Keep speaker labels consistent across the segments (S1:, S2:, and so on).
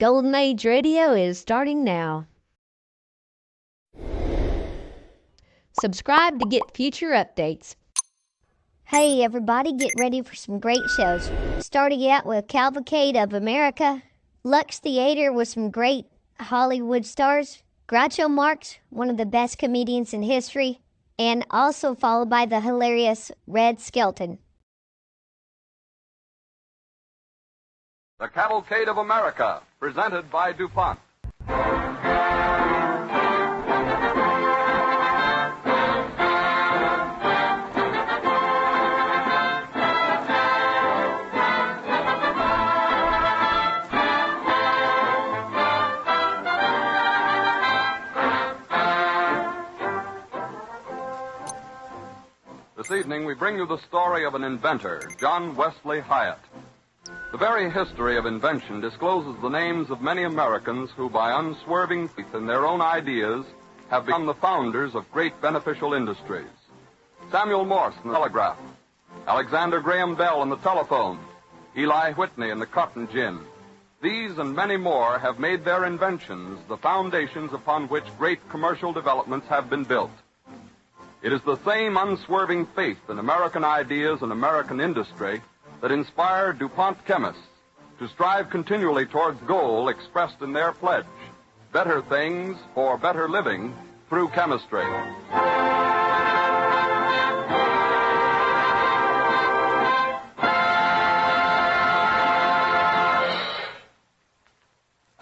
S1: Golden Age Radio is starting now. Subscribe to get future updates.
S2: Hey everybody, get ready for some great shows. Starting out with Cavalcade of America, Lux Theater with some great Hollywood stars, Groucho Marx, one of the best comedians in history, and also followed by the hilarious Red Skelton.
S3: The Cavalcade of America, presented by DuPont. This evening we bring you the story of an inventor, John Wesley Hyatt. The very history of invention discloses the names of many Americans who, by unswerving faith in their own ideas, have become the founders of great beneficial industries. Samuel Morse in the telegraph, Alexander Graham Bell in the telephone, Eli Whitney in the cotton gin. These and many more have made their inventions the foundations upon which great commercial developments have been built. It is the same unswerving faith in American ideas and American industry that inspire DuPont chemists to strive continually towards goal expressed in their pledge, better things for better living through chemistry.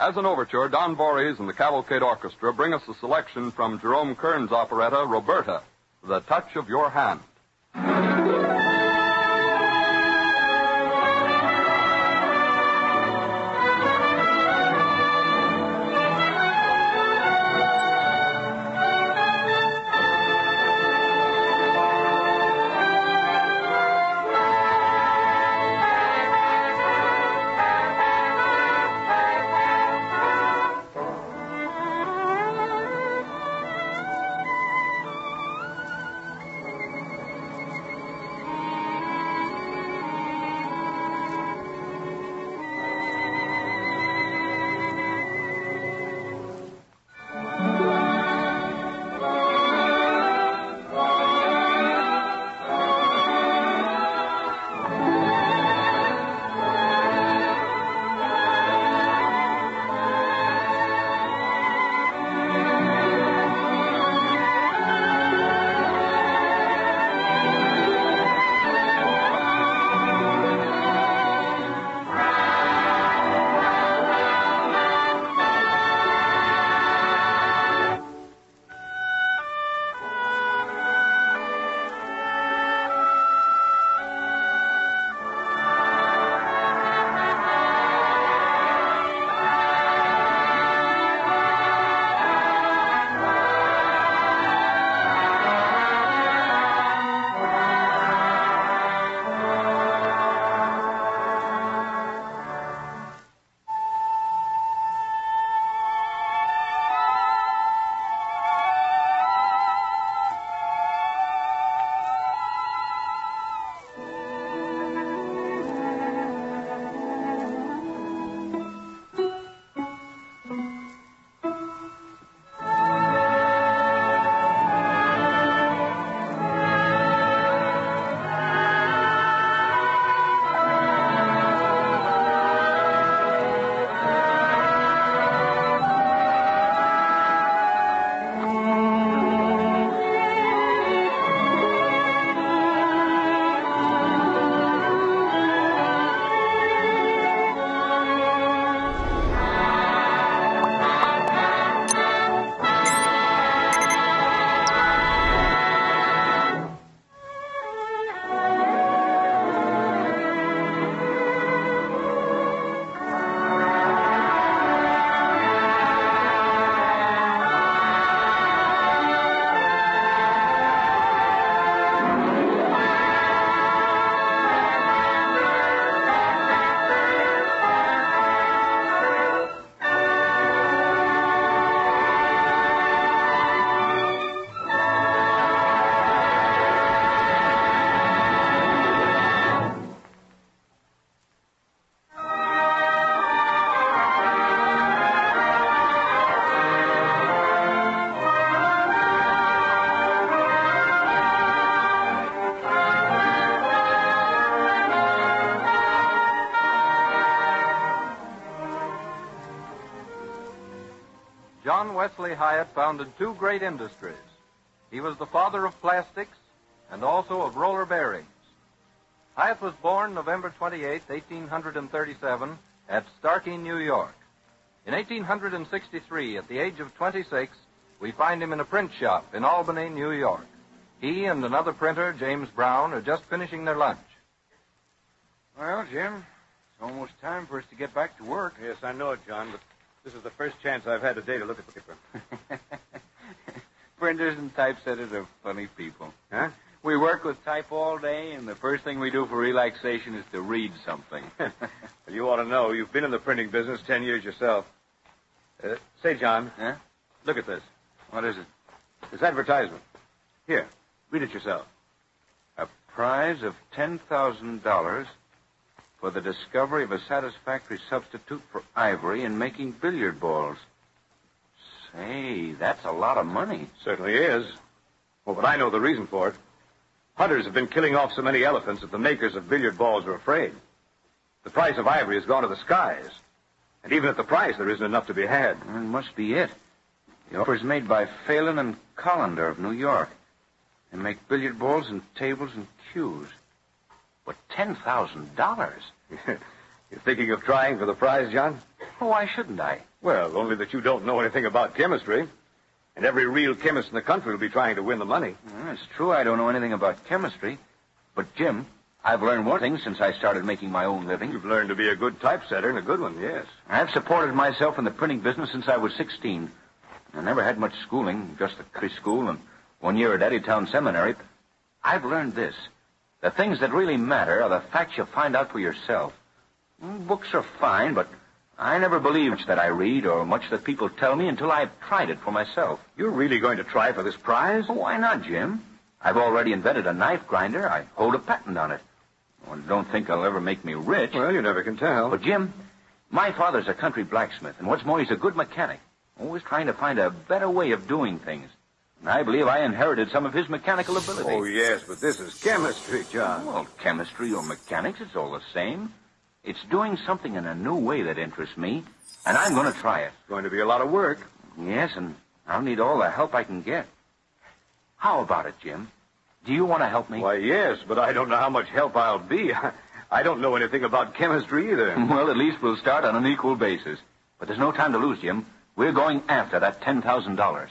S3: As an overture, Don Voorhees and the Cavalcade Orchestra bring us a selection from Jerome Kern's operetta, Roberta, The Touch of Your Hand. John Wesley Hyatt founded two great industries. He was the father of plastics and also of roller bearings. Hyatt was born November 28, 1837, at Starkey, New York. In 1863, at the age of 26, we find him in a print shop in Albany, New York. He and another printer, James Brown, are just finishing their lunch.
S4: Well, Jim, it's almost time for us to get back to work.
S5: Yes, I know it, John, but this is the first chance I've had today to look at the paper.
S4: Printers and typesetters are funny people.
S5: Huh?
S4: We work with type all day, and the first thing we do for relaxation is to read something.
S5: Well, you ought to know. You've been in the printing business 10 years yourself. Say, John,
S4: Huh?
S5: look at this.
S4: What is it?
S5: This advertisement. Here, read it yourself.
S4: A prize of $10,000 for the discovery of a satisfactory substitute for ivory in making billiard balls. Say, that's a lot of money.
S5: Certainly is. Well, but I know the reason for it. Hunters have been killing off so many elephants that the makers of billiard balls are afraid. The price of ivory has gone to the skies. And even at the price, there isn't enough to be had.
S4: That must be it. The offer is made by Phelan and Collender of New York. They make billiard balls and tables and cues. But $10,000?
S5: You're thinking of trying for the prize, John?
S4: Oh, why shouldn't I?
S5: Well, only that you don't know anything about chemistry. And every real chemist in the country will be trying to win the money.
S4: Well, it's true I don't know anything about chemistry. But, Jim, I've learned one thing since I started making my own living.
S5: You've learned to be a good typesetter, and a good one, yes.
S4: I've supported myself in the printing business since I was 16. I never had much schooling, just the country school and 1 year at Eddytown Seminary. I've learned this. The things that really matter are the facts you find out for yourself. Books are fine, but I never believe much that I read or much that people tell me until I've tried it for myself.
S5: You're really going to try for this prize?
S4: Well, why not, Jim? I've already invented a knife grinder. I hold a patent on it. I don't think it'll ever make me rich.
S5: Well, you never can tell.
S4: But, Jim, my father's a country blacksmith, and what's more, he's a good mechanic. Always trying to find a better way of doing things. And I believe I inherited some of his mechanical ability.
S5: Oh, yes, but this is chemistry, John.
S4: Well, chemistry or mechanics, it's all the same. It's doing something in a new way that interests me, and I'm going to try it.
S5: It's going to be a lot of work.
S4: Yes, and I'll need all the help I can get. How about it, Jim? Do you want to help me?
S5: Why, yes, but I don't know how much help I'll be. I don't know anything about chemistry either.
S4: Well, at least we'll start on an equal basis. But there's no time to lose, Jim. We're going after that $10,000.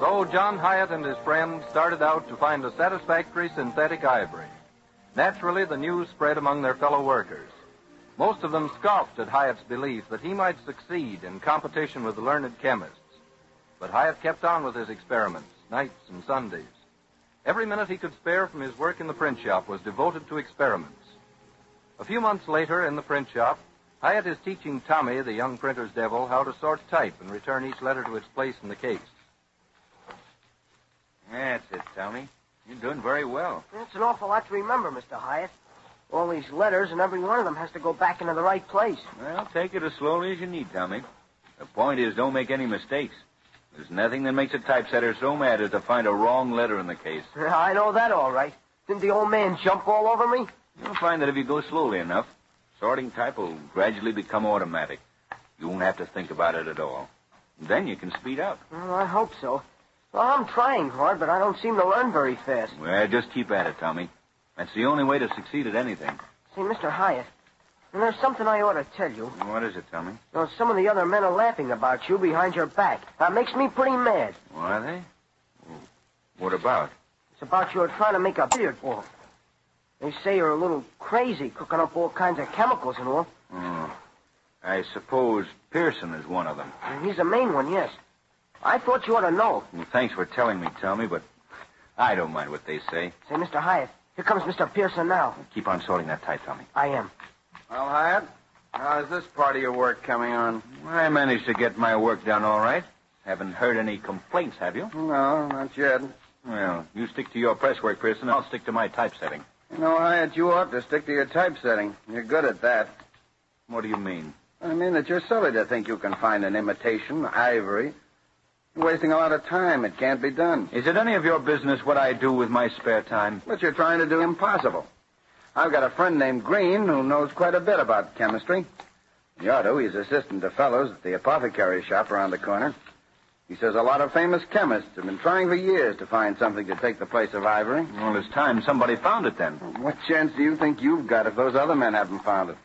S3: So John Hyatt and his friends started out to find a satisfactory synthetic ivory. Naturally, the news spread among their fellow workers. Most of them scoffed at Hyatt's belief that he might succeed in competition with the learned chemists. But Hyatt kept on with his experiments, nights and Sundays. Every minute he could spare from his work in the print shop was devoted to experiments. A few months later, in the print shop, Hyatt is teaching Tommy, the young printer's devil, how to sort type and return each letter to its place in the case.
S4: That's it, Tommy. You're doing very well.
S6: It's an awful lot to remember, Mr. Hyatt. All these letters, and every one of them has to go back into the right place.
S4: Well, take it as slowly as you need, Tommy. The point is, don't make any mistakes. There's nothing that makes a typesetter so mad as to find a wrong letter in the case.
S6: I know that all right. Didn't the old man jump all over me?
S4: You'll find that if you go slowly enough, sorting type will gradually become automatic. You won't have to think about it at all. Then you can speed up.
S6: Well, I hope so. Well, I'm trying hard, but I don't seem to learn very fast.
S4: Well, just keep at it, Tommy. That's the only way to succeed at anything.
S6: See, Mr. Hyatt, there's something I ought to tell you.
S4: What is it, Tommy?
S6: Some of the other men are laughing about you behind your back. That makes me pretty mad.
S4: Are they? Well, what about?
S6: It's about your trying to make a billiard ball. They say you're a little crazy, cooking up all kinds of chemicals and all.
S4: Oh. I suppose Pearson is one of them.
S6: He's the main one, yes. I thought you ought to know.
S4: Well, thanks for telling me, Tommy, but I don't mind what they say.
S6: Say, Mr. Hyatt, here comes Mr. Pearson now.
S4: Keep on sorting that type, Tommy.
S6: I am.
S7: Well, Hyatt, how's this part of your work coming on?
S4: I managed to get my work done all right. Haven't heard any complaints, have you?
S7: No, not yet.
S4: Well, you stick to your press work, Pearson. I'll stick to my typesetting.
S7: You know, Hyatt, you ought to stick to your typesetting. You're good at that.
S4: What do you mean?
S7: I mean that you're silly to think you can find an imitation ivory You're wasting a lot of time. It can't be done.
S4: Is it any of your business what I do with my spare time?
S7: But you're trying to do impossible. I've got a friend named Green who knows quite a bit about chemistry. He ought to. He's assistant to fellows at the apothecary shop around the corner. He says a lot of famous chemists have been trying for years to find something to take the place of ivory.
S4: Well, it's time somebody found it then.
S7: What chance do you think you've got if those other men haven't found it?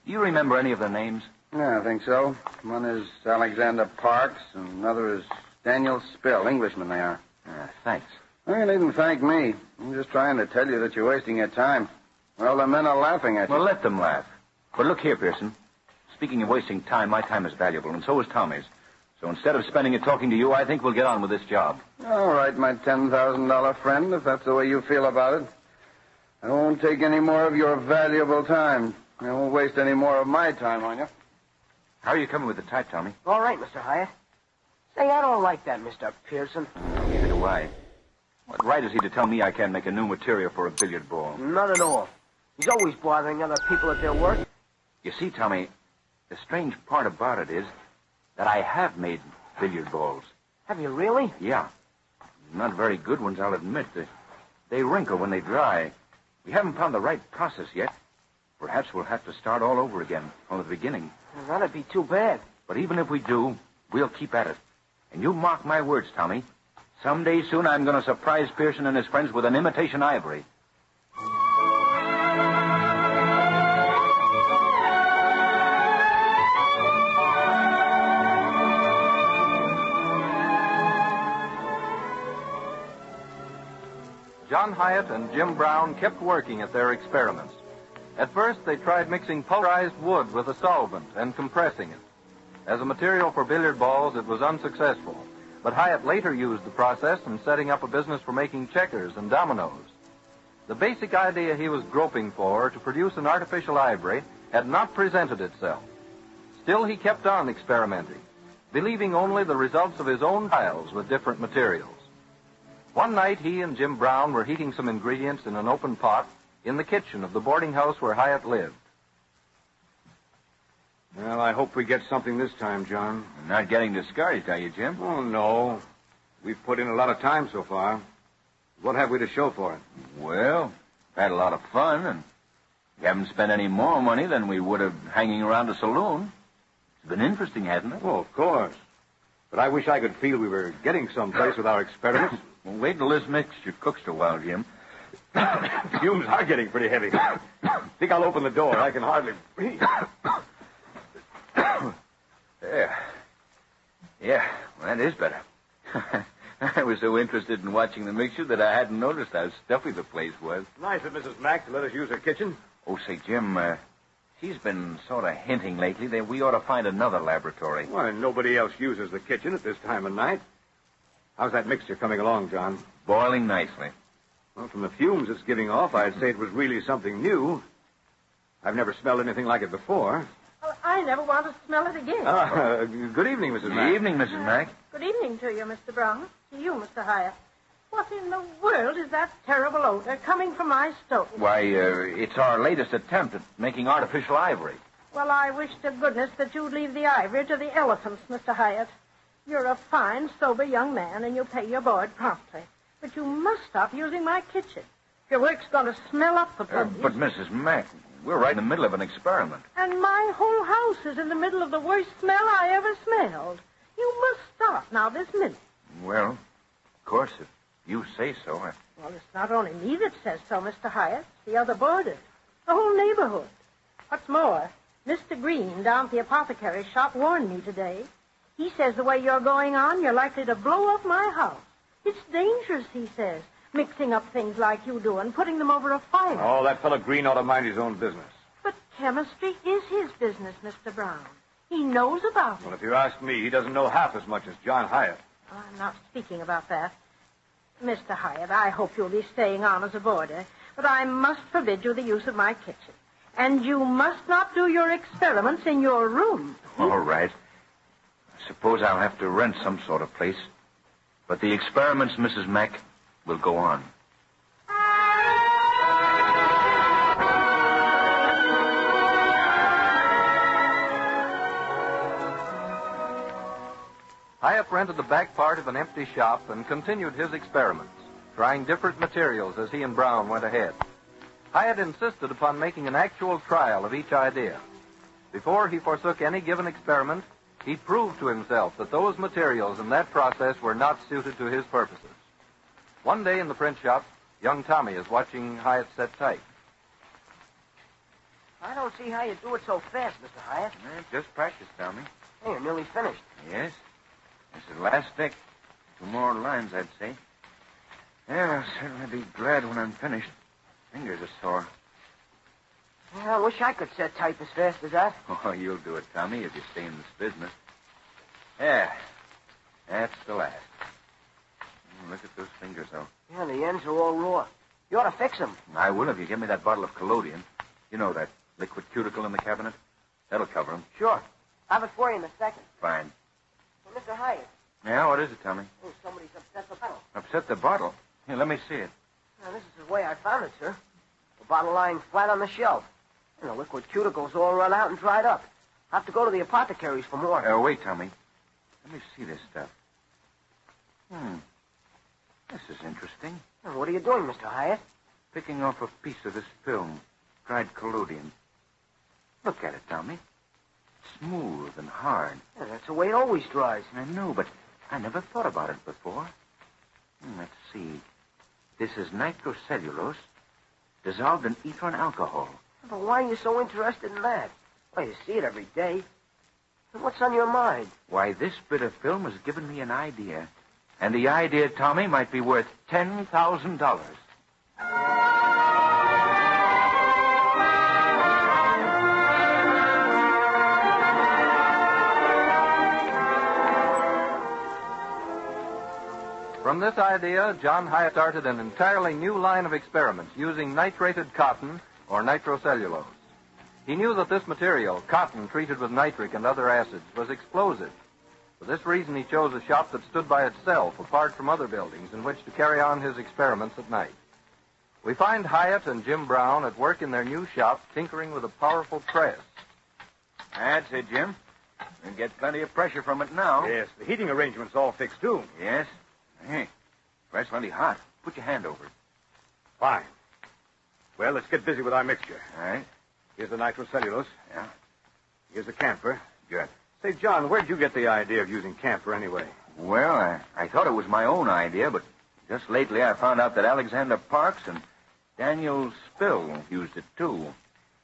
S4: Do you remember any of their names?
S7: Yeah, I think so. One is Alexander Parks, and another is Daniel Spill. Englishmen they are.
S4: Thanks.
S7: Well, you needn't thank me. I'm just trying to tell you that you're wasting your time. Well, the men are laughing at you.
S4: Well, let them laugh. But look here, Pearson. Speaking of wasting time, my time is valuable, and so is Tommy's. So instead of spending it talking to you, I think we'll get on with this job.
S7: All right, my $10,000 friend, if that's the way you feel about it. I won't take any more of your valuable time. I won't waste any more of my time on you.
S4: How are you coming with the type, Tommy?
S6: All right, Mr. Hyatt. Say, I don't like that, Mr. Pearson.
S4: Neither do I. What right is he to tell me I can't make a new material for a billiard ball?
S6: None at all. He's always bothering other people at their work.
S4: You see, Tommy, the strange part about it is that I have made billiard balls.
S6: Have you really?
S4: Yeah. Not very good ones, I'll admit. They wrinkle when they dry. We haven't found the right process yet. Perhaps we'll have to start all over again, from the beginning.
S6: Well, that'd be too bad.
S4: But even if we do, we'll keep at it. And you mark my words, Tommy. Someday soon I'm going to surprise Pearson and his friends with an imitation ivory.
S3: John Hyatt and Jim Brown kept working at their experiments. At first, they tried mixing pulverized wood with a solvent and compressing it. As a material for billiard balls, it was unsuccessful. But Hyatt later used the process in setting up a business for making checkers and dominoes. The basic idea he was groping for to produce an artificial ivory had not presented itself. Still, he kept on experimenting, believing only the results of his own trials with different materials. One night, he and Jim Brown were heating some ingredients in an open pot in the kitchen of the boarding house where Hyatt lived.
S5: Well, I hope we get something this time, John.
S4: You're not getting discouraged, are you, Jim?
S5: Oh, no. We've put in a lot of time so far. What have we to show for it?
S4: Well, we've had a lot of fun, and we haven't spent any more money than we would have hanging around a saloon. It's been interesting, hasn't it?
S5: Oh, of course. But I wish I could feel we were getting someplace with our experiments.
S4: Well, wait till this mixture cooks a while, Jim.
S5: Fumes are getting pretty heavy. Think I'll open the door. I can hardly breathe.
S4: There. Yeah, well, that is better. I was so interested in watching the mixture that I hadn't noticed how stuffy the place was.
S5: Nice of Mrs. Mack to let us use her kitchen.
S4: Oh, say, Jim, she's been sort of hinting lately that we ought to find another laboratory.
S5: Why, nobody else uses the kitchen at this time of night. How's that mixture coming along, John?
S4: Boiling nicely.
S5: Well, from the fumes it's giving off, I'd say it was really something new. I've never smelled anything like it before.
S8: Well, I never want to smell it again.
S5: Good evening, Mrs. Mack.
S4: Good evening, Mrs. Mack.
S8: Good evening to you, Mr. Brown. To you, Mr. Hyatt. What in the world is that terrible odor coming from my stove?
S4: Why, it's our latest attempt at making artificial ivory.
S8: Well, I wish to goodness that you'd leave the ivory to the elephants, Mr. Hyatt. You're a fine, sober young man, and you pay your board promptly. But you must stop using my kitchen. Your work's going to smell up the place.
S4: But, Mrs. Mack, we're right in the middle of an experiment.
S8: And my whole house is in the middle of the worst smell I ever smelled. You must stop now this minute.
S4: Well, of course, if you say so.
S8: Well, it's not only me that says so, Mr. Hyatt. It's the other boarders. The whole neighborhood. What's more, Mr. Green down at the apothecary shop warned me today. He says the way you're going on, you're likely to blow up my house. It's dangerous, he says, mixing up things like you do and putting them over a fire.
S5: Oh, that fellow Green ought to mind his own business.
S8: But chemistry is his business, Mr. Brown. He knows about it.
S5: Well, if you ask me, he doesn't know half as much as John Hyatt.
S8: I'm not speaking about that. Mr. Hyatt, I hope you'll be staying on as a boarder, but I must forbid you the use of my kitchen. And you must not do your experiments in your room.
S4: All right. I suppose I'll have to rent some sort of place. But the experiments, Mrs. Mack, will go on.
S9: Hyatt rented the back part of an empty shop and continued his experiments, trying different materials as he and Brown went ahead. Hyatt insisted upon making an actual trial of each idea. Before he forsook any given experiment, he proved to himself that those materials in that process were not suited to his purposes. One day in the print shop, young Tommy is watching Hyatt set type.
S6: I don't see how you do it so fast, Mr. Hyatt.
S4: Just practice, Tommy.
S6: Hey, you're nearly finished.
S4: Yes. This is the last stick. 2 more lines, I'd say. Yeah, I'll certainly be glad when I'm finished. Fingers are sore.
S6: Yeah, I wish I could set type as fast as that.
S4: Oh, you'll do it, Tommy, if you stay in this business. Yeah, that's the last. Look at those fingers, though.
S6: Yeah, the ends are all raw. You ought to fix them.
S4: I will if you give me that bottle of collodion. You know, that liquid cuticle in the cabinet? That'll cover them.
S6: Sure. I'll have it for you in a second.
S4: Fine.
S6: Well, Mr. Hyatt.
S4: Yeah, what is it, Tommy?
S6: Oh, somebody's upset the bottle.
S4: Upset the bottle? Here, let me see it.
S6: Now, this is the way I found it, sir. The bottle lying flat on the shelf. And the liquid cuticles all run out and dried up. I'll have to go to the apothecary's for more.
S4: Wait, Tommy. Let me see this stuff. This is interesting.
S6: Well, what are you doing, Mr. Hyatt?
S4: Picking off a piece of this film. Dried collodion. Look at it, Tommy. Smooth and hard.
S6: Yeah, that's the way it always dries.
S4: I know, but I never thought about it before. Let's see. This is nitrocellulose dissolved in ether and alcohol.
S6: But why are you so interested in that? Well, you see it every day. And what's on your mind?
S4: Why, this bit of film has given me an idea. And the idea, Tommy, might be worth $10,000.
S9: From this idea, John Hyatt started an entirely new line of experiments using nitrated cotton or nitrocellulose. He knew that this material, cotton treated with nitric and other acids, was explosive. For this reason, he chose a shop that stood by itself, apart from other buildings, in which to carry on his experiments at night. We find Hyatt and Jim Brown at work in their new shop, tinkering with a powerful press.
S4: That's it, Jim. We can get plenty of pressure from it now.
S5: Yes, the heating arrangement's all fixed, too.
S4: Yes? Hey, press plenty hot. Put your hand over it.
S5: Fine. Well, let's get busy with our mixture.
S4: All right.
S5: Here's the nitrocellulose.
S4: Yeah.
S5: Here's the camphor.
S4: Good.
S5: Say, John, where'd you get the idea of using camphor anyway?
S4: Well, I thought it was my own idea, but just lately I found out that Alexander Parks and Daniel Spill used it, too.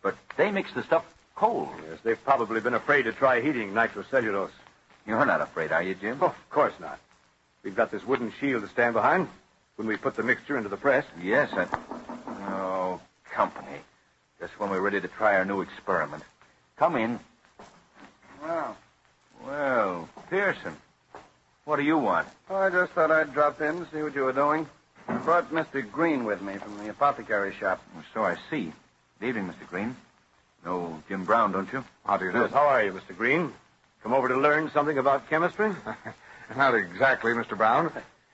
S4: But they mixed the stuff cold.
S5: Yes, they've probably been afraid to try heating nitrocellulose.
S4: You're not afraid, are you, Jim?
S5: Oh, of course not. We've got this wooden shield to stand behind when we put the mixture into the press.
S4: Yes, Oh, company. Just when we're ready to try our new experiment. Come in. Well, Pearson, what do you want?
S7: Oh, I just thought I'd drop in to see what you were doing. I brought Mr. Green with me from the apothecary shop.
S4: So I see. Good evening, Mr. Green. No Jim Brown, don't you?
S5: How do you do? How are you, Mr. Green? Come over to learn something about chemistry?
S10: Not exactly, Mr. Brown.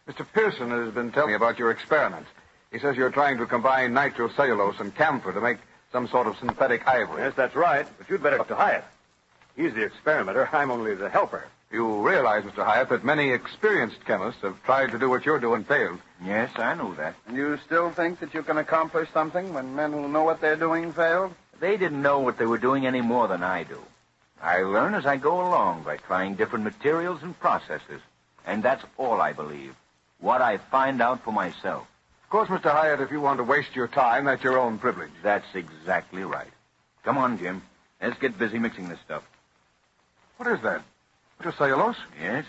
S10: Mr. Pearson has been telling me about your experiment. He says you're trying to combine nitrocellulose and camphor to make some sort of synthetic ivory.
S5: Yes, that's right. But you'd better talk to Hyatt. He's the experimenter. I'm only the helper.
S10: You realize, Mr. Hyatt, that many experienced chemists have tried to do what you're doing and failed.
S4: Yes, I know that.
S7: And you still think that you can accomplish something when men who know what they're doing failed?
S4: They didn't know what they were doing any more than I do. I learn as I go along by trying different materials and processes. And that's all I believe. What I find out for myself.
S10: Of course, Mr. Hyatt, if you want to waste your time, that's your own privilege.
S4: That's exactly right. Come on, Jim. Let's get busy mixing this stuff.
S10: What is that? Nitrocellulose?
S4: Yes.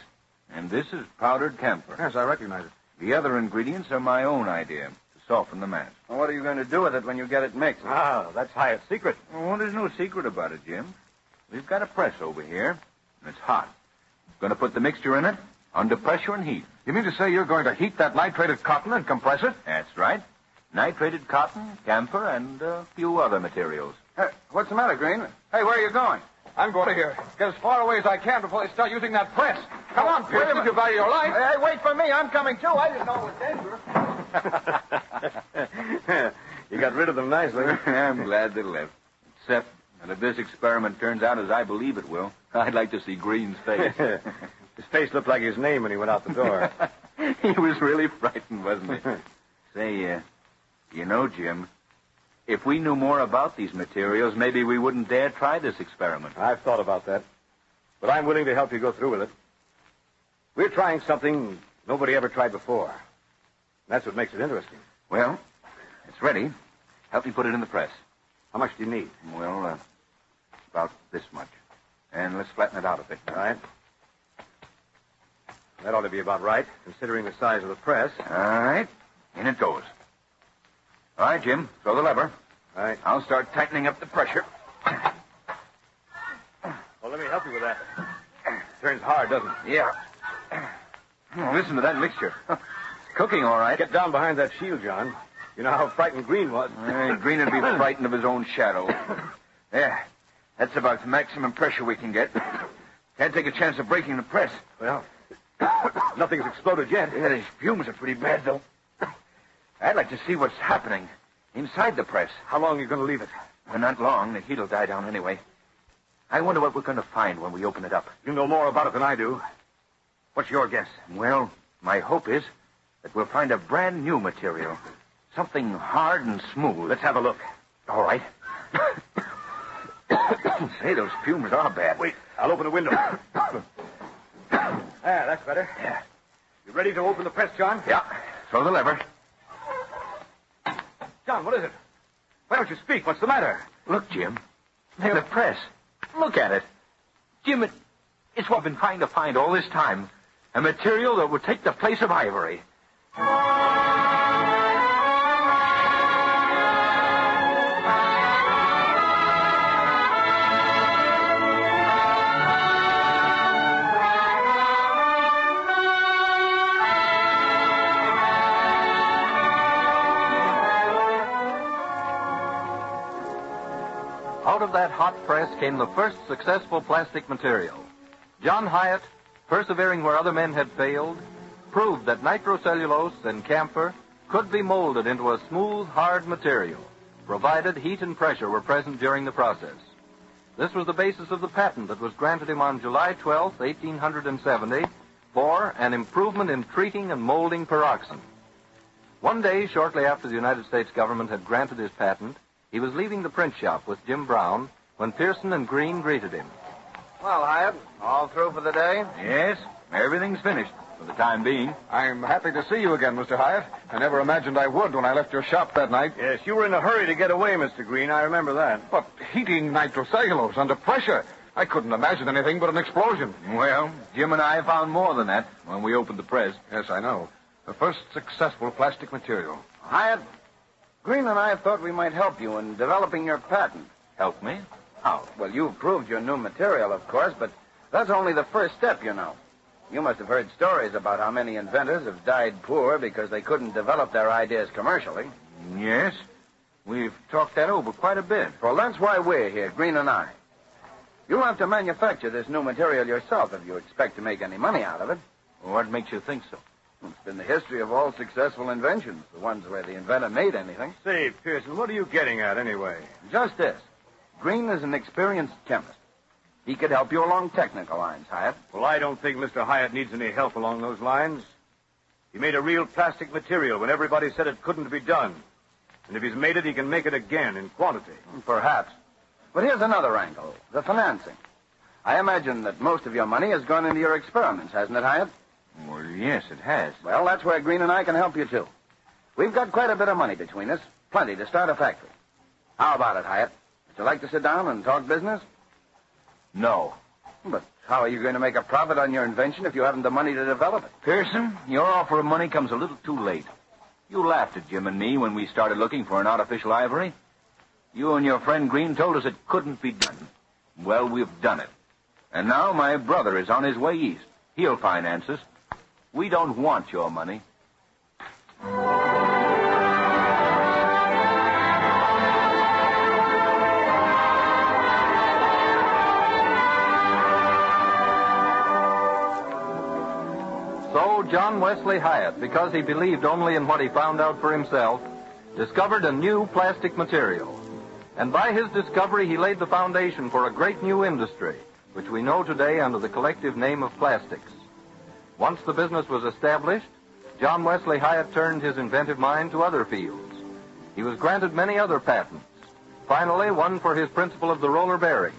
S4: And this is powdered camphor.
S10: Yes, I recognize it.
S4: The other ingredients are my own idea to soften the mass.
S7: Well, what are you going to do with it when you get it mixed?
S5: Ah, that's Hyatt's secret.
S4: Oh, there's no secret about it, Jim. We've got a press over here, and it's hot. Going to put the mixture in it under pressure and heat.
S10: You mean to say you're going to heat that nitrated cotton and compress it?
S4: That's right. Nitrated cotton, camphor, and a few other materials.
S7: Hey, what's the matter, Green? Hey, where are you going?
S10: I'm going to get as far away as I can before they start using that press. Come on, Pearson, you value your life.
S7: Hey, wait for me. I'm coming, too. I didn't know it was dangerous.
S5: You got rid of them nicely.
S4: I'm glad they left. Except And if this experiment turns out as I believe it will, I'd like to see Green's face.
S5: His face looked like his name when he went out the door.
S4: He was really frightened, wasn't he? Say, you know, Jim, if we knew more about these materials, maybe we wouldn't dare try this experiment.
S5: I've thought about that. But I'm willing to help you go through with it. We're trying something nobody ever tried before. That's what makes it interesting.
S4: Well, it's ready. Help me put it in the press.
S5: How much do you need?
S4: Well, about this much. And let's flatten it out a bit.
S5: All right. That ought to be about right, considering the size of the press.
S4: All right. In it goes. All right, Jim. Throw the lever.
S5: All right.
S4: I'll start tightening up the pressure.
S5: Well, let me help you with that. Turns hard, doesn't it?
S4: Yeah. Oh, listen to that mixture. It's cooking, all right.
S5: Get down behind that shield, John. You know how frightened Green was.
S4: Green would be frightened of his own shadow. Yeah. That's about the maximum pressure we can get. Can't take a chance of breaking the press.
S5: Well, nothing's exploded yet.
S4: Yeah, these fumes are pretty bad, though. I'd like to see what's happening inside the press.
S5: How long are you going to leave it?
S4: Well, not long. The heat'll die down anyway. I wonder what we're going to find when we open it up.
S5: You know more about it than I do. What's your guess?
S4: Well, my hope is that we'll find a brand new material. Something hard and smooth.
S5: Let's have a look.
S4: All right. Say, those fumes are bad.
S5: Wait, I'll open the window. That's better.
S4: Yeah.
S5: You ready to open the press, John?
S4: Yeah. Throw the lever.
S5: John, what is it? Why don't you speak? What's the matter?
S4: Look, Jim. The press. Look at it. Jim, it's what I've been trying to find all this time. A material that would take the place of ivory.
S9: Out of that hot press came the first successful plastic material. John Hyatt, persevering where other men had failed, proved that nitrocellulose and camphor could be molded into a smooth, hard material, provided heat and pressure were present during the process. This was the basis of the patent that was granted him on July 12, 1870, for an improvement in treating and molding peroxide. One day, shortly after the United States government had granted his patent, he was leaving the print shop with Jim Brown when Pearson and Green greeted him.
S7: Well, Hyatt, all through for the day?
S4: Yes, everything's finished for the time being.
S10: I'm happy to see you again, Mr. Hyatt. I never imagined I would when I left your shop that night.
S5: Yes, you were in a hurry to get away, Mr. Green. I remember that.
S10: But heating nitrocellulose under pressure, I couldn't imagine anything but an explosion.
S4: Well, Jim and I found more than that when we opened the press.
S10: Yes, I know. The first successful plastic material.
S7: Hyatt, Green and I thought we might help you in developing your patent.
S4: Help me?
S7: How? Well, you've proved your new material, of course, but that's only the first step, you know. You must have heard stories about how many inventors have died poor because they couldn't develop their ideas commercially.
S4: Yes. We've talked that over quite a bit.
S7: Well, that's why we're here, Green and I. You'll have to manufacture this new material yourself if you expect to make any money out of it.
S4: What makes you think so?
S7: It's been the history of all successful inventions, the ones where the inventor made anything.
S5: Say, Pearson, what are you getting at anyway?
S7: Just this. Green is an experienced chemist. He could help you along technical lines, Hyatt.
S5: Well, I don't think Mr. Hyatt needs any help along those lines. He made a real plastic material when everybody said it couldn't be done. And if he's made it, he can make it again in quantity.
S7: Perhaps. But here's another angle, the financing. I imagine that most of your money has gone into your experiments, hasn't it, Hyatt?
S4: Well, yes, it has.
S7: Well, that's where Green and I can help you, too. We've got quite a bit of money between us, plenty to start a factory. How about it, Hyatt? Would you like to sit down and talk business?
S4: No.
S7: But how are you going to make a profit on your invention if you haven't the money to develop it?
S4: Pearson, your offer of money comes a little too late. You laughed at Jim and me when we started looking for an artificial ivory. You and your friend Green told us it couldn't be done. Well, we've done it. And now my brother is on his way east. He'll finance us. We don't want your money.
S9: So John Wesley Hyatt, because he believed only in what he found out for himself, discovered a new plastic material. And by his discovery, he laid the foundation for a great new industry, which we know today under the collective name of plastics. Once the business was established, John Wesley Hyatt turned his inventive mind to other fields. He was granted many other patents, finally one for his principle of the roller bearing.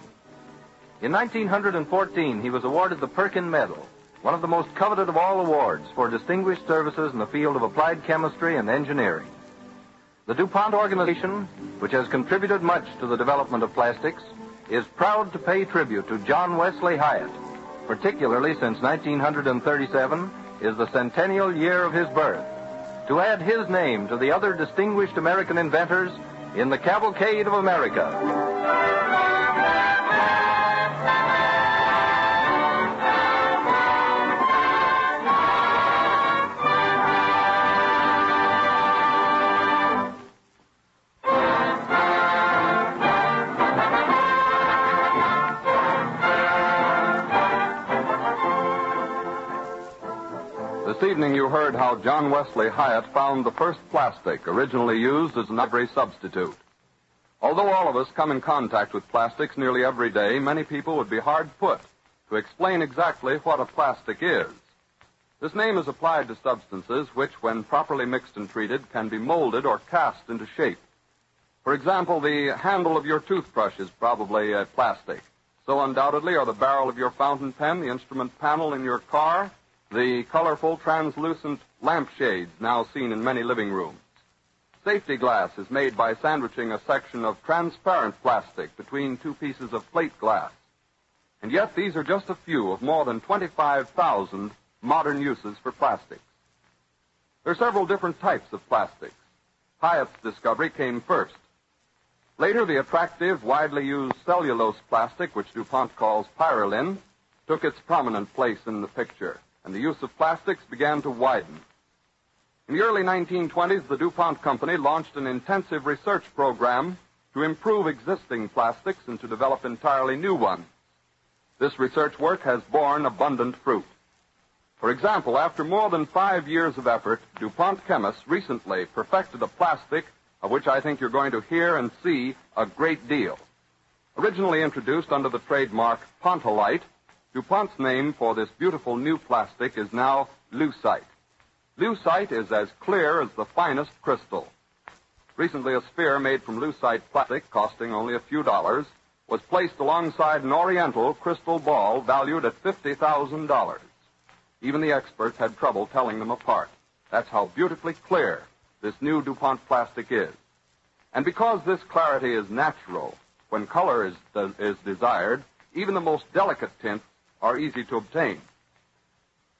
S9: In 1914, he was awarded the Perkin Medal, one of the most coveted of all awards for distinguished services in the field of applied chemistry and engineering. The DuPont organization, which has contributed much to the development of plastics, is proud to pay tribute to John Wesley Hyatt, particularly since 1937 is the centennial year of his birth, to add his name to the other distinguished American inventors in the Cavalcade of America.
S3: This evening you heard how John Wesley Hyatt found the first plastic originally used as an ivory substitute. Although all of us come in contact with plastics nearly every day, many people would be hard put to explain exactly what a plastic is. This name is applied to substances which, when properly mixed and treated, can be molded or cast into shape. For example, the handle of your toothbrush is probably plastic. So undoubtedly are the barrel of your fountain pen, the instrument panel in your car, the colorful translucent lampshades now seen in many living rooms. Safety glass is made by sandwiching a section of transparent plastic between two pieces of plate glass. And yet these are just a few of more than 25,000 modern uses for plastics. There are several different types of plastics. Hyatt's discovery came first. Later, the attractive, widely used cellulose plastic, which DuPont calls pyrrolin, took its prominent place in the picture, and the use of plastics began to widen. In the early 1920s, the DuPont Company launched an intensive research program to improve existing plastics and to develop entirely new ones. This research work has borne abundant fruit. For example, after more than 5 years of effort, DuPont chemists recently perfected a plastic of which I think you're going to hear and see a great deal. Originally introduced under the trademark Pontolite, DuPont's name for this beautiful new plastic is now Lucite. Lucite is as clear as the finest crystal. Recently, a sphere made from Lucite plastic, costing only a few dollars, was placed alongside an Oriental crystal ball valued at $50,000. Even the experts had trouble telling them apart. That's how beautifully clear this new DuPont plastic is. And because this clarity is natural, when color is desired, even the most delicate tints are easy to obtain.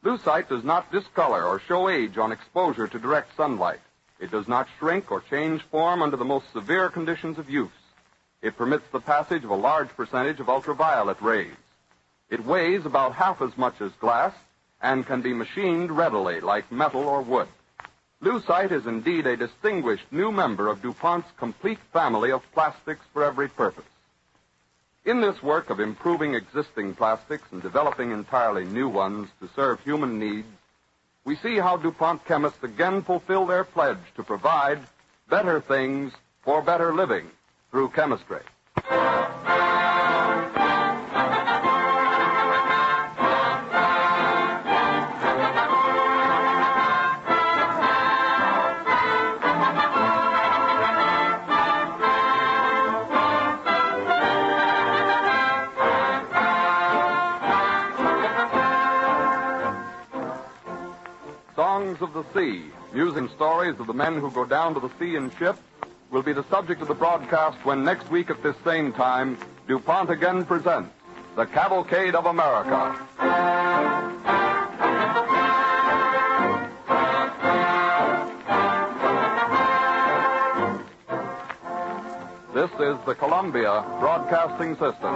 S3: Lucite does not discolor or show age on exposure to direct sunlight. It does not shrink or change form under the most severe conditions of use. It permits the passage of a large percentage of ultraviolet rays. It weighs about half as much as glass and can be machined readily like metal or wood. Lucite is indeed a distinguished new member of DuPont's complete family of plastics for every purpose. In this work of improving existing plastics and developing entirely new ones to serve human needs, we see how DuPont chemists again fulfill their pledge to provide better things for better living through chemistry. Songs of the Sea, musing stories of the men who go down to the sea in ships, will be the subject of the broadcast when next week at this same time, DuPont again presents the Cavalcade of America. This is the Columbia Broadcasting System.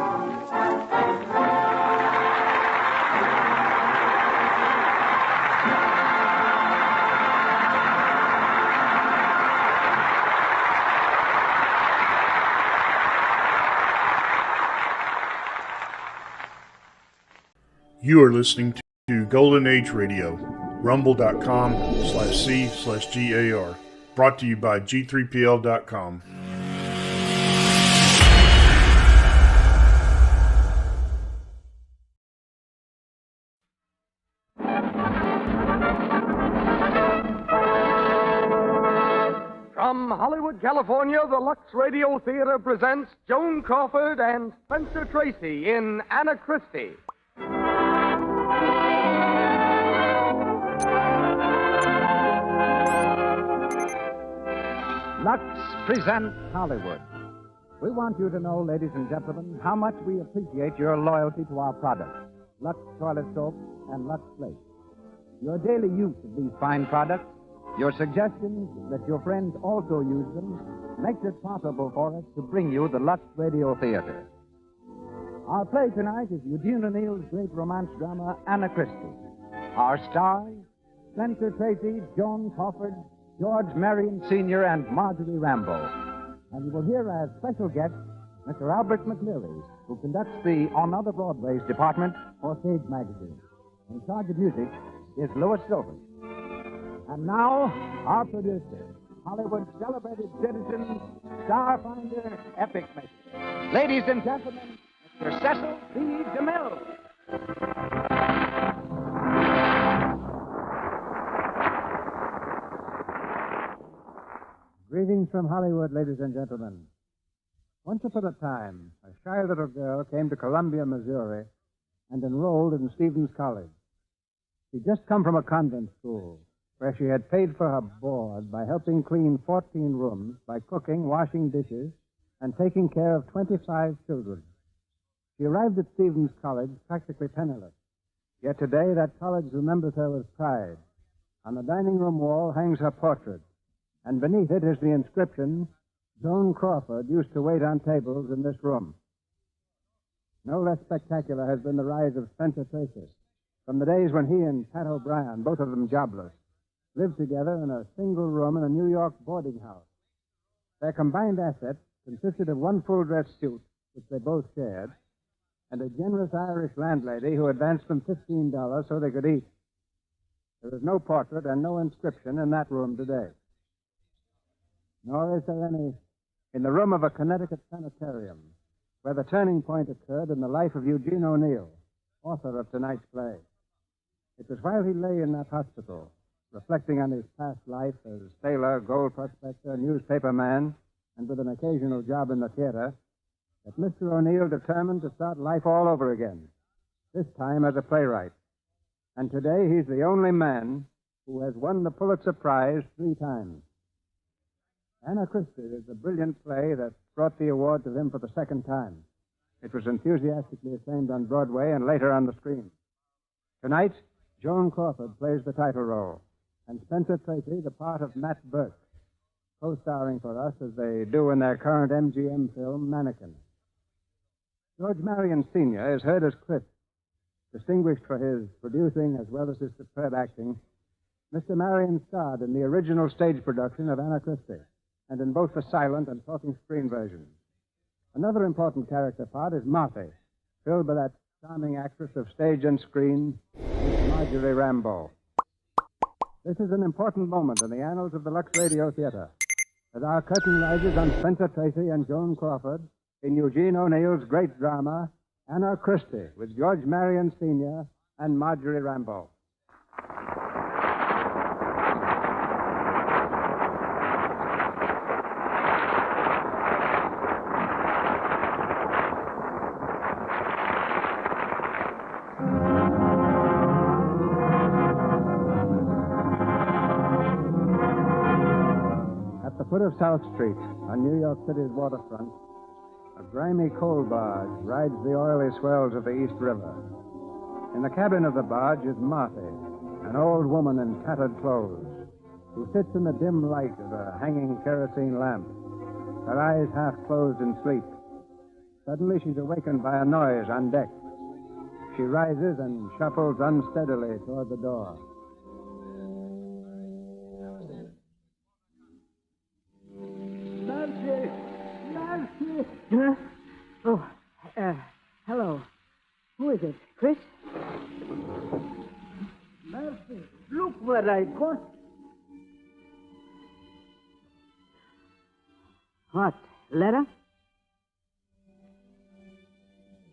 S11: You are listening to Golden Age Radio, rumble.com/C/GAR, brought to you by G3PL.com.
S12: From Hollywood, California, the Lux Radio Theater presents Joan Crawford and Spencer Tracy in Anna Christie.
S13: Lux presents Hollywood. We want you to know, ladies and gentlemen, how much we appreciate your loyalty to our products, Lux Toilet Soap and Lux Flakes. Your daily use of these fine products, your suggestions that your friends also use them, makes it possible for us to bring you the Lux Radio Theater. Our play tonight is Eugene O'Neill's great romance drama, Anna Christie. Our stars, Spencer Tracy, Joan Crawford, George Marion Sr., and Marjorie Rambeau. And you will hear as special guest Mr. Albert McLeary, who conducts the On Other Broadways department for Stage Magazine. In charge of music is Louis Silver. And now, our producer, Hollywood's celebrated citizen, Starfinder, Epic Maker. Ladies and gentlemen, Mr. Cecil B. DeMille.
S14: Greetings from Hollywood, ladies and gentlemen. Once upon a time, a shy little girl came to Columbia, Missouri, and enrolled in Stevens College. She'd just come from a convent school, where she had paid for her board by helping clean 14 rooms, by cooking, washing dishes, and taking care of 25 children. She arrived at Stevens College practically penniless. Yet today, that college remembers her with pride. On the dining room wall hangs her portrait, and beneath it is the inscription, Joan Crawford used to wait on tables in this room. No less spectacular has been the rise of Spencer Tracy, from the days when he and Pat O'Brien, both of them jobless, lived together in a single room in a New York boarding house. Their combined assets consisted of one full-dress suit, which they both shared, and a generous Irish landlady who advanced them $15 so they could eat. There is no portrait and no inscription in that room today. Nor is there any in the room of a Connecticut sanitarium, where the turning point occurred in the life of Eugene O'Neill, author of tonight's play. It was while he lay in that hospital, reflecting on his past life as sailor, gold prospector, newspaper man, and with an occasional job in the theater, that Mr. O'Neill determined to start life all over again, this time as a playwright. And today he's the only man who has won the Pulitzer Prize 3 times. Anna Christie is a brilliant play that brought the award to him for the 2nd time. It was enthusiastically acclaimed on Broadway and later on the screen. Tonight, Joan Crawford plays the title role, and Spencer Tracy the part of Matt Burke, co-starring for us as they do in their current MGM film, Mannequin. George Marion Sr. is heard as Chris, distinguished for his producing as well as his superb acting. Mr. Marion starred in the original stage production of Anna Christie, and in both the silent and talking screen versions. Another important character part is Martha, filled by that charming actress of stage and screen, Miss Marjorie Rambeau. This is an important moment in the annals of the Lux Radio Theater, as our curtain rises on Spencer Tracy and Joan Crawford in Eugene O'Neill's great drama, Anna Christie, with George Marion Sr. and Marjorie Rambeau. At the foot of South Street, on New York City's waterfront, a grimy coal barge rides the oily swells of the East River. In the cabin of the barge is Martha, an old woman in tattered clothes, who sits in the dim light of a hanging kerosene lamp, her eyes half closed in sleep. Suddenly she's awakened by a noise on deck. She rises and shuffles unsteadily toward the door.
S15: Nancy! Nancy! Huh? Oh, hello. Who is it? Chris? Nancy, look what I got. What? Letter?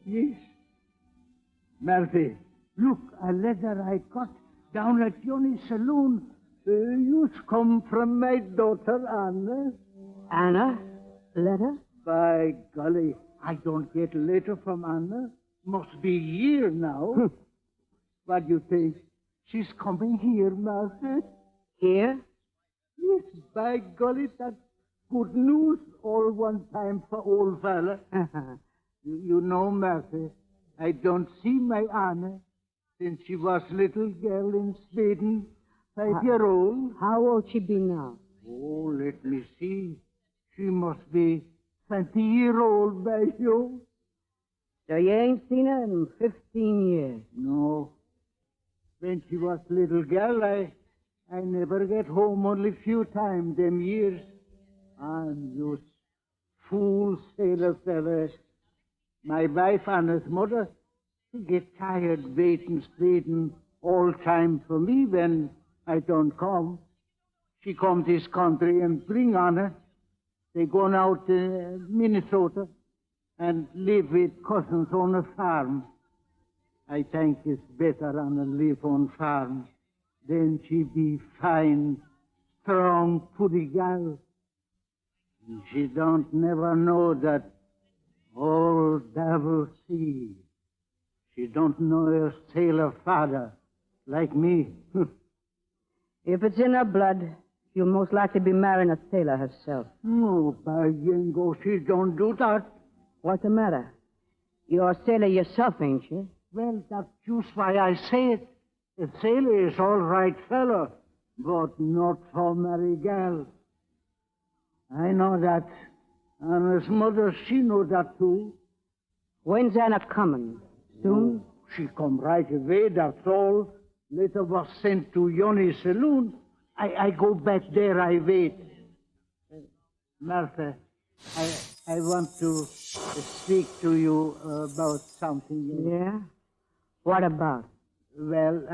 S15: Yes. Murphy, look, a letter I got down at Johnny's saloon. You come from my daughter, Anna. Anna? Letter? By golly, I don't get letter from Anna. Must be year now. What do you think? She's coming here, Master. Here? Yes, by golly, that's good news all one time for old fella. You know, Master, I don't see my Anna since she was little girl in Sweden, 5-year-old. How old she be now? Oh, let me see. She must be 20-year-old by you. So you ain't seen her in 15 years?
S14: No. When she was little girl, I never get home only few times them years. And you fool sailor fellas. My wife Anna's mother, she get tired waiting all time for me when I don't come. She come this country and bring Anna. They gone out to Minnesota and live with cousins on a farm. I think it's better Anna live on farm. Then she be fine, strong, pretty girl. She don't never know that old devil sea. She don't know her sailor father like me.
S15: If it's in her blood, she'll most likely be marrying a sailor herself.
S14: No, by Jingo, she don't do that.
S15: What's the matter? You're a sailor yourself, ain't you?
S14: Well, that's just why I say it. A sailor is all right fellow, but not for marry gal. I know that. Anna's mother, she know that too.
S15: When's Anna coming? Soon?
S14: She come right away, that's all. Later was sent to Yoni's saloon. I go back there, I wait. Martha, I want to speak to you about something.
S15: Yeah? What about?
S14: Well,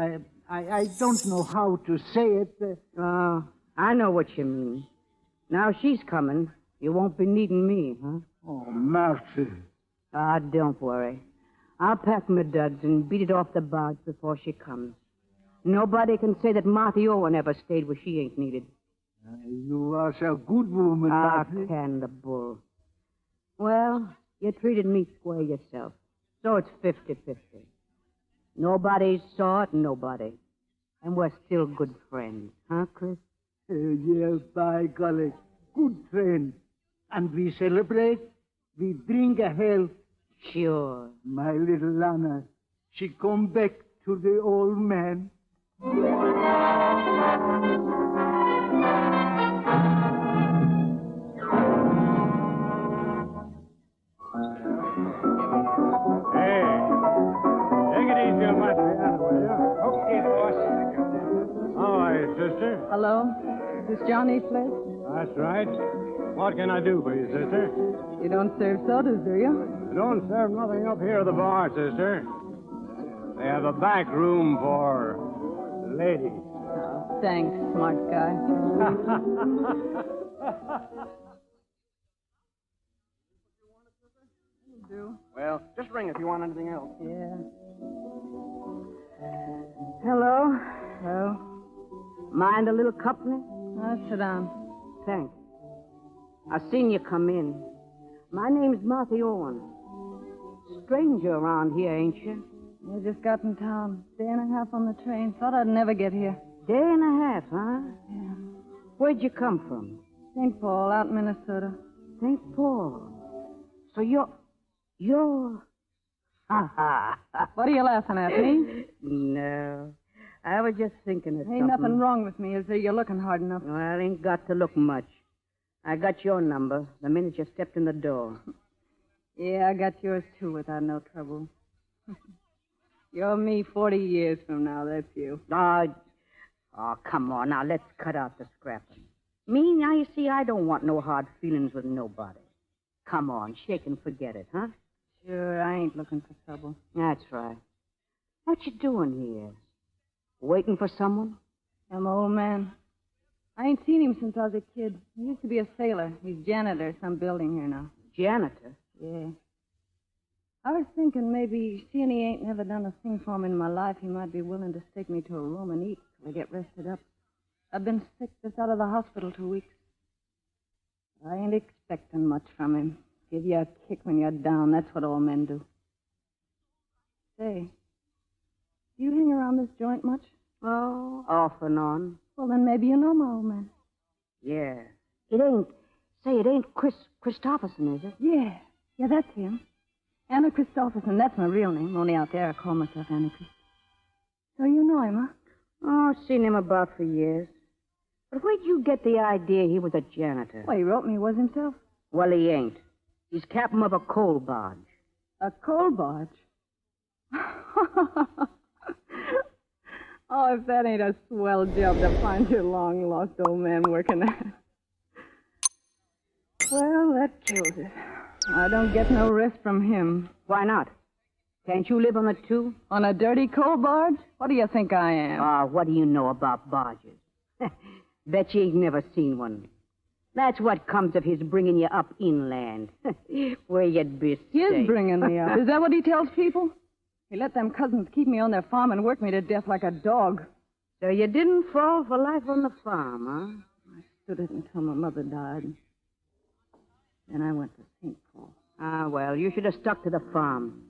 S14: I don't know how to say it.
S15: Oh, I know what you mean. Now she's coming. You won't be needing me, huh?
S14: Oh, Martha.
S15: Ah, don't worry. I'll pack my duds and beat it off the barge before she comes. Nobody can say that Martha Owen ever stayed where she ain't needed.
S14: You are a good woman,
S15: Ah,
S14: Martha.
S15: can the bull. Well, you treated me square yourself. So it's 50-50. Nobody saw it, nobody. And we're still good friends, huh, Chris?
S14: Yes, by golly. Good friend. And we celebrate. We drink a health.
S15: Sure.
S14: My little Anna, she come back to the old man.
S13: Hey, take it easy on my piano, will you? Okay, boss. How are you, sister?
S16: Hello? Is this Johnny's place?
S13: That's right. What can I do for you, sister?
S16: You don't serve sodas, do you?
S13: I don't serve nothing up here at the bar, sister. They have a back room for ladies.
S16: Oh, thanks, smart guy.
S6: Well, just ring if you want anything else.
S16: Yeah.
S15: Hello. Well, mind a little company?
S16: Sit down.
S15: Thanks. I seen you come in. My name's Martha Owen. Stranger around here, ain't you?
S16: You just got in town. Day and a half on the train. Thought I'd never get here.
S15: Day and a half, huh?
S16: Yeah.
S15: Where'd you come from?
S16: St. Paul, out in Minnesota.
S15: St. Paul. So you're... Ha ha.
S16: What are you laughing at, me?
S15: No. I was just thinking of
S16: Ain't
S15: something.
S16: nothing wrong with me, is there? You're looking hard enough.
S15: Well, ain't got to look much. I got your number the minute you stepped in the door.
S16: Yeah, I got yours, too, without no trouble. You're me 40 years from now, that's you.
S15: Oh, come on. Now, let's cut out the scrapping. Me, now, you see, I don't want no hard feelings with nobody. Come on, shake and forget it, huh?
S16: Sure, I ain't looking for trouble.
S15: That's right. What you doing here? Waiting for someone?
S16: I'm an old man. I ain't seen him since I was a kid. He used to be a sailor. He's janitor of some building here now.
S15: Janitor?
S16: Yeah. I was thinking maybe, seeing he ain't never done a thing for me in my life, he might be willing to take me to a room and eat till I get rested up. I've been sick, just out of the hospital 2 weeks. I ain't expecting much from him. Give you a kick when you're down. That's what all men do. Say, do you hang around this joint much?
S17: Oh, off and on.
S16: Well, then maybe you know my old man.
S17: Yeah. It ain't Christopherson, is it?
S16: Yeah, that's him. Anna Christopherson, that's my real name. Only out there I call myself Anna Christ. So you know him, huh?
S17: Oh, I've seen him about for years. But where'd you get the idea he was a janitor?
S16: Well, he wrote me he was himself.
S17: Well, he ain't. He's captain of a coal barge.
S16: A coal barge? Oh, if that ain't a swell job to find your long-lost old man working at. Well, that kills it. I don't get no rest from him.
S17: Why not? Can't you live on it, too?
S16: On a dirty coal barge? What do you think I am?
S17: Ah, what do you know about barges? Bet you ain't never seen one. That's what comes of his bringing you up inland, where you'd be safe.
S16: His bringing me up. Is that what he tells people? He let them cousins keep me on their farm and work me to death like a dog.
S17: So you didn't fall for life on the farm, huh?
S16: I stood it until my mother died. Then I went to St. Paul.
S17: Ah, well, you should have stuck to the farm.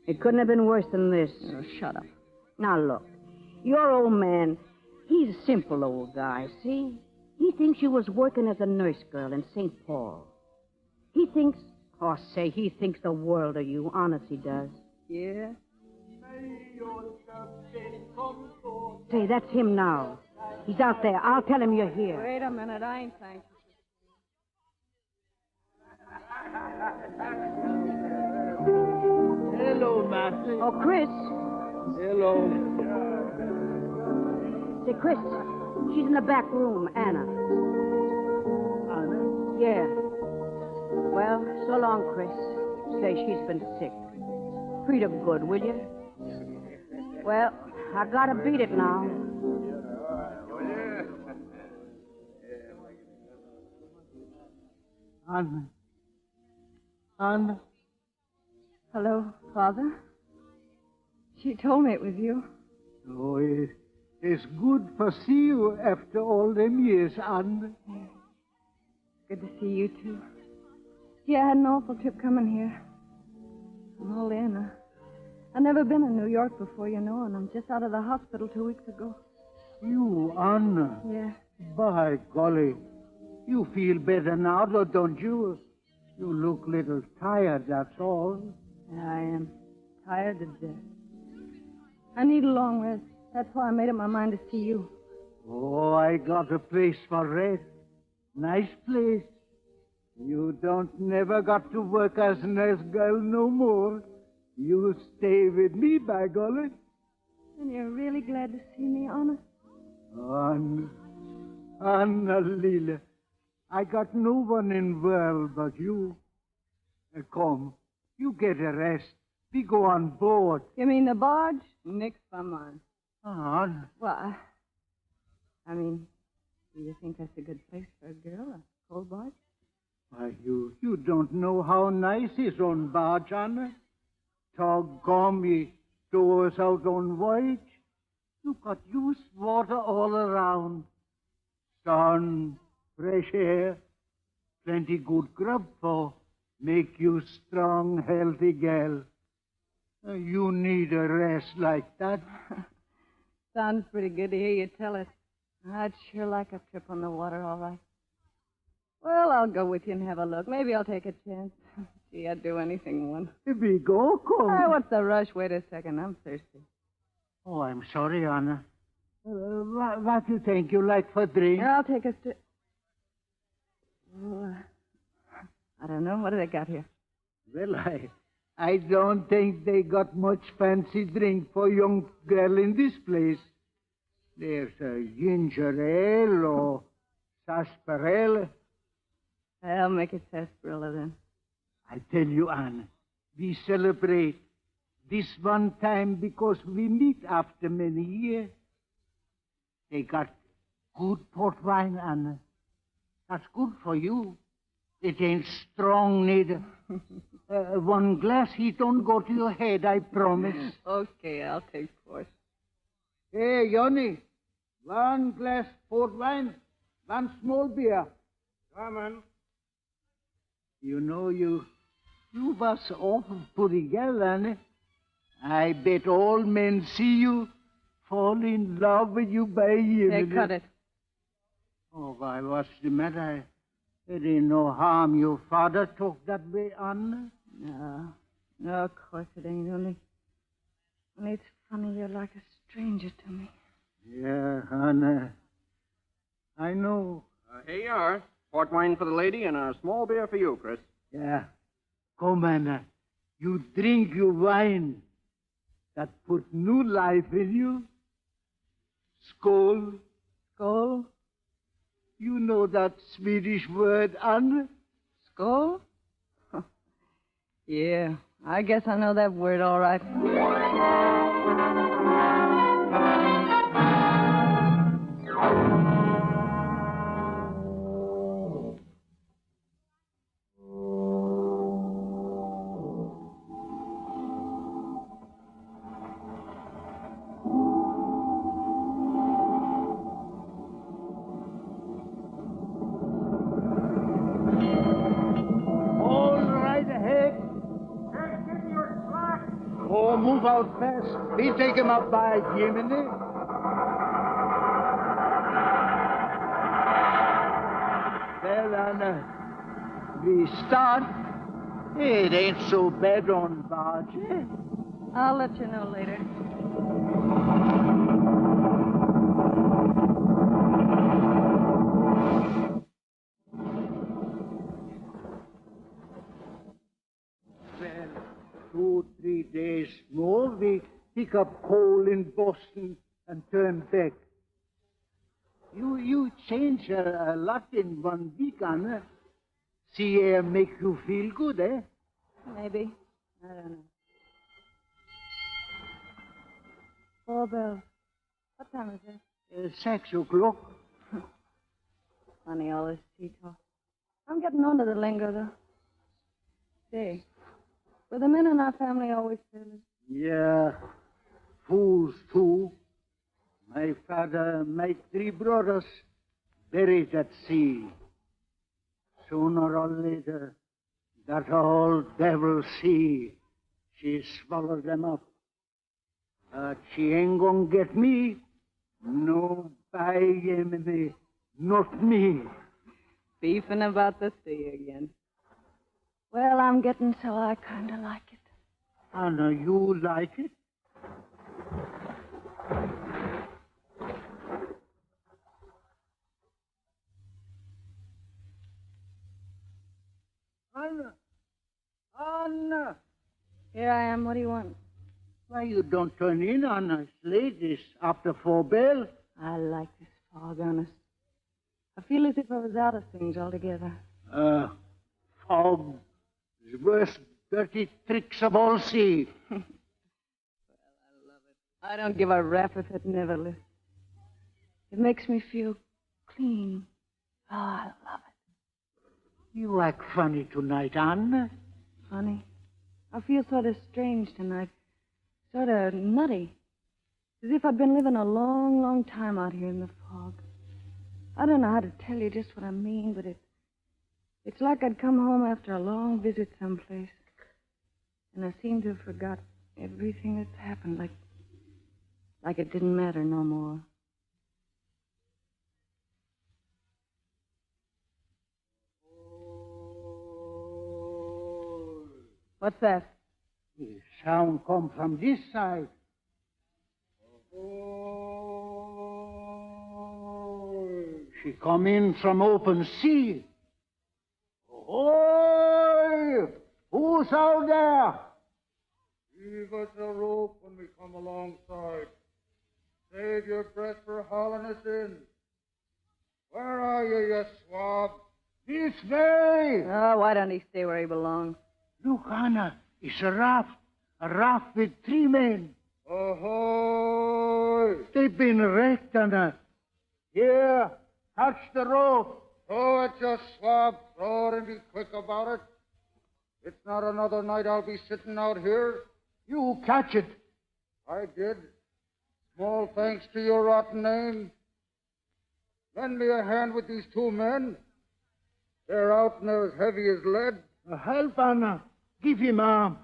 S17: It couldn't have been worse than this.
S16: Oh, shut up.
S17: Now, look. Your old man, he's a simple old guy, see? He thinks you was working as a nurse girl in St. Paul. He thinks the world of you. Honest, he does.
S16: Yeah?
S17: Say, that's him now. He's out there. I'll tell him you're here.
S16: Wait a minute. I ain't thank you.
S15: Hello, Master.
S17: Oh, Chris.
S15: Hello.
S17: Say, Chris, she's in the back room, Anna.
S15: Anna?
S17: Yeah. Well, so long, Chris. Say she's been sick. Treat her good, will you? Well, I gotta beat it now.
S15: Anna. Anna.
S16: Hello, Father. She told me it was you.
S15: Oh, it's good to see you after all them years, Anna.
S16: Good to see you, too. Yeah, I had an awful trip coming here. I'm all in. I've never been in New York before, you know, and I'm just out of the hospital 2 weeks ago.
S15: You, Anna?
S16: Yeah.
S15: By golly. You feel better now, though, don't you? You look a little tired, that's all.
S16: Yeah, I am. Tired to death. I need a long rest. That's why I made up my mind to see you.
S15: Oh, I got a place for rest. Nice place. You don't never got to work as nurse girl no more. You stay with me, by golly.
S16: And you're really glad to see me, honest?
S15: Anna Lila, I got no one in world but you. Come, you get a rest. We go on board.
S16: You mean the barge? Nix for mine.
S15: Anna.
S16: Well, I mean, do you think that's a good place for a girl, a coal barge?
S15: Why, you don't know how nice is on barge, Anna. Doggone me, doors out on voyage. You got used water all around. Sun, fresh air, plenty good grub for make you strong, healthy gal. You need a rest like that.
S16: Sounds pretty good to hear you tell it. I'd sure like a trip on the water, all right. Well, I'll go with you and have a look. Maybe I'll take a chance. Gee, I'd do anything once.
S15: We go, come.
S16: What's the rush? Wait a second. I'm thirsty.
S15: Oh, I'm sorry, Anna. What do you think you like for drink?
S16: Here, I'll take a Oh, I don't know. What do they got here?
S15: Well, I don't think they got much fancy drink for young girl in this place. There's a ginger ale or sarsaparilla.
S16: I'll make it sarsaparilla then.
S15: I tell you, Anna, we celebrate this one time because we meet after many years. They got good port wine, Anna. That's good for you. It ain't strong neither. One glass, he don't go to your head, I promise.
S16: Okay, I'll take 4.
S15: Hey, Johnny, One glass port wine, one small beer.
S14: Coming.
S15: You know, you was awful pretty girl, Annie. I bet all men see you, fall in love with you by you.
S16: Hey, cut it.
S15: Oh, why, what's the matter? It ain't no harm your father talked that way, Anna.
S16: No, of course it ain't. Only it's funny you're like a stranger to me.
S15: Yeah, Anna. I know.
S18: Here you are. Port wine for the lady and a small beer for you, Chris.
S15: Yeah. Come, Anna. You drink your wine. That put new life in you. Skål.
S16: Skål?
S15: You know that Swedish word, Anna?
S16: Skål? Yeah, I guess I know that word all right.
S15: Oh, move out fast. We take him up by Jiminy. Well, Anna, we start. It ain't so bad on barge, eh?
S16: I'll let you know later.
S15: Well, 2-3 days more, we pick up coal in Boston and turn back. You change a lot in 1 week, Anna. See, make you feel good, eh?
S16: Maybe. I don't know. 4 bells. What time is it?
S15: 6 o'clock.
S16: Funny, all this tea talk. I'm getting on to the lingo, though. Say, were the men in our family always sailors?
S15: Yeah, fools too. My father, my 3 brothers, buried at sea. Sooner or later, that old devil sea, she swallowed them up. But she ain't gonna get me. No, by me, not me.
S16: Beefing about the sea again. Well, I'm getting so I kind of like it.
S15: Anna, you like it? Anna!
S16: Here I am. What do you want?
S15: Why, you don't turn in on us late. It's after 4 bells.
S16: I like this fog, honest. I feel as if I was out of things altogether.
S15: Fog. The worst dirty tricks of all sea.
S16: I don't give a rap if it never lifts. It makes me feel clean. Oh, I love it.
S15: You act funny tonight, Anna.
S16: Funny? I feel sort of strange tonight. Sort of nutty. As if I'd been living a long, long time out here in the fog. I don't know how to tell you just what I mean, but it's like I'd come home after a long visit someplace. And I seem to have forgot everything that's happened, like it didn't matter no more. What's that?
S15: The sound come from this side. She come in from open sea. Oi! Who's out there?
S19: Give us a rope when we come alongside. Save your breath for hauling us in. Where are you, you swab?
S15: This way!
S16: Oh, why don't he stay where he belongs?
S15: Look, Anna, it's a raft with 3 men.
S19: Ahoy!
S15: They've been wrecked, Anna. Here, touch the rope.
S19: Throw it, you swab. Throw it and be quick about it. It's not another night I'll be sitting out here.
S15: You catch it.
S19: I did. Small thanks to your rotten name. lend me a hand with these two men. They're out and they're as heavy as lead.
S15: Help, Anna. Give him arm.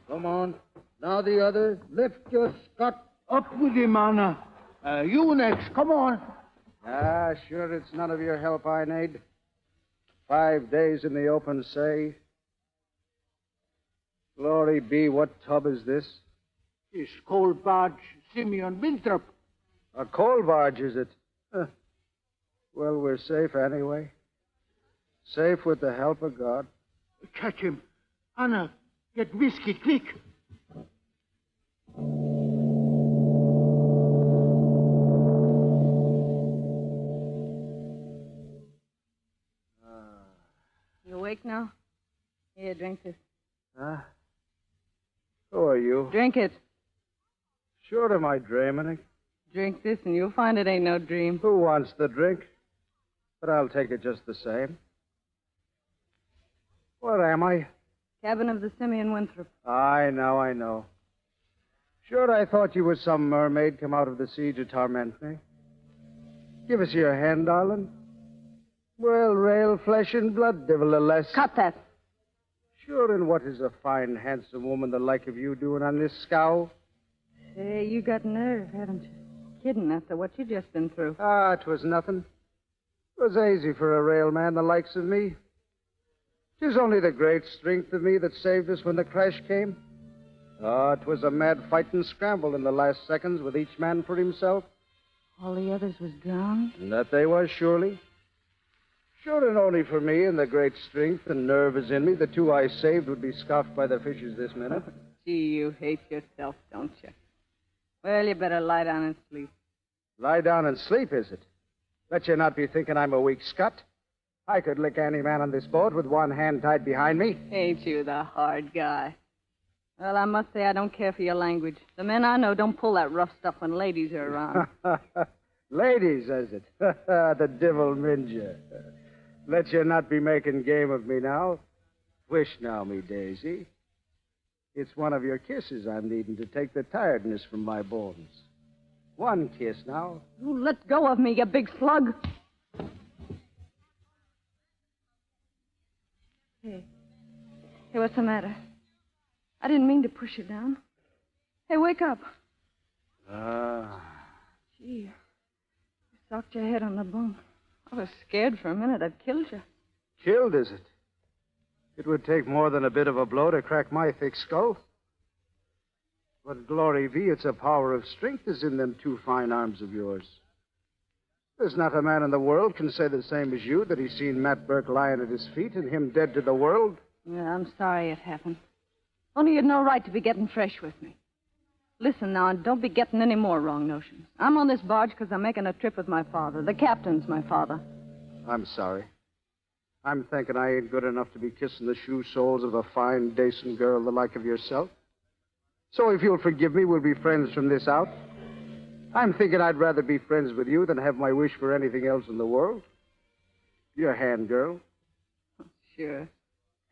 S19: Come on. Now the other. Lift your Scott.
S15: Up with him, Anna. You next. Come on.
S7: Ah, sure, it's none of your help I need. 5 days in the open, say. Glory be, what tub is this?
S15: This coal barge, Simeon Winthrop.
S7: A coal barge, is it? Huh. Well, we're safe anyway. Safe with the help of God.
S15: Catch him. Anna, get whiskey, quick.
S16: You awake now? Here, drink this.
S7: Huh? Who are you?
S16: Drink it.
S7: Sure am I dreaming?
S16: Drink this and you'll find it ain't no dream.
S7: Who wants the drink? But I'll take it just the same. What am I?
S16: Cabin of the Simeon Winthrop.
S7: I know. Sure, I thought you were some mermaid come out of the sea to torment me. Give us your hand, darling. Well, rail, flesh and blood, nevertheless.
S16: Cut that.
S7: Sure, and what is a fine, handsome woman the like of you doing on this scow?
S16: Say, you got nerve, haven't you? Kidding after what you just been through.
S7: Ah, 'twas nothing. 'Twas easy for a railman the likes of me. 'Tis only the great strength of me that saved us when the crash came. Ah, 'twas a mad fight and scramble in the last seconds with each man for himself.
S16: All the others was drowned?
S7: And that they was, surely. Sure, and only for me and the great strength and nerve is in me, the two I saved would be scoffed by the fishes this minute.
S16: Gee, you hate yourself, don't you? Well, you better lie down and sleep.
S7: Lie down and sleep, is it? Bet you not be thinking I'm a weak scut. I could lick any man on this boat with one hand tied behind me.
S16: Ain't you the hard guy? Well, I must say I don't care for your language. The men I know don't pull that rough stuff when ladies are around.
S7: Ladies, is it? The devil minge you. Let you not be making game of me now. Wish now, me daisy. It's one of your kisses I'm needing to take the tiredness from my bones. One kiss now.
S16: You let go of me, you big slug. Hey, what's the matter? I didn't mean to push you down. Hey, wake up. Gee, you socked your head on the bunk. I was scared for a minute I'd killed you.
S7: Killed, is it? It would take more than a bit of a blow to crack my thick skull. But glory be, it's a power of strength is in them two fine arms of yours. There's not a man in the world can say the same as you, that he's seen Matt Burke lying at his feet and him dead to the world.
S16: Yeah, I'm sorry it happened. Only you'd no right to be getting fresh with me. Listen now, and don't be getting any more wrong notions. I'm on this barge because I'm making a trip with my father. The captain's my father.
S7: I'm sorry. I'm thinking I ain't good enough to be kissing the shoe soles of a fine, decent girl the like of yourself. So if you'll forgive me, we'll be friends from this out. I'm thinking I'd rather be friends with you than have my wish for anything else in the world. Your hand, girl.
S16: Sure.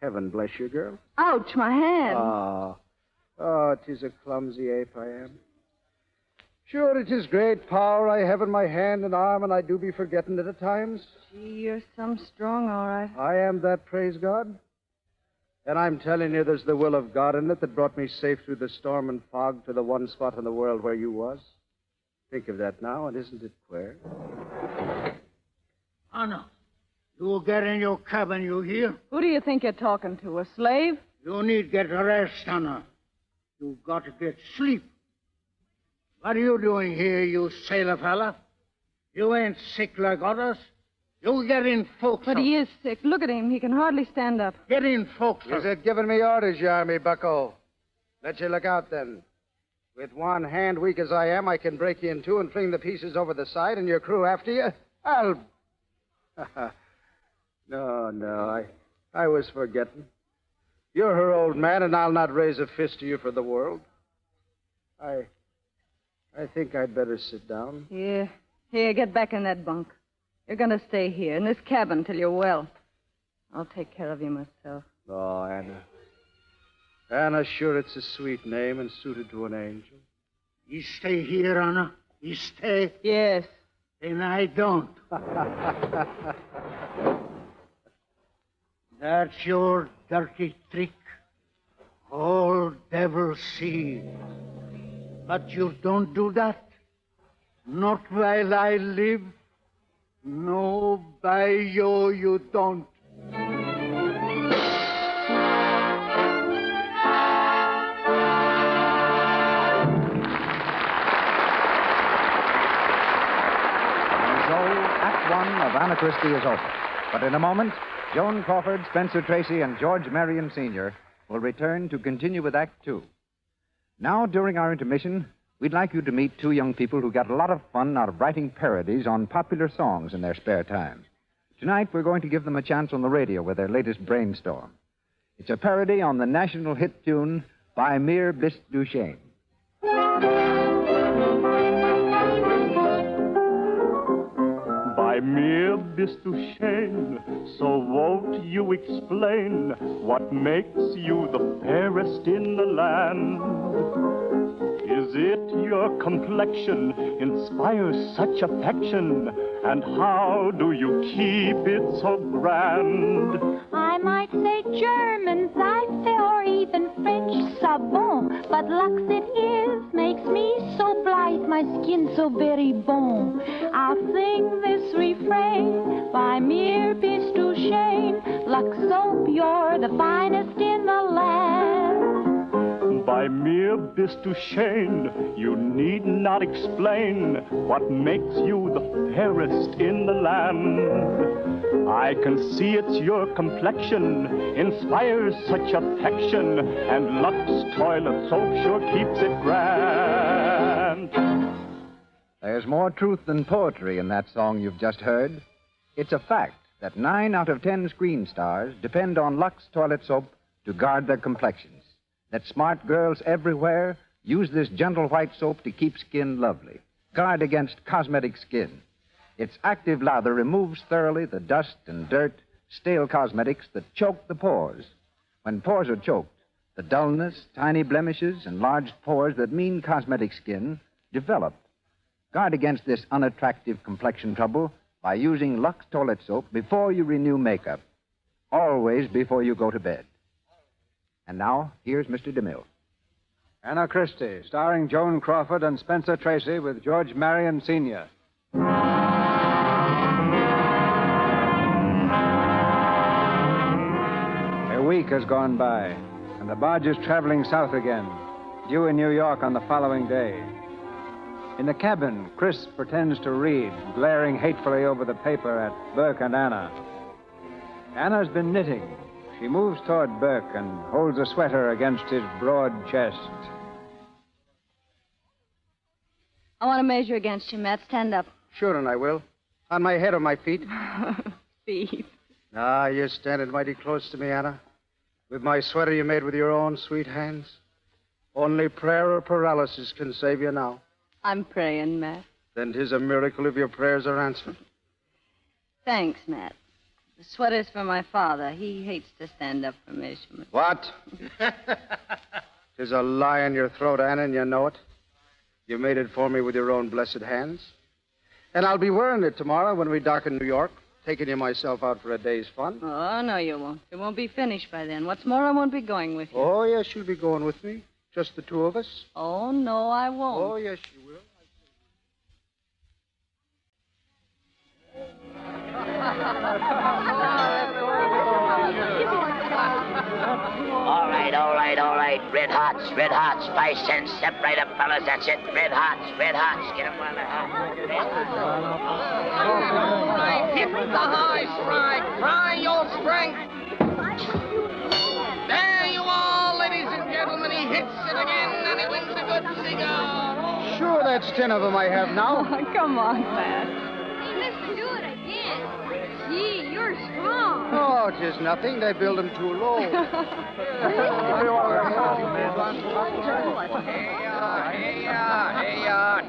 S7: Heaven bless you, girl.
S16: Ouch, my hand.
S7: Oh, 'tis a clumsy ape I am. Sure, it is great power I have in my hand and arm, and I do be forgetting it at times.
S16: Gee, you're some strong, all right.
S7: I am that, praise God. And I'm telling you, there's the will of God in it that brought me safe through the storm and fog to the one spot in the world where you was. Think of that now, and isn't it queer?
S15: Anna, you get in your cabin, you hear?
S16: Who do you think you're talking to, a slave?
S15: You need get rest, Anna. You got to get sleep. What are you doing here, you sailor fella? You ain't sick like others. You get in forecastle.
S16: But he is sick. Look at him. He can hardly stand up.
S15: Get in forecastle.
S7: Is it giving me orders, you army bucko? Let you look out, then. With one hand, weak as I am, I can break you in two and fling the pieces over the side and your crew after you. I'll... No, I was forgetting. You're her old man, and I'll not raise a fist to you for the world. I think I'd better sit down.
S16: Here, get back in that bunk. You're going to stay here in this cabin till you're well. I'll take care of you myself.
S7: Oh, Anna. Anna, sure, it's a sweet name and suited to an angel.
S15: You stay here, Anna. You stay.
S16: Yes.
S15: And I don't. That's your dirty trick. All devils see. But you don't do that. Not while I live. No, by you don't.
S13: Act One of Anna Christie is over. But in a moment, Joan Crawford, Spencer Tracy, and George Marion Sr. will return to continue with Act Two. Now, during our intermission, we'd like you to meet two young people who got a lot of fun out of writing parodies on popular songs in their spare time. Tonight, we're going to give them a chance on the radio with their latest brainstorm. It's a parody on the national hit tune, By Mere Bis du Chien.
S20: By mere bis du chien, so won't you explain what makes you the fairest in the land? Is it your complexion inspires such affection? And how do you keep it so grand?
S21: I might say German, Seife, or even French Savon, but Lux it is, makes me so blithe, my skin so very bon. I'll sing this refrain, by mere bis du chien, Lux soap, you're the finest in the land.
S20: By mere bis du chien, you need not explain what makes you the fairest in the land. I can see it's your complexion inspires such affection, and Lux toilet soap sure keeps it grand.
S13: There's more truth than poetry in that song you've just heard. It's a fact that 9 out of 10 screen stars depend on Lux toilet soap to guard their complexions. That smart girls everywhere use this gentle white soap to keep skin lovely, guard against cosmetic skin. Its active lather removes thoroughly the dust and dirt, stale cosmetics that choke the pores. When pores are choked, the dullness, tiny blemishes, and enlarged pores that mean cosmetic skin develop. Guard against this unattractive complexion trouble by using Lux toilet soap before you renew makeup. Always before you go to bed. And now, here's Mr. DeMille.
S14: Anna Christie, starring Joan Crawford and Spencer Tracy with George Marion Sr. A week has gone by, and the barge is traveling south again, due in New York on the following day. In the cabin, Chris pretends to read, glaring hatefully over the paper at Burke and Anna. Anna's been knitting. She moves toward Burke and holds a sweater against his broad chest.
S16: I want to measure against you, Matt. Stand up.
S22: Sure, and I will. On my head or my feet?
S16: Feet.
S22: Ah, you're standing mighty close to me, Anna. With my sweater you made with your own sweet hands. Only prayer or paralysis can save you now.
S16: I'm praying, Matt.
S22: Then 'tis a miracle if your prayers are answered.
S16: Thanks, Matt. The sweater's for my father. He hates to stand up for measurement.
S22: What? 'Tis a lie in your throat, Anna, and you know it. You made it for me with your own blessed hands. And I'll be wearing it tomorrow when we dock in New York, taking you myself out for a day's fun.
S16: Oh, no, you won't. It won't be finished by then. What's more, I won't be going with you.
S22: Oh, yes, you'll be going with me. Just the two of us.
S16: Oh, no, I won't.
S22: Oh, yes, you will.
S23: All right. Red hots. 5 cents. Step right up, fellas. That's it. Red hots. Get them while they're hot.
S24: All right, hit the high strike. Try your strength. There you are, ladies and gentlemen. He hits it again, and he wins a good cigar.
S22: Sure, that's 10 of them I have now.
S16: Come on, Matt.
S21: Hey, listen, do it again. Gee, you're strong.
S22: Oh, 'tis nothing. They build them too low.
S4: Hey,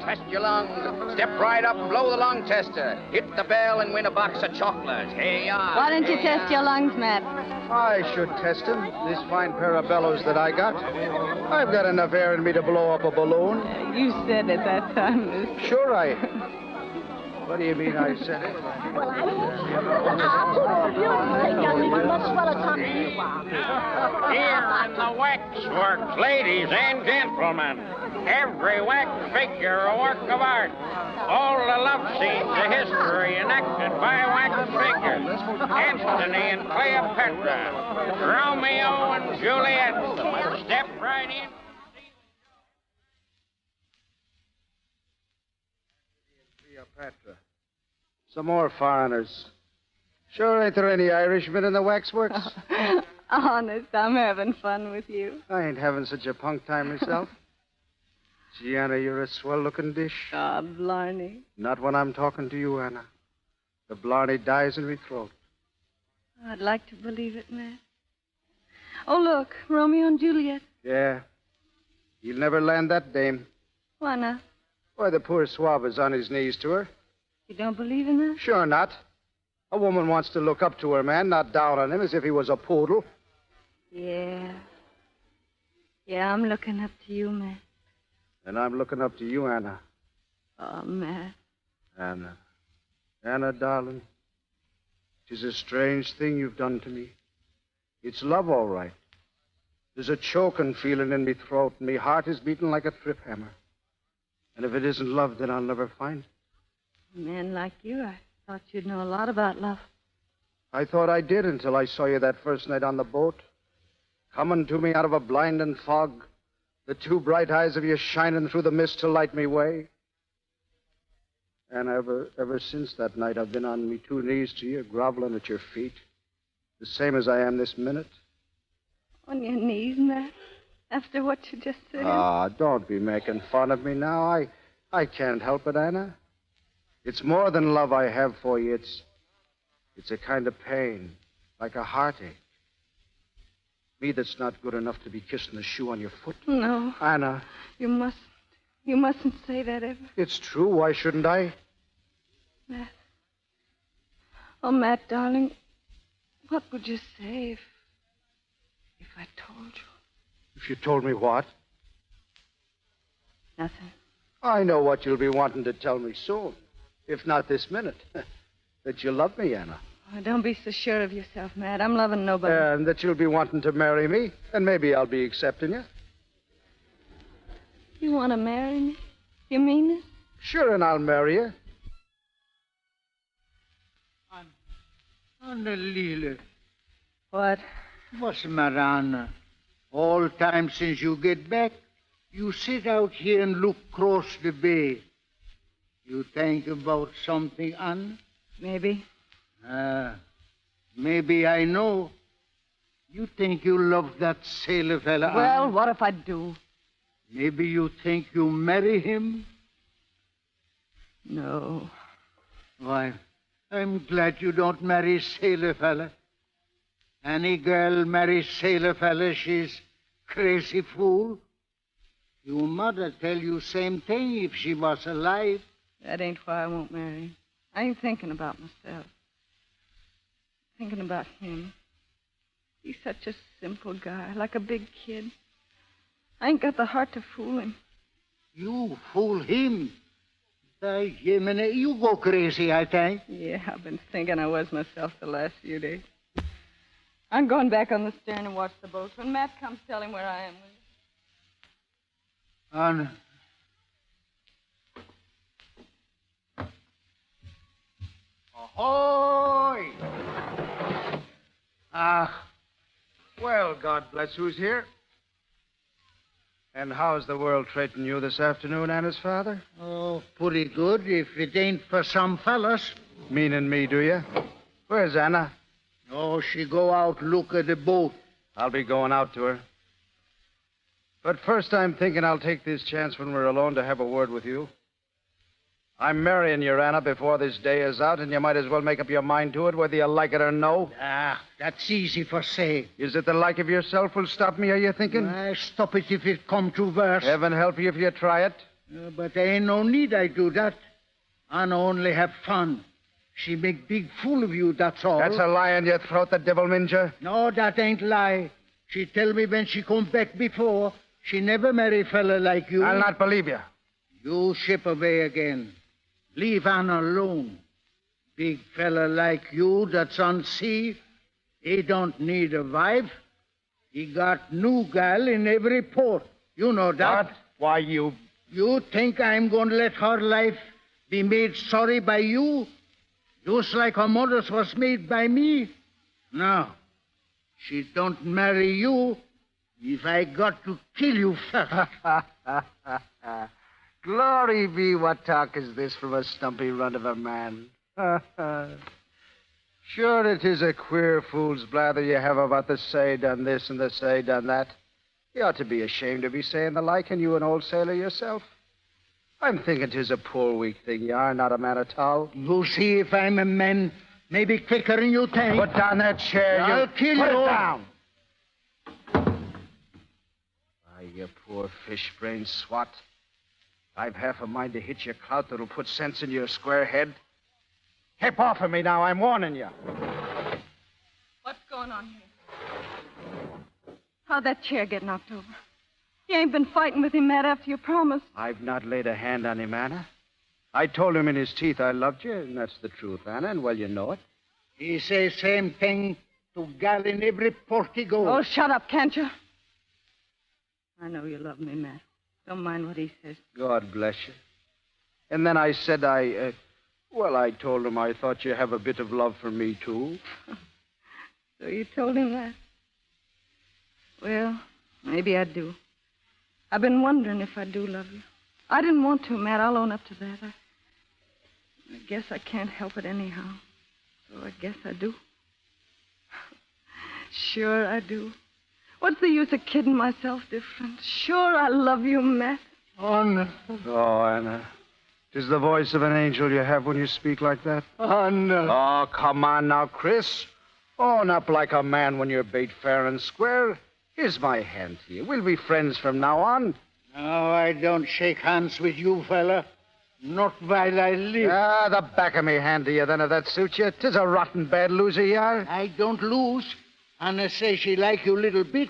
S4: test your lungs. Step right up and blow the lung tester. Hit the bell and win a box of chocolates.
S16: Why don't you test your lungs, Matt?
S22: I should test them. This fine pair of bellows that I got. I've got enough air in me to blow up a balloon.
S16: You said it that time.
S22: Sure I... What do you mean I said it?
S17: Well, I you think young lady much swell talking to you, Bob.
S1: Here in the waxworks, ladies and gentlemen, every wax figure a work of art. All the love scenes of history enacted by wax figures. Antony and Cleopatra, Romeo and Juliet. Step right in.
S22: Cleopatra. Some more foreigners. Sure, ain't there any Irishmen in the waxworks?
S16: Honest, I'm having fun with you.
S22: I ain't having such a punk time myself. Gee, Anna, you're a swell-looking dish.
S16: Ah, Blarney.
S22: Not when I'm talking to you, Anna. The Blarney dies in me throat.
S16: I'd like to believe it, Matt. Oh, look, Romeo and Juliet.
S22: Yeah. He'll never land that dame.
S16: Why not?
S22: Why, the poor swab is on his knees to her.
S16: You don't believe in that?
S22: Sure not. A woman wants to look up to her man, not down on him as if he was a poodle.
S16: Yeah. Yeah, I'm looking up to you, Matt.
S22: And I'm looking up to you, Anna.
S16: Oh, Matt.
S22: Anna. Anna, darling. 'Tis a strange thing you've done to me. It's love, all right. There's a choking feeling in me throat, and me heart is beating like a trip hammer. And if it isn't love, then I'll never find it.
S16: A man like you, I thought you'd know a lot about love.
S22: I thought I did until I saw you that first night on the boat. Coming to me out of a blinding fog, the two bright eyes of you shining through the mist to light me way. And ever since that night, I've been on me two knees to you, groveling at your feet, the same as I am this minute.
S16: On your knees, Matt? After what you just said?
S22: Ah, don't be making fun of me now. I can't help it, Anna. It's more than love I have for you. It's a kind of pain, like a heartache. Me that's not good enough to be kissing the shoe on your foot.
S16: No.
S22: Anna.
S16: You mustn't say that ever.
S22: It's true. Why shouldn't I?
S16: Matt. Oh, Matt, darling, what would you say if I told you?
S22: If you told me what?
S16: Nothing.
S22: I know what you'll be wanting to tell me soon, if not this minute. That you love me, Anna.
S16: Oh, don't be so sure of yourself, Matt. I'm loving nobody.
S22: And that you'll be wanting to marry me, and maybe I'll be accepting you.
S16: You want to marry me? You mean it?
S22: Sure, and I'll marry you.
S15: Anna Lila.
S16: What?
S15: What's the matter, Anna? All time since you get back, you sit out here and look across the bay. You think about something, Anna?
S16: Maybe.
S15: Maybe I know. You think you love that sailor fella,
S16: Well,
S15: Anna?
S16: what if I do?
S15: Maybe you think you marry him?
S16: No.
S15: Why, I'm glad you don't marry sailor fella. Any girl marries sailor fella, she's crazy fool. Your mother tell you same thing if she was alive.
S16: That ain't why I won't marry him. I ain't thinking about myself. Thinking about him. He's such a simple guy, like a big kid. I ain't got the heart to fool him.
S15: You fool him? By Jiminy, you go crazy, I think.
S16: Yeah, I've been thinking I was myself the last few days. I'm going back on the stern and watch the boats. When Matt comes, tell him where I am, will you?
S15: Anna.
S22: Ahoy! Well, God bless who's here. And how's the world treating you this afternoon, Anna's father?
S15: Oh, pretty good, if it ain't for some fellas.
S22: Meaning me, do you? Where's Anna?
S15: Oh, she go out look at the boat.
S22: I'll be going out to her. But first, I'm thinking I'll take this chance when we're alone to have a word with you. I'm marrying you, Anna, before this day is out, and you might as well make up your mind to it, whether you like it or no.
S15: That's easy for say.
S22: Is it the like of yourself will stop me, are you thinking?
S15: Stop it if it come to worse.
S22: Heaven help you if you try it.
S15: But there ain't no need I do that. Anna only have fun. She make big fool of you, that's all.
S22: That's a lie in your throat, the devil minja.
S15: No, that ain't lie. She tell me when she come back before, she never marry fella like you.
S22: I'll not believe you.
S15: You ship away again. Leave Anna alone. Big fella like you that's on sea, he don't need a wife. He got new gal in every port. You know that.
S22: What? Why, you...
S15: You think I'm going to let her life be made sorry by you? Just like her mother's was made by me? No. She don't marry you if I got to kill you first.
S22: Glory be, what talk is this from a stumpy runt of a man? Sure, it is a queer fool's blather you have about the say done this and the say done that. You ought to be ashamed to be saying the like, and you an old sailor yourself. I'm thinking 'tis a poor weak thing you are, not a man at all.
S15: You see if I'm a man, maybe quicker than you think.
S22: Put down that chair,
S15: I'll kill you.
S22: Put it down. Why, you poor fish-brained swat. I've half a mind to hit your clout that'll put sense in your square head. Hip off of me now, I'm warning you.
S16: What's going on here? How'd that chair get knocked over? You ain't been fighting with him, Matt, after you promised.
S22: I've not laid a hand on him, Anna. I told him in his teeth I loved you, and that's the truth, Anna, and well, you know it.
S15: He says same thing to gal in every port he goes.
S16: Oh, shut up, can't you? I know you love me, Matt. Don't mind what he says.
S22: God bless you. And then I said I told him I thought you have a bit of love for me, too.
S16: So you told him that? Well, maybe I do. I've been wondering if I do love you. I didn't want to, Matt. I'll own up to that. I guess I can't help it anyhow. So I guess I do. Sure I do. What's the use of kidding myself different? Sure I love you, Matt.
S22: Anna. Oh, Anna. 'Tis the voice of an angel you have when you speak like that.
S15: Anna.
S22: Oh, come on now, Chris. Own up like a man when you're bait fair and square. Here's my hand to you. We'll be friends from now on.
S15: No, I don't shake hands with you, fella. Not while I live.
S22: Ah, the back of me hand to you, then, if that suits you. 'Tis a rotten bad loser you are.
S15: I don't lose. Anna says she like you a little bit.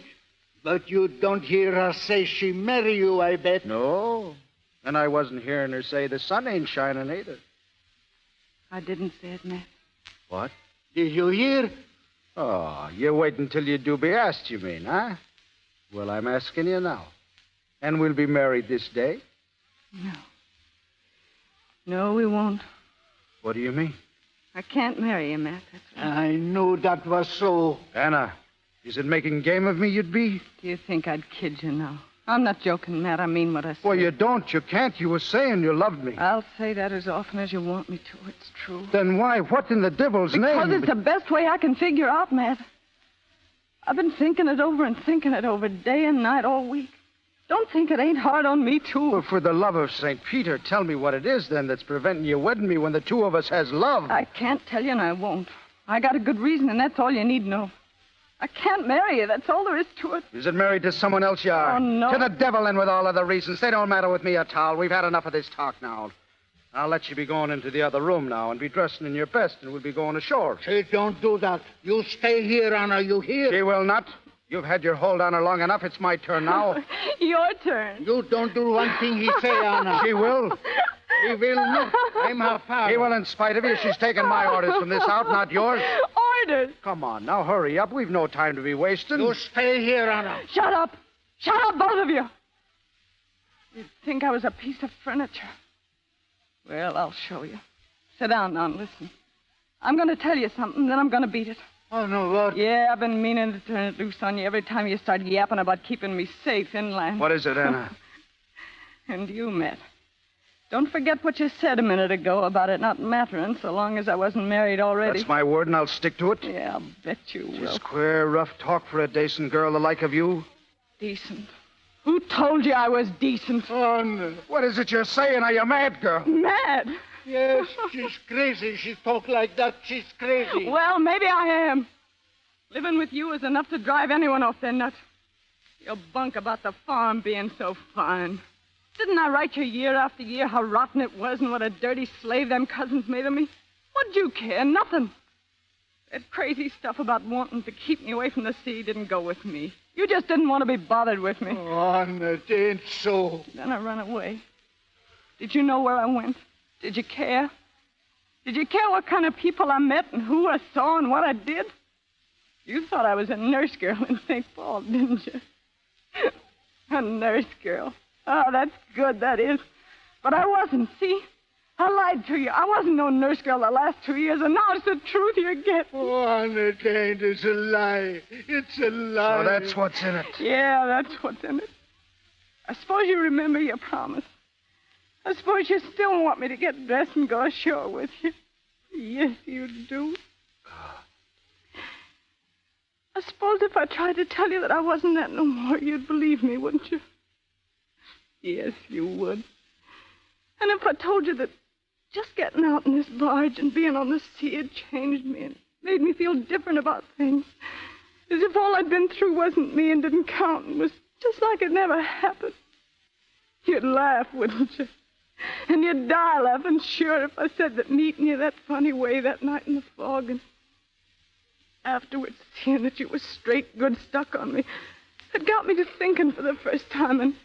S15: But you don't hear her say she marry you, I bet.
S22: No. And I wasn't hearing her say the sun ain't shining either.
S16: I didn't say it, Matt.
S22: What?
S15: Did you hear?
S22: Oh, you wait until you do be asked, you mean, huh? Well, I'm asking you now. And we'll be married this day?
S16: No. No, we won't.
S22: What do you mean?
S16: I can't marry you, Matt. That's right.
S15: I knew that was so.
S22: Anna, is it making game of me you'd be?
S16: Do you think I'd kid you now? I'm not joking, Matt. I mean what I say.
S22: Well, you don't. You can't. You were saying you loved me.
S16: I'll say that as often as you want me to. It's true.
S22: Then why? What in the devil's name?
S16: Because it's the best way I can figure out, Matt. I've been thinking it over day and night all week. Don't think it ain't hard on me, too.
S22: Well, for the love of St. Peter, tell me what it is, then, that's preventing you wedding me when the two of us has love.
S16: I can't tell you, and I won't. I got a good reason, and that's all you need to know. I can't marry you. That's all there is to it.
S22: Is it married to someone else you are?
S16: Oh, no.
S22: To the devil and with all other reasons. They don't matter with me at all. We've had enough of this talk now. I'll let you be going into the other room now and be dressing in your best, and we'll be going ashore.
S15: She don't do that. You stay here, Anna. You hear?
S22: She will not. You've had your hold on her long enough. It's my turn now.
S16: Your turn.
S15: You don't do one thing he say, Anna.
S22: She will.
S15: He will not. I'm her father.
S22: He will in spite of you. She's taking my orders from this out, not yours.
S16: Orders?
S22: Come on, now hurry up. We've no time to be wasting.
S15: You stay here, Anna.
S16: Shut up. Shut up, both of you. You'd think I was a piece of furniture. Well, I'll show you. Sit down now and listen. I'm going to tell you something, then I'm going to beat it.
S15: Oh, no, what?
S16: Yeah, I've been meaning to turn it loose on you every time you start yapping about keeping me safe inland.
S22: What is it, Anna?
S16: And you, Matt. Don't forget what you said a minute ago about it not mattering so long as I wasn't married already.
S22: That's my word, and I'll stick to it.
S16: Yeah, I'll bet you will.
S22: It's queer, rough talk for a decent girl the like of you.
S16: Decent? Who told you I was decent?
S22: Oh, no. What is it you're saying? Are you mad, girl?
S16: Mad?
S15: Yes, she's crazy. She talk like that. She's crazy.
S16: Well, maybe I am. Living with you is enough to drive anyone off their nut. Your bunk about the farm being so fine. Didn't I write you year after year how rotten it was and what a dirty slave them cousins made of me? What'd you care? Nothing. That crazy stuff about wanting to keep me away from the sea didn't go with me. You just didn't want to be bothered with me.
S15: Oh, Anna, it ain't so.
S16: Then I run away. Did you know where I went? Did you care? Did you care what kind of people I met and who I saw and what I did? You thought I was a nurse girl in St. Paul, didn't you? A nurse girl. Oh, that's good, that is. But I wasn't, see? I lied to you. I wasn't no nurse girl the last 2 years, and now it's the truth you're getting.
S19: Oh, Anna, it ain't. It's a lie. It's a lie.
S22: So that's what's in it.
S16: Yeah, that's what's in it. I suppose you remember your promise. I suppose you still want me to get dressed and go ashore with you. Yes, you do. I suppose if I tried to tell you that I wasn't that no more, you'd believe me, wouldn't you? Yes, you would. And if I told you that just getting out in this barge and being on the sea had changed me and made me feel different about things, as if all I'd been through wasn't me and didn't count and was just like it never happened, you'd laugh, wouldn't you? And you'd die laughing, sure, if I said that meeting you that funny way that night in the fog and afterwards seeing that you was straight good stuck on me had got me to thinking for the first time, and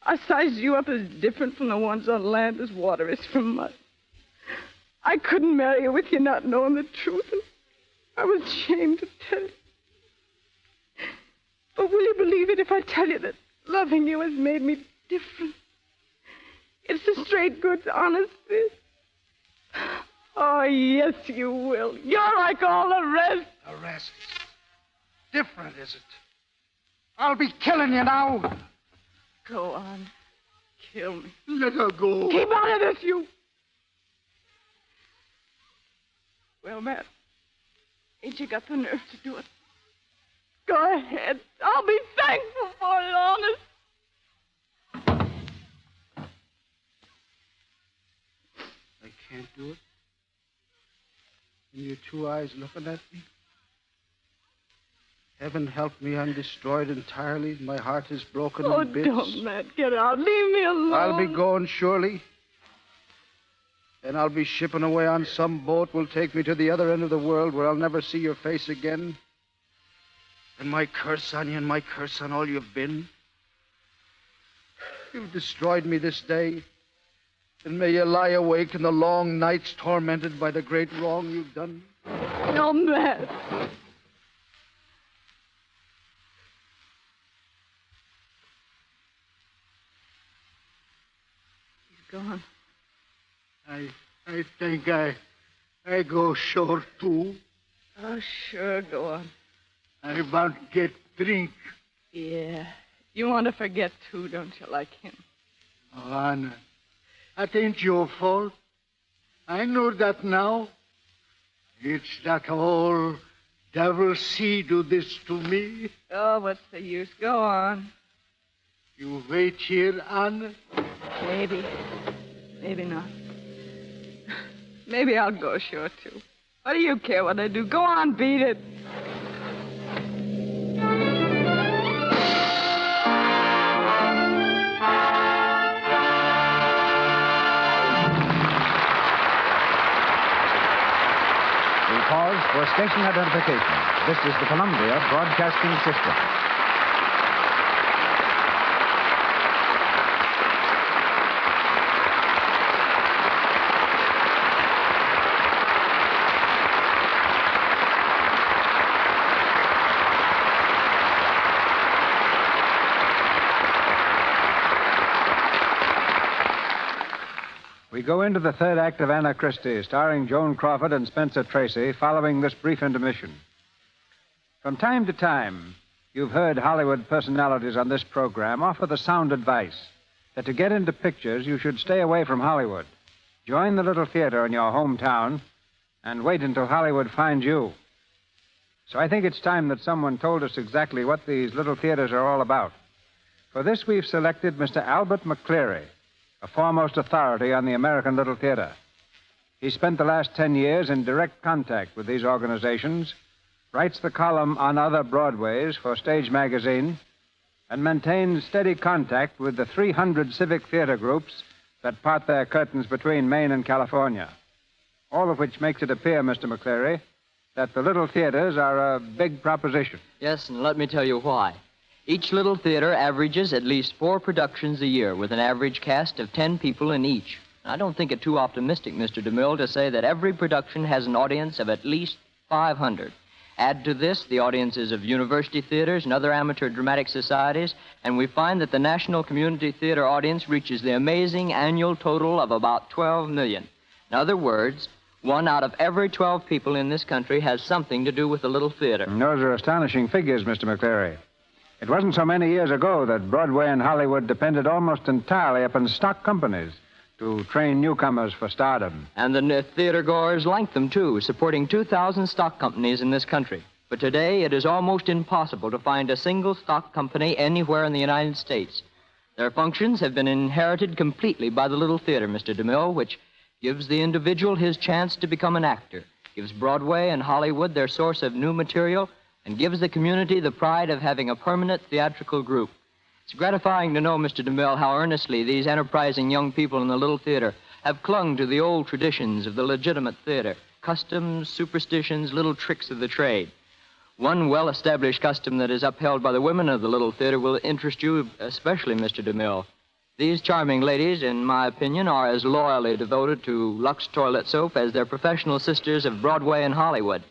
S16: I sized you up as different from the ones on land as water is from mud. I couldn't marry you with you not knowing the truth, and I was ashamed to tell you. But will you believe it if I tell you that loving you has made me different? It's the straight, good, honest truth. Oh, yes, you will. You're like all the rest.
S19: The rest? Different, is it? I'll be killing you now.
S16: Go on. Kill me.
S19: Let her go.
S16: Keep out of this, you. Well, Matt, ain't you got the nerve to do it? Go ahead. I'll be thankful for it, honest.
S19: I can't do it. And your two eyes looking at me. Heaven help me, I'm destroyed entirely. My heart is broken in bits.
S16: Oh, don't, Matt. Get out. Leave me alone.
S19: I'll be going, surely. And I'll be shipping away on some boat will take me to the other end of the world where I'll never see your face again. And my curse on you and my curse on all you've been. You've destroyed me this day. And may you lie awake in the long nights tormented by the great wrong you've done.
S16: No, Matt. He's gone.
S19: I think I go short, too.
S16: Oh, sure, go on.
S19: I want to get drink.
S16: Yeah. You want to forget, too, don't you, like him?
S19: Oh, Anna, that ain't your fault. I know that now. It's that whole devil sea do this to me.
S16: Oh, what's the use? Go on.
S19: You wait here, Anna?
S16: Maybe. Maybe not. Maybe I'll go ashore, too. What do you care what I do? Go on, beat it.
S13: Pause for station identification. This is the Columbia Broadcasting System. We go into the third act of Anna Christie, starring Joan Crawford and Spencer Tracy, following this brief intermission. From time to time, you've heard Hollywood personalities on this program offer the sound advice that to get into pictures, you should stay away from Hollywood. Join the little theater in your hometown and wait until Hollywood finds you. So I think it's time that someone told us exactly what these little theaters are all about. For this, we've selected Mr. Albert McCleary, a foremost authority on the American Little Theater. He spent the last 10 years in direct contact with these organizations, writes the column On Other Broadways for Stage Magazine, and maintains steady contact with the 300 civic theater groups that part their curtains between Maine and California. All of which makes it appear, Mr. McCleary, that the little theaters are a big proposition.
S2: Yes, and let me tell you why. Each little theater averages at least 4 productions a year with an average cast of 10 people in each. I don't think it too optimistic, Mr. DeMille, to say that every production has an audience of at least 500. Add to this the audiences of university theaters and other amateur dramatic societies, and we find that the National Community Theater audience reaches the amazing annual total of about 12 million. In other words, 1 out of every 12 people in this country has something to do with the little theater.
S14: And those are astonishing figures, Mr. McCleary. It wasn't so many years ago that Broadway and Hollywood depended almost entirely upon stock companies to train newcomers for stardom.
S2: And the theater goers like them, too, supporting 2,000 stock companies in this country. But today, it is almost impossible to find a single stock company anywhere in the United States. Their functions have been inherited completely by the little theater, Mr. DeMille, which gives the individual his chance to become an actor, gives Broadway and Hollywood their source of new material, and gives the community the pride of having a permanent theatrical group. It's gratifying to know, Mr. DeMille, how earnestly these enterprising young people in the little theater have clung to the old traditions of the legitimate theater, customs, superstitions, little tricks of the trade. One well-established custom that is upheld by the women of the little theater will interest you especially, Mr. DeMille. These charming ladies, in my opinion, are as loyally devoted to Lux toilet soap as their professional sisters of Broadway and Hollywood.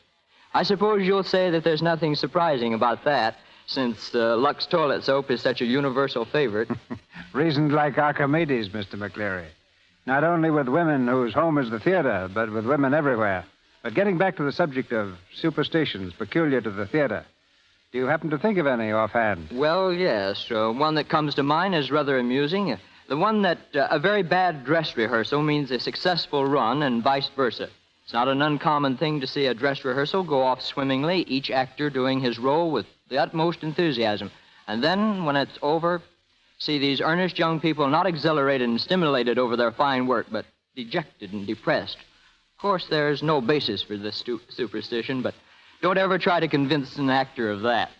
S2: I suppose you'll say that there's nothing surprising about that, since Lux toilet soap is such a universal favorite.
S14: Reasoned like Archimedes, Mr. McCleary. Not only with women whose home is the theater, but with women everywhere. But getting back to the subject of superstitions peculiar to the theater, do you happen to think of any offhand?
S2: Well, yes. One that comes to mind is rather amusing. The one that a very bad dress rehearsal means a successful run and vice versa. It's not an uncommon thing to see a dress rehearsal go off swimmingly, each actor doing his role with the utmost enthusiasm. And then, when it's over, see these earnest young people not exhilarated and stimulated over their fine work, but dejected and depressed. Of course, there's no basis for this superstition, but don't ever try to convince an actor of that.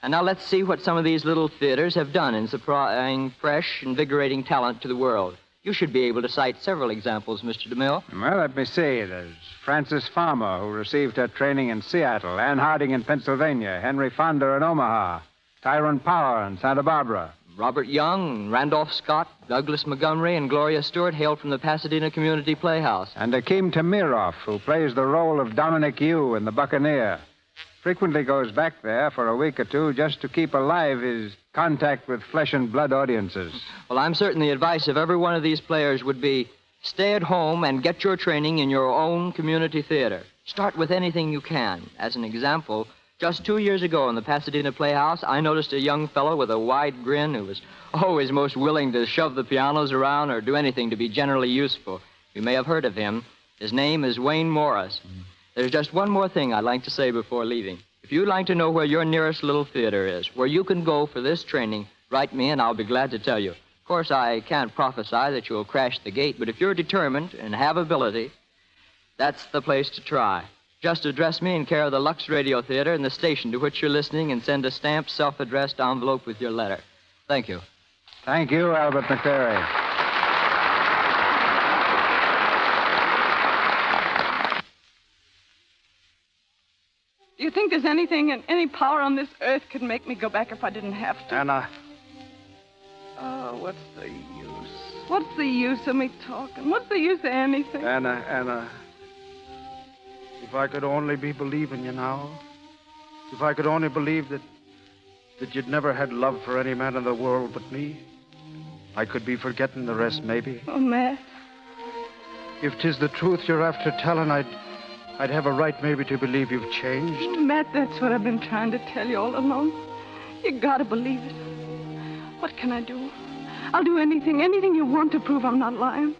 S2: And now let's see what some of these little theaters have done in supplying fresh, invigorating talent to the world. You should be able to cite several examples, Mr. DeMille.
S14: Well, let me see. There's Frances Farmer, who received her training in Seattle, Ann Harding in Pennsylvania, Henry Fonda in Omaha, Tyrone Power in Santa Barbara.
S2: Robert Young, Randolph Scott, Douglas Montgomery, and Gloria Stewart hail from the Pasadena Community Playhouse.
S14: And Akim Tamiroff, who plays the role of Dominic Yu in The Buccaneer, frequently goes back there for a week or two just to keep alive his contact with flesh and blood audiences.
S2: Well, I'm certain the advice of every one of these players would be stay at home and get your training in your own community theater. Start with anything you can. As an example, just 2 years ago in the Pasadena Playhouse, I noticed a young fellow with a wide grin who was always most willing to shove the pianos around or do anything to be generally useful. You may have heard of him. His name is Wayne Morris. There's just one more thing I'd like to say before leaving. If you'd like to know where your nearest little theater is, where you can go for this training, write me and I'll be glad to tell you. Of course, I can't prophesy that you'll crash the gate, but if you're determined and have ability, that's the place to try. Just address me in care of the Lux Radio Theater and the station to which you're listening and send a stamped, self-addressed envelope with your letter. Thank you.
S14: Thank you, Albert McCleary.
S16: Do you think there's anything and any power on this earth could make me go back if I didn't have to?
S19: Anna.
S16: Oh, what's the use? What's the use of me talking? What's the use of anything?
S19: Anna. If I could only be believing you now. If I could only believe that you'd never had love for any man in the world but me. I could be forgetting the rest, maybe.
S16: Oh, Matt.
S19: If 'tis the truth you're after telling, I'd have a right maybe to believe you've changed.
S16: Oh, Matt, that's what I've been trying to tell you all along. You gotta believe it. What can I do? I'll do anything you want to prove I'm not lying.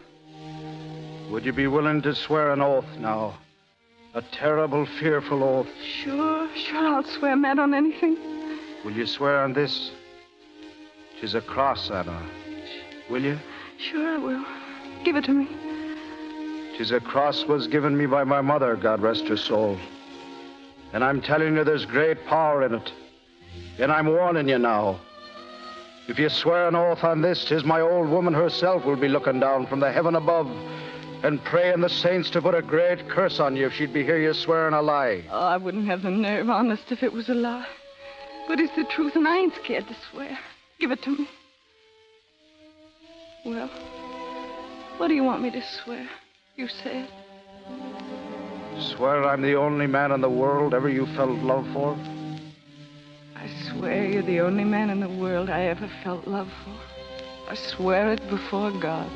S19: Would you be willing to swear an oath now? A terrible, fearful oath.
S16: Sure, I'll swear, Matt, on anything.
S19: Will you swear on this? 'Tis a cross, Anna. Will you?
S16: Sure I will. Give it to me.
S19: 'Tis a cross was given me by my mother, God rest her soul. And I'm telling you there's great power in it. And I'm warning you now. If you swear an oath on this, 'tis my old woman herself will be looking down from the heaven above and praying the saints to put a great curse on you if she'd be hear you swearing a lie.
S16: Oh, I wouldn't have the nerve, honest, if it was a lie. But it's the truth, and I ain't scared to swear. Give it to me. Well, What do you want me to swear? You say it.
S22: Swear I'm the only man in the world ever you felt love for?
S16: I swear you're the only man in the world I ever felt love for. I swear it before God.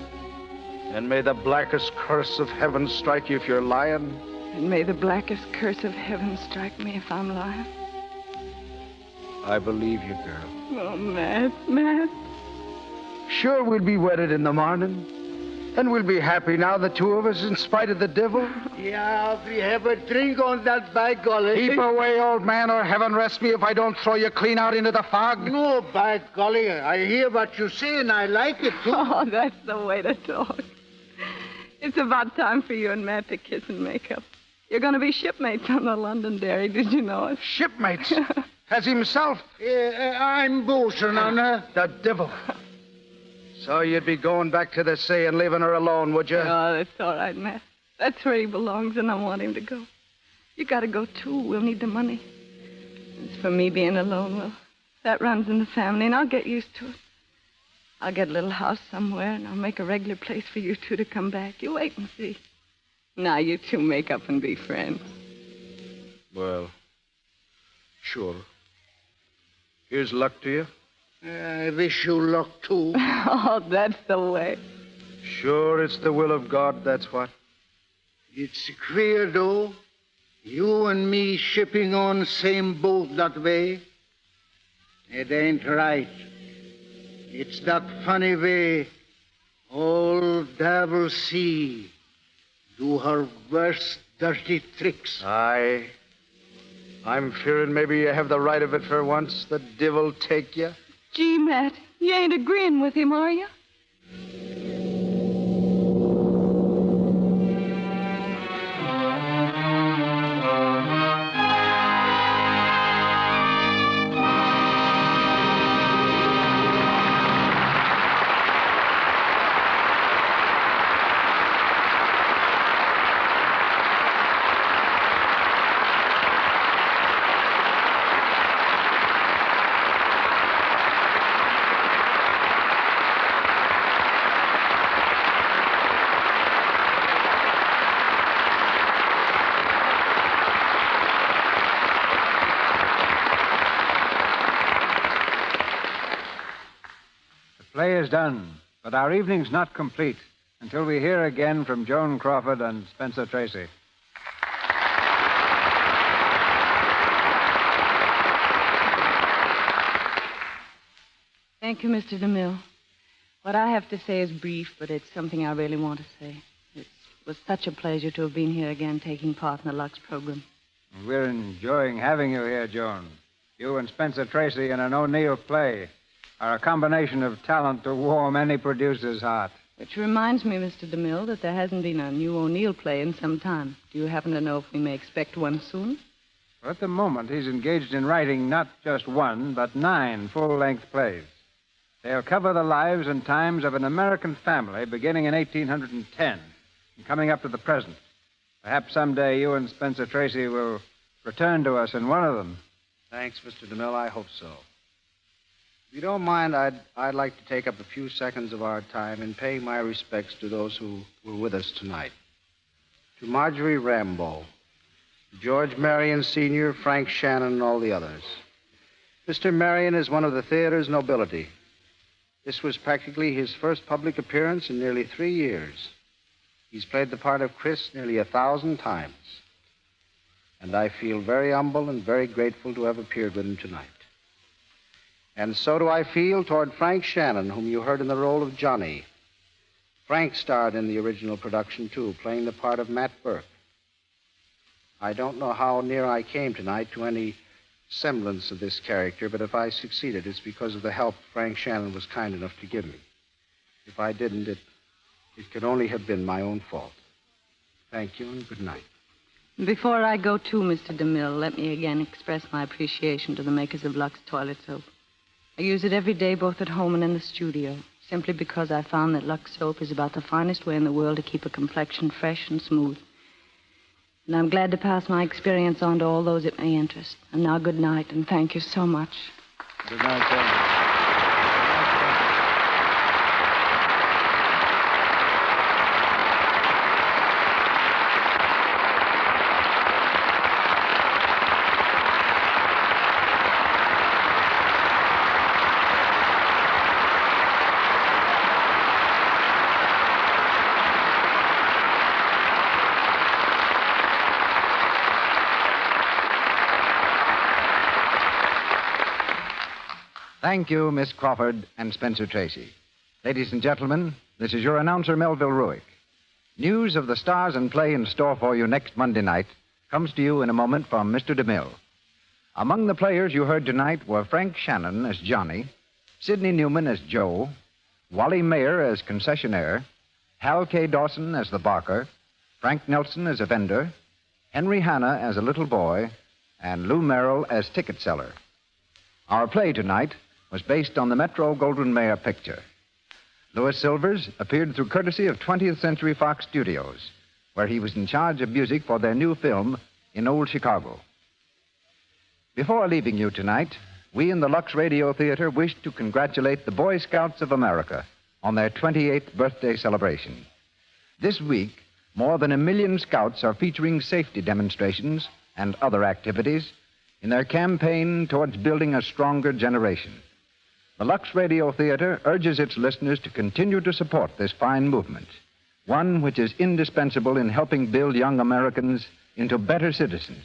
S22: And may the blackest curse of heaven strike you if you're lying.
S16: And may the blackest curse of heaven strike me if I'm lying.
S22: I believe you, girl.
S16: Oh, Matt.
S22: Sure, we'll be wedded in the morning. And we'll be happy now, the two of us, in spite of the devil.
S15: Yeah, we have a drink on that, by golly.
S22: Keep away, old man, or heaven rest me if I don't throw you clean out into the fog.
S15: No, by golly, I hear what you say, and I like it, too.
S16: Oh, that's the way to talk. It's about time for you and Matt to kiss and make up. You're going to be shipmates on the Londonderry, did you know it?
S22: Shipmates? As himself?
S15: I'm bosun on her.
S22: The devil. So you'd be going back to the sea and leaving her alone, would you?
S16: Oh, that's all right, Matt. That's where he belongs, and I want him to go. You got to go, too. We'll need the money. As for me being alone, well, that runs in the family, and I'll get used to it. I'll get a little house somewhere, and I'll make a regular place for you two to come back. You wait and see. Now you two make up and be friends.
S22: Well, sure. Here's luck to you.
S15: I wish you luck, too.
S16: Oh, that's the way.
S22: Sure, it's the will of God, that's what.
S15: It's queer, though. You and me shipping on same boat that way. It ain't right. It's that funny way old Devil Sea do her worst dirty tricks.
S22: Aye. I'm fearing maybe you have the right of it for once. The devil take you.
S16: Gee, Matt, you ain't agreeing with him, are you?
S14: The play is done, but our evening's not complete until we hear again from Joan Crawford and Spencer Tracy.
S16: Thank you, Mr. DeMille. What I have to say is brief, but it's something I really want to say. It was such a pleasure to have been here again, taking part in the Lux program.
S14: We're enjoying having you here, Joan. You and Spencer Tracy in an O'Neill play are a combination of talent to warm any producer's heart.
S16: Which reminds me, Mr. DeMille, that there hasn't been a new O'Neill play in some time. Do you happen to know if we may expect one soon?
S14: Well, at the moment, he's engaged in writing not just one, but 9 full-length plays. They'll cover the lives and times of an American family beginning in 1810 and coming up to the present. Perhaps someday you and Spencer Tracy will return to us in one of them.
S22: Thanks, Mr. DeMille. I hope so. If you don't mind, I'd like to take up a few seconds of our time in paying my respects to those who were with us tonight. To Marjorie Rambo, George Marion Sr., Frank Shannon, and all the others. Mr. Marion is one of the theater's nobility. This was practically his first public appearance in nearly 3 years. He's played the part of Chris nearly 1,000 times. And I feel very humble and very grateful to have appeared with him tonight. And so do I feel toward Frank Shannon, whom you heard in the role of Johnny. Frank starred in the original production, too, playing the part of Matt Burke. I don't know how near I came tonight to any semblance of this character, but if I succeeded, it's because of the help Frank Shannon was kind enough to give me. If I didn't, it could only have been my own fault. Thank you, and good night.
S16: Before I go, too, Mr. DeMille, let me again express my appreciation to the makers of Lux Toilet Soap. I use it every day, both at home and in the studio, simply because I found that Lux Soap is about the finest way in the world to keep a complexion fresh and smooth. And I'm glad to pass my experience on to all those it may interest. And now, good night, and thank you so much.
S22: Good night, sir.
S13: Thank you, Miss Crawford and Spencer Tracy. Ladies and gentlemen, this is your announcer, Melville Ruick. News of the stars and play in store for you next Monday night comes to you in a moment from Mr. DeMille. Among the players you heard tonight were Frank Shannon as Johnny, Sidney Newman as Joe, Wally Mayer as concessionaire, Hal K. Dawson as the barker, Frank Nelson as a vendor, Henry Hanna as a little boy, and Lou Merrill as ticket seller. Our play tonight was based on the Metro-Goldwyn-Mayer picture. Louis Silvers appeared through courtesy of 20th Century Fox Studios, where he was in charge of music for their new film in Old Chicago. Before leaving you tonight, we in the Lux Radio Theater wish to congratulate the Boy Scouts of America on their 28th birthday celebration. This week, more than 1 million scouts are featuring safety demonstrations and other activities in their campaign towards building a stronger generation. The Lux Radio Theater urges its listeners to continue to support this fine movement, one which is indispensable in helping build young Americans into better citizens,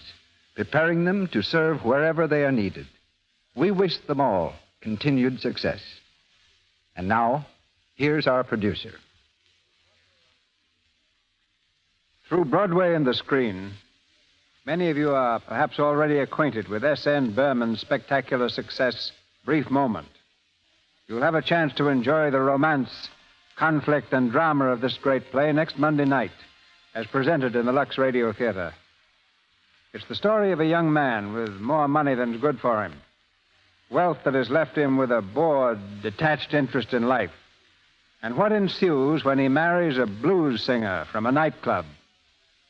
S13: preparing them to serve wherever they are needed. We wish them all continued success. And now, here's our producer.
S14: Through Broadway and the screen, many of you are perhaps already acquainted with S.N. Berman's spectacular success, Brief Moment. You'll have a chance to enjoy the romance, conflict, and drama of this great play next Monday night, as presented in the Lux Radio Theater. It's the story of a young man with more money than's good for him, wealth that has left him with a bored, detached interest in life, and what ensues when he marries a blues singer from a nightclub,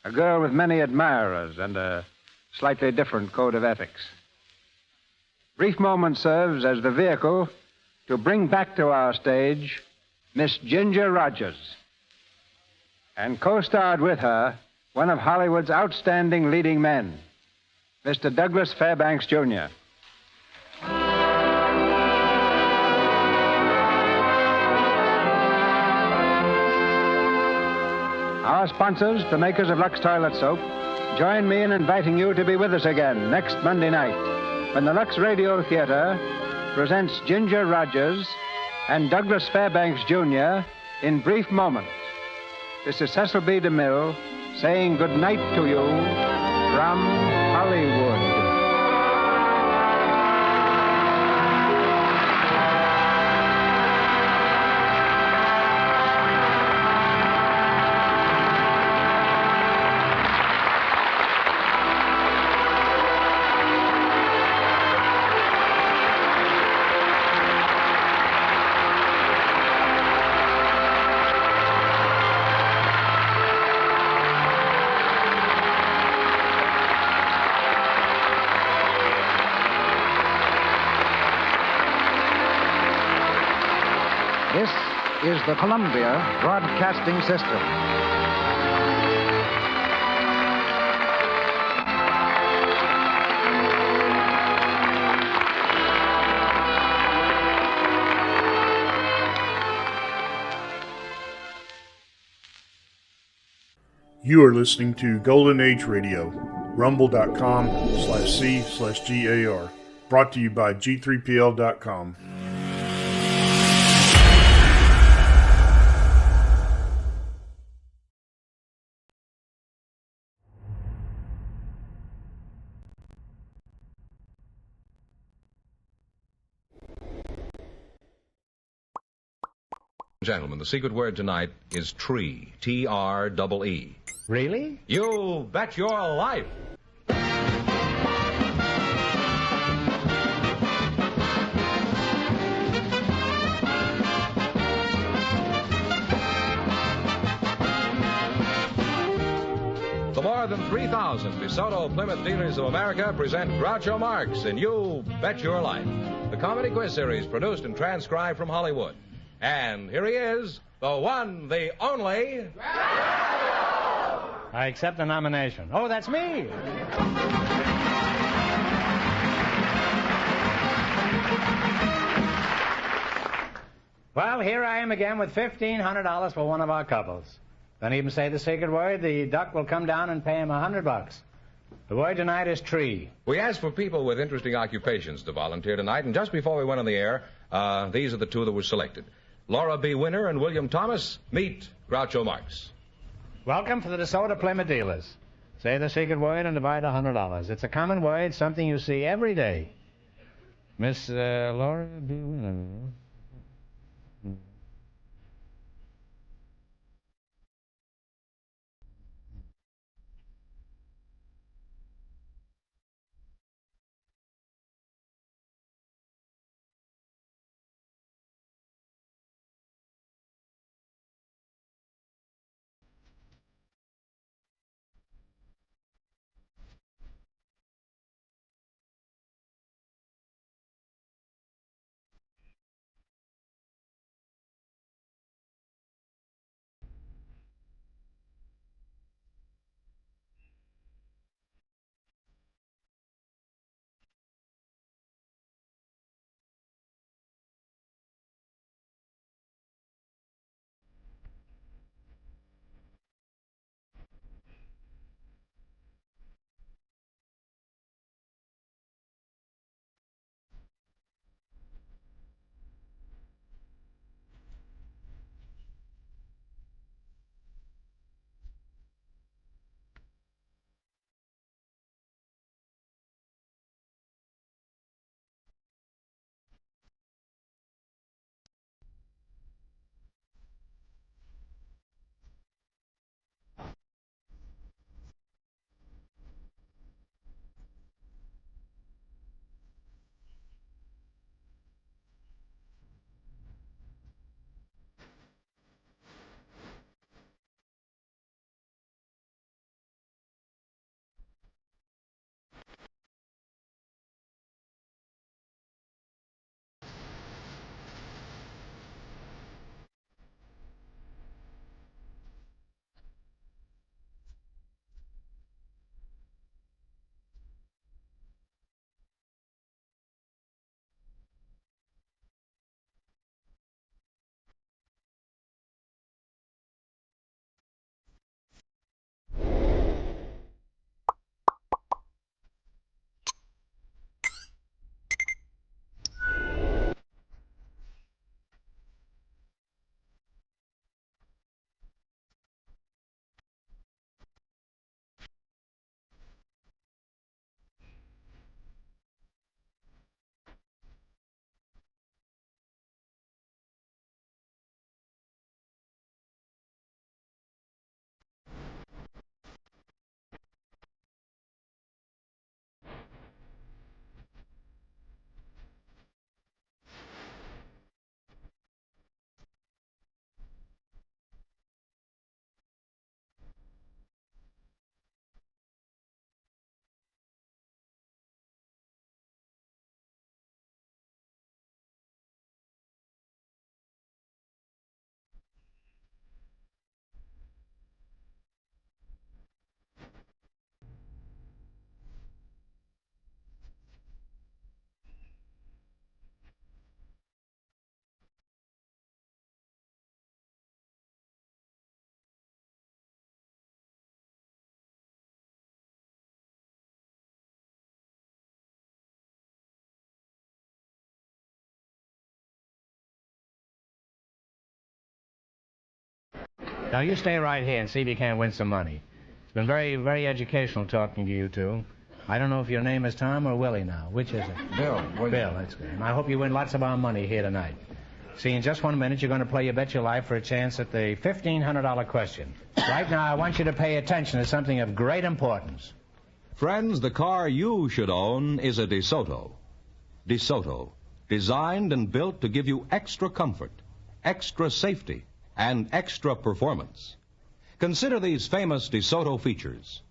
S14: a girl with many admirers and a slightly different code of ethics. Brief Moment serves as the vehicle to bring back to our stage Miss Ginger Rogers, and co-starred with her one of Hollywood's outstanding leading men, Mr. Douglas Fairbanks, Jr. Our sponsors, the makers of Lux Toilet Soap, join me in inviting you to be with us again next Monday night when the Lux Radio Theater presents Ginger Rogers and Douglas Fairbanks, Jr. in Brief Moment. This is Cecil B. DeMille saying good night to you from Hollywood. This is the Columbia Broadcasting System.
S11: You are listening to Golden Age Radio, rumble.com/C/GAR. Brought to you by G3PL.com.
S5: Gentlemen, the secret word tonight is tree. T-R-E-E.
S8: Really?
S5: You bet your life. The more than 3,000 DeSoto Plymouth dealers of America present Groucho Marx in You Bet Your Life, the comedy quiz series produced and transcribed from Hollywood. And here he is, the one, the only...
S8: I accept the nomination. Oh, that's me! Well, here I am again with $1,500 for one of our couples. Don't even say the secret word. The duck will come down and pay him $100. The word tonight is tree.
S5: We asked for people with interesting occupations to volunteer tonight, and just before we went on the air, these are the two that were selected. Laura B. Winner and William Thomas. Meet Groucho Marx.
S8: Welcome to the DeSoto Plymouth dealers. Say the secret word and divide $100. It's a common word, something you see every day. Miss Laura B. Winner. Now, you stay right here and see if you can't win some money. It's been very, very educational talking to you two. I don't know if your name is Tom or Willie now. Which is it?
S3: Bill.
S8: Bill, that's good. And I hope you win lots of our money here tonight. See, in just 1 minute, you're going to play You Bet Your Life for a chance at the $1,500 question. Right now, I want you to pay attention to something of great importance.
S5: Friends, the car you should own is a DeSoto. DeSoto, designed and built to give you extra comfort, extra safety, and extra performance. Consider these famous DeSoto features.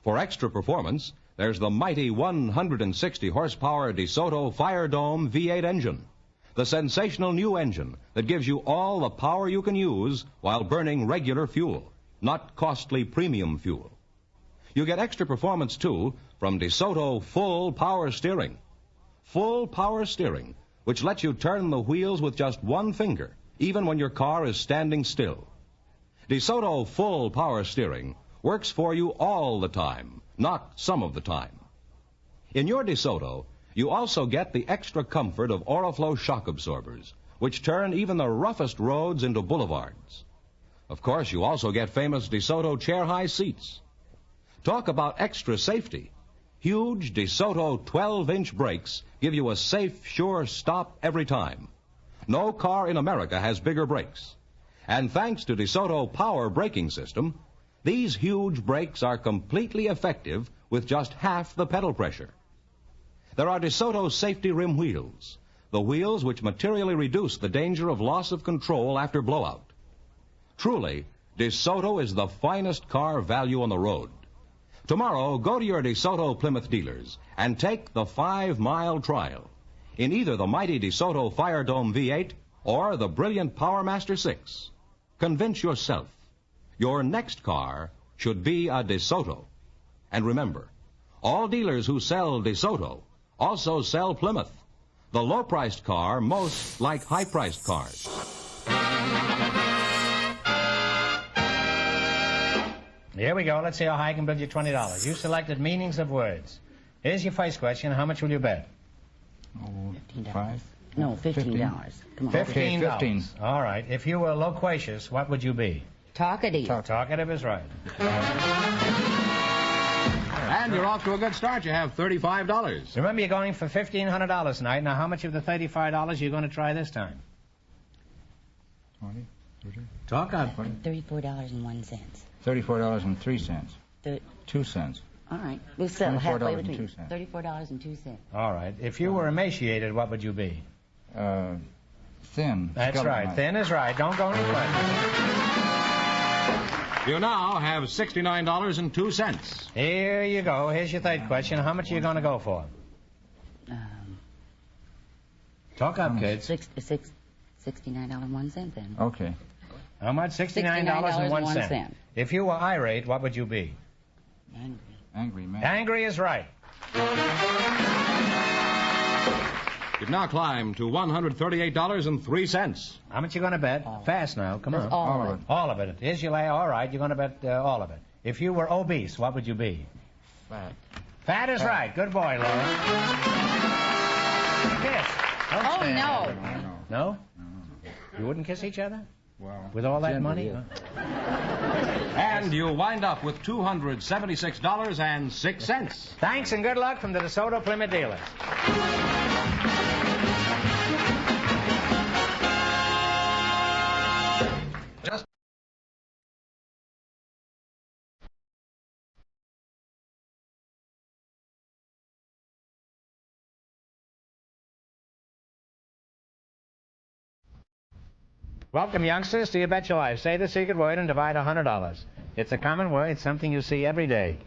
S5: For extra performance, there's the mighty 160 horsepower DeSoto Fire Dome V8 engine, the sensational new engine that gives you all the power you can use while burning regular fuel, not costly premium fuel. You get extra performance, too, from DeSoto Full Power Steering. Full Power Steering, which lets you turn the wheels with just one finger, even when your car is standing still. DeSoto Full Power Steering works for you all the time, not some of the time. In your DeSoto, you also get the extra comfort of Oriflow shock absorbers, which turn even the roughest roads into boulevards. Of course, you also get famous DeSoto chair-high seats. Talk about extra safety. Huge DeSoto 12-inch brakes give you a safe, sure stop every time. No car in America has bigger brakes. And thanks to DeSoto power braking system, these huge brakes are completely effective with just half the pedal pressure. There are DeSoto safety rim wheels, the wheels which materially reduce the danger of loss of control after blowout. Truly, DeSoto is the finest car value on the road. Tomorrow, go to your DeSoto Plymouth dealers and take the 5-mile trial in either the mighty DeSoto Fire Dome V8 or the brilliant Powermaster 6. Convince yourself your next car should be a DeSoto. And remember, all dealers who sell DeSoto also sell Plymouth, the low-priced car most like high-priced cars.
S8: Here we go. Let's see how high I can build you $20. You selected meanings of words. Here's your first question. How much will you bet?
S3: Oh,
S9: $15. No, $15. Come on.
S8: $15.
S3: 15.
S8: All right. If you were loquacious, what would you be?
S9: Talkative.
S8: Talkative is right.
S5: And you're off to a good start. You have $35.
S8: Remember, you're going for $1,500 tonight. Now, how much of the $35 are you going to try this time?
S3: 20, 30.
S8: Talk up.
S9: $34.01.
S3: $34.03. 2 cents.
S9: All right. We'll settle halfway between.
S3: $24.02.
S9: $34.02.
S8: All right. If you were emaciated, what would you be?
S3: Thin.
S8: That's right.
S3: Skeleton.
S8: Thin is right. Don't go any further.
S5: You now have $69.02.
S8: Here you go. Here's your third question. How much are you going to go for? Talk up, kids.
S9: $69.01 then.
S3: Okay.
S8: How much? $69.01.
S9: $69.01.
S8: If you were irate, what would you be?
S9: Angry.
S3: Angry man.
S8: Angry is right.
S5: You've now climbed to $138.03.
S8: How much you going to bet? Fast now. Come on.
S9: All of it.
S8: All of it. Here's your lay. All right. You're going to bet all of it. If you were obese, what would you be?
S3: Fat.
S8: Fat is right. Good boy, Laura. Kiss. Don't
S9: Oh,
S8: stand
S9: no.
S8: there. No? You wouldn't kiss each other?
S3: Well,
S8: With all that
S3: generally,
S8: money?
S5: And you wind up with $276.06.
S8: Thanks and good luck from the DeSoto Plymouth dealers. Welcome, youngsters, to You Bet Your Life. Say the secret word and divide $100. It's a common word, something you see every day.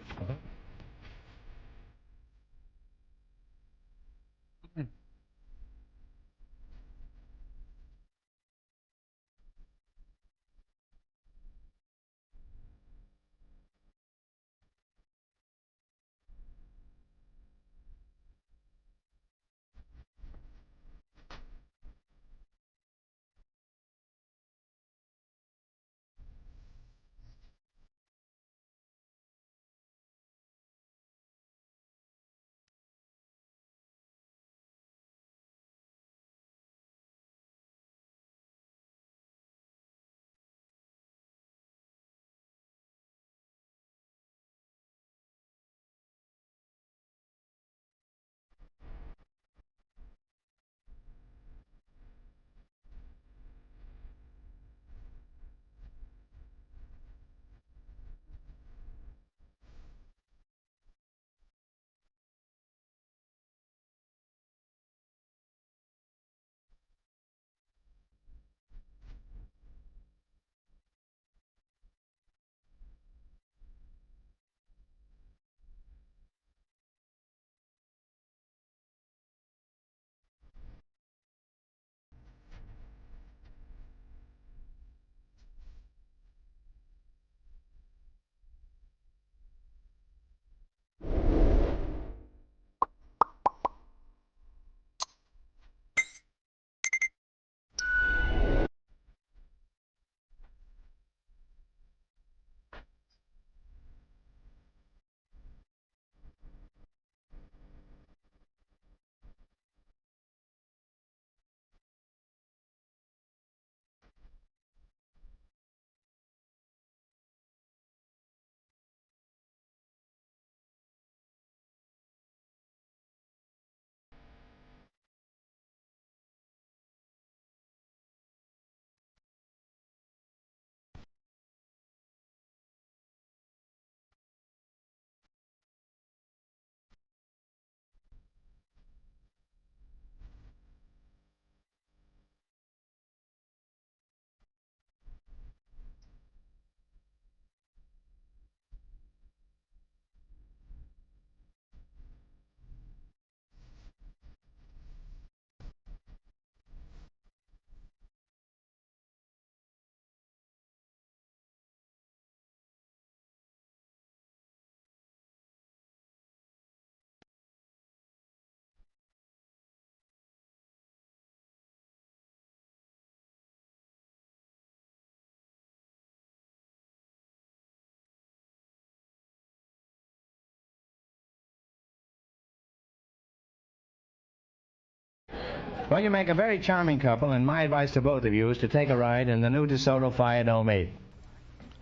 S8: Well, you make a very charming couple, and my advice to both of you is to take a ride in the new DeSoto Fire Dome 8.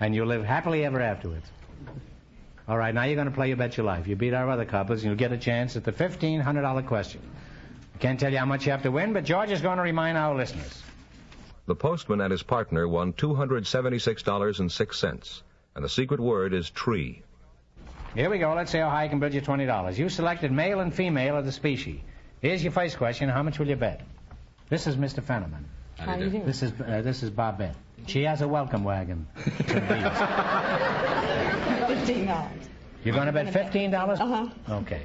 S8: And you'll live happily ever afterwards. All right, now you're going to play You Bet Your Life. You beat our other couples, and you'll get a chance at the $1,500 question. I can't tell you how much you have to win, but George is going to remind our listeners.
S5: The postman and his partner won $276.06, and the secret word is tree.
S8: Here we go. Let's see how high I can bid you $20. You selected male and female of the species. Here's your first question. How much will you bet? This is Mr. Fenneman.
S9: How do you do?
S8: This is Bobette. She has a welcome wagon.
S9: $15.
S8: You're going to bet $15?
S9: Uh-huh.
S8: Okay.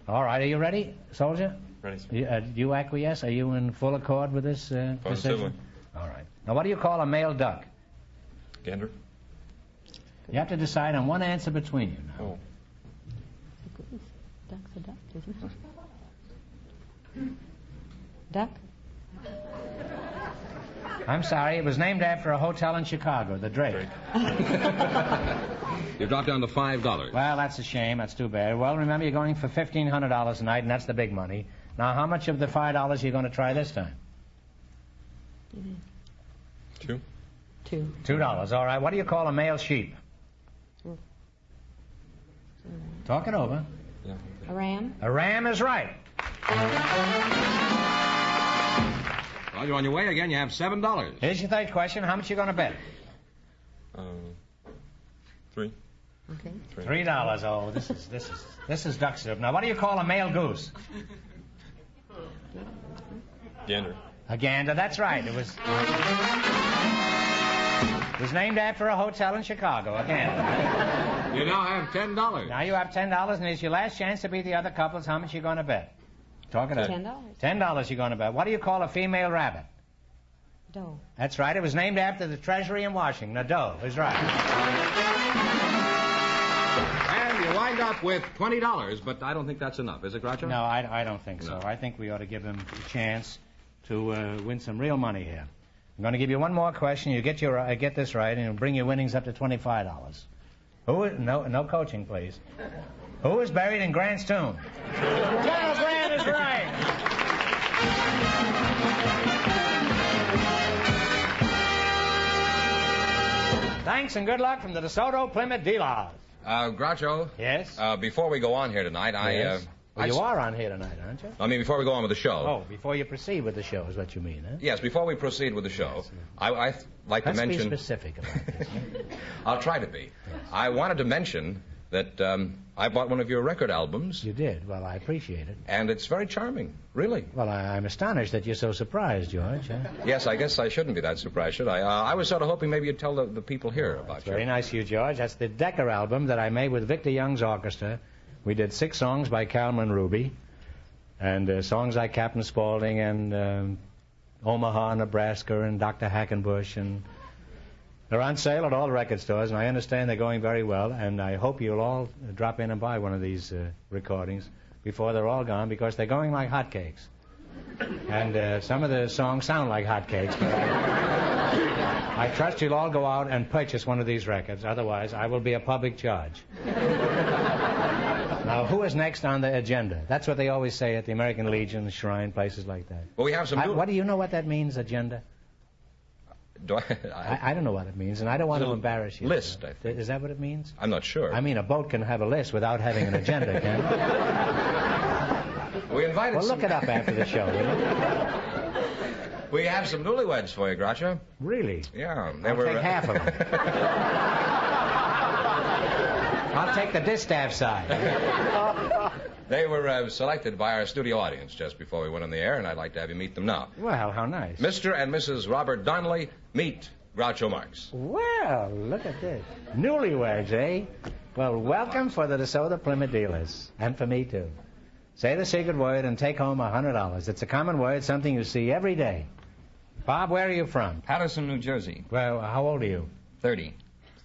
S8: All right. Are you ready, soldier?
S6: Ready, sir.
S8: You acquiesce? Are you in full accord with this
S6: Positively.
S8: decision? All right. Now, what do you call a male duck?
S6: Gander.
S8: You have to decide on one answer between you now.
S6: Oh.
S9: Duck's a duck, isn't it? Duck?
S8: I'm sorry. It was named after a hotel in Chicago, the Drake.
S5: You dropped down to $5.
S8: Well, that's a shame. That's too bad. Well, remember, you're going for $1,500 tonight, and that's the big money. Now, how much of the $5 are you going to try this time?
S6: $2.
S8: $2. All right. What do you call a male sheep? Talk it over.
S6: Yeah.
S9: A ram?
S8: A ram is right.
S5: Well, you're on your way again. You have $7.
S8: Here's your third question. How much you going to bet?
S6: $3.
S9: Okay.
S8: $3. Oh, this is duck soup. Now, what do you call a male goose?
S6: Gander.
S8: A gander. That's right. It was named after a hotel in Chicago. A gander.
S5: You now have $10.
S8: Now you have $10, and it's your last chance to beat the other couples. How much you going to bet? Talk it up.
S9: $10.
S8: $10 you're going to bet. What do you call a female rabbit?
S9: Doe.
S8: That's right. It was named after the Treasury in Washington. A doe is right.
S5: And you wind up with $20, but I don't think that's enough, is it, Groucho?
S8: No, I don't think so.
S5: No.
S8: I think we ought to give him a chance to win some real money here. I'm going to give you one more question. You get this right, and it'll bring your winnings up to $25. No coaching, please. Who is buried in Grant's tomb? General Grant is right. Thanks and good luck from the DeSoto Plymouth dealers.
S5: Groucho.
S8: Yes?
S5: Before we go on here tonight,
S8: Yes. Well, you are on here tonight, aren't you?
S5: I mean, before we go on with the show.
S8: Oh, before you proceed with the show is what you mean, huh?
S5: Yes, before we proceed with the show, I'd like to mention...
S8: Let's be specific about this.
S5: I'll try to be. Yes. I wanted to mention that I bought one of your record albums.
S8: You did? Well, I appreciate it.
S5: And it's very charming, really.
S8: Well, I'm astonished that you're so surprised, George. Huh?
S5: Yes, I guess I shouldn't be that surprised, should I? I was sort of hoping maybe you'd tell the people here about you.
S8: Very nice of you, George. That's the Decker album that I made with Victor Young's orchestra. We did 6 songs by Calman Ruby, and songs like Captain Spaulding and Omaha, Nebraska, and Dr. Hackenbush, and they're on sale at all the record stores, and I understand they're going very well, and I hope you'll all drop in and buy one of these recordings before they're all gone, because they're going like hotcakes. And some of the songs sound like hotcakes, but I trust you'll all go out and purchase one of these records, otherwise I will be a public charge. Now, who is next on the agenda? That's what they always say at the American Legion, the Shrine, places like that.
S5: Well, we have some...
S8: What do you know what that means, agenda? I don't know what it means, and I don't want to embarrass you.
S5: List, I think.
S8: Is that what it means?
S5: I'm not sure.
S8: I mean, a boat can have a list without having an agenda, can't it?
S5: We invited
S8: Well, look it up after the show, will you?
S5: We have some newlyweds for you, Groucho.
S8: Really?
S5: Yeah.
S8: I'll take half of them. I'll take the distaff side.
S5: They were selected by our studio audience just before we went on the air, and I'd like to have you meet them now.
S8: Well, how nice.
S5: Mr. and Mrs. Robert Donnelly, meet Groucho Marx.
S8: Well, look at this. Newlyweds, eh? Well, welcome for the DeSoto Plymouth dealers, and for me, too. Say the secret word and take home $100. It's a common word, something you see every day. Bob, where are you from?
S10: Patterson, New Jersey.
S8: Well, how old are you?
S10: 30.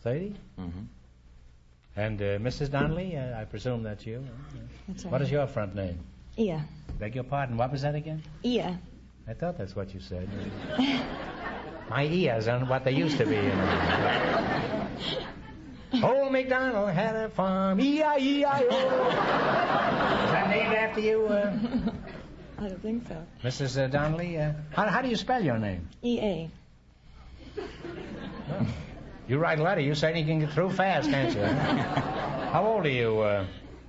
S8: 30?
S10: Mm-hmm.
S8: And Mrs. Donnelly, I presume that's you.
S9: That's right.
S8: What is your front name?
S9: Ia.
S8: Beg your pardon, what was that again?
S9: Ia.
S8: I thought that's what you said. My ears aren't what they used to be. You know. Old MacDonald had a farm, E-I-E-I-O. Is that named after you?
S9: I don't think so.
S8: Mrs. Donnelly, how do you spell your name?
S9: E.A.
S8: Oh. You write a letter, you certainly can get through fast, can't you? How old are you?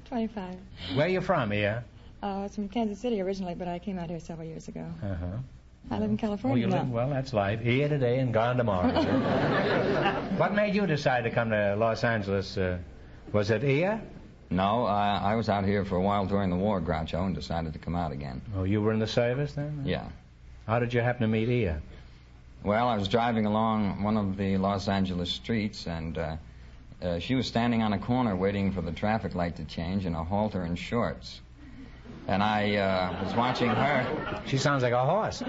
S9: 25.
S8: Where are you from, Ia?
S9: I was from Kansas City originally, but I came out here several years ago.
S8: Uh-huh.
S9: I live in California now.
S8: Well, that's life. Here today and gone tomorrow. What made you decide to come to Los Angeles? Was it Ia?
S7: No, I was out here for a while during the war, Groucho, and decided to come out again.
S8: Oh, you were in the service then?
S7: Yeah.
S8: How did you happen to meet Ia?
S7: Well, I was driving along one of the Los Angeles streets, and she was standing on a corner waiting for the traffic light to change in a halter and shorts. And I was watching her.
S8: She sounds like a horse.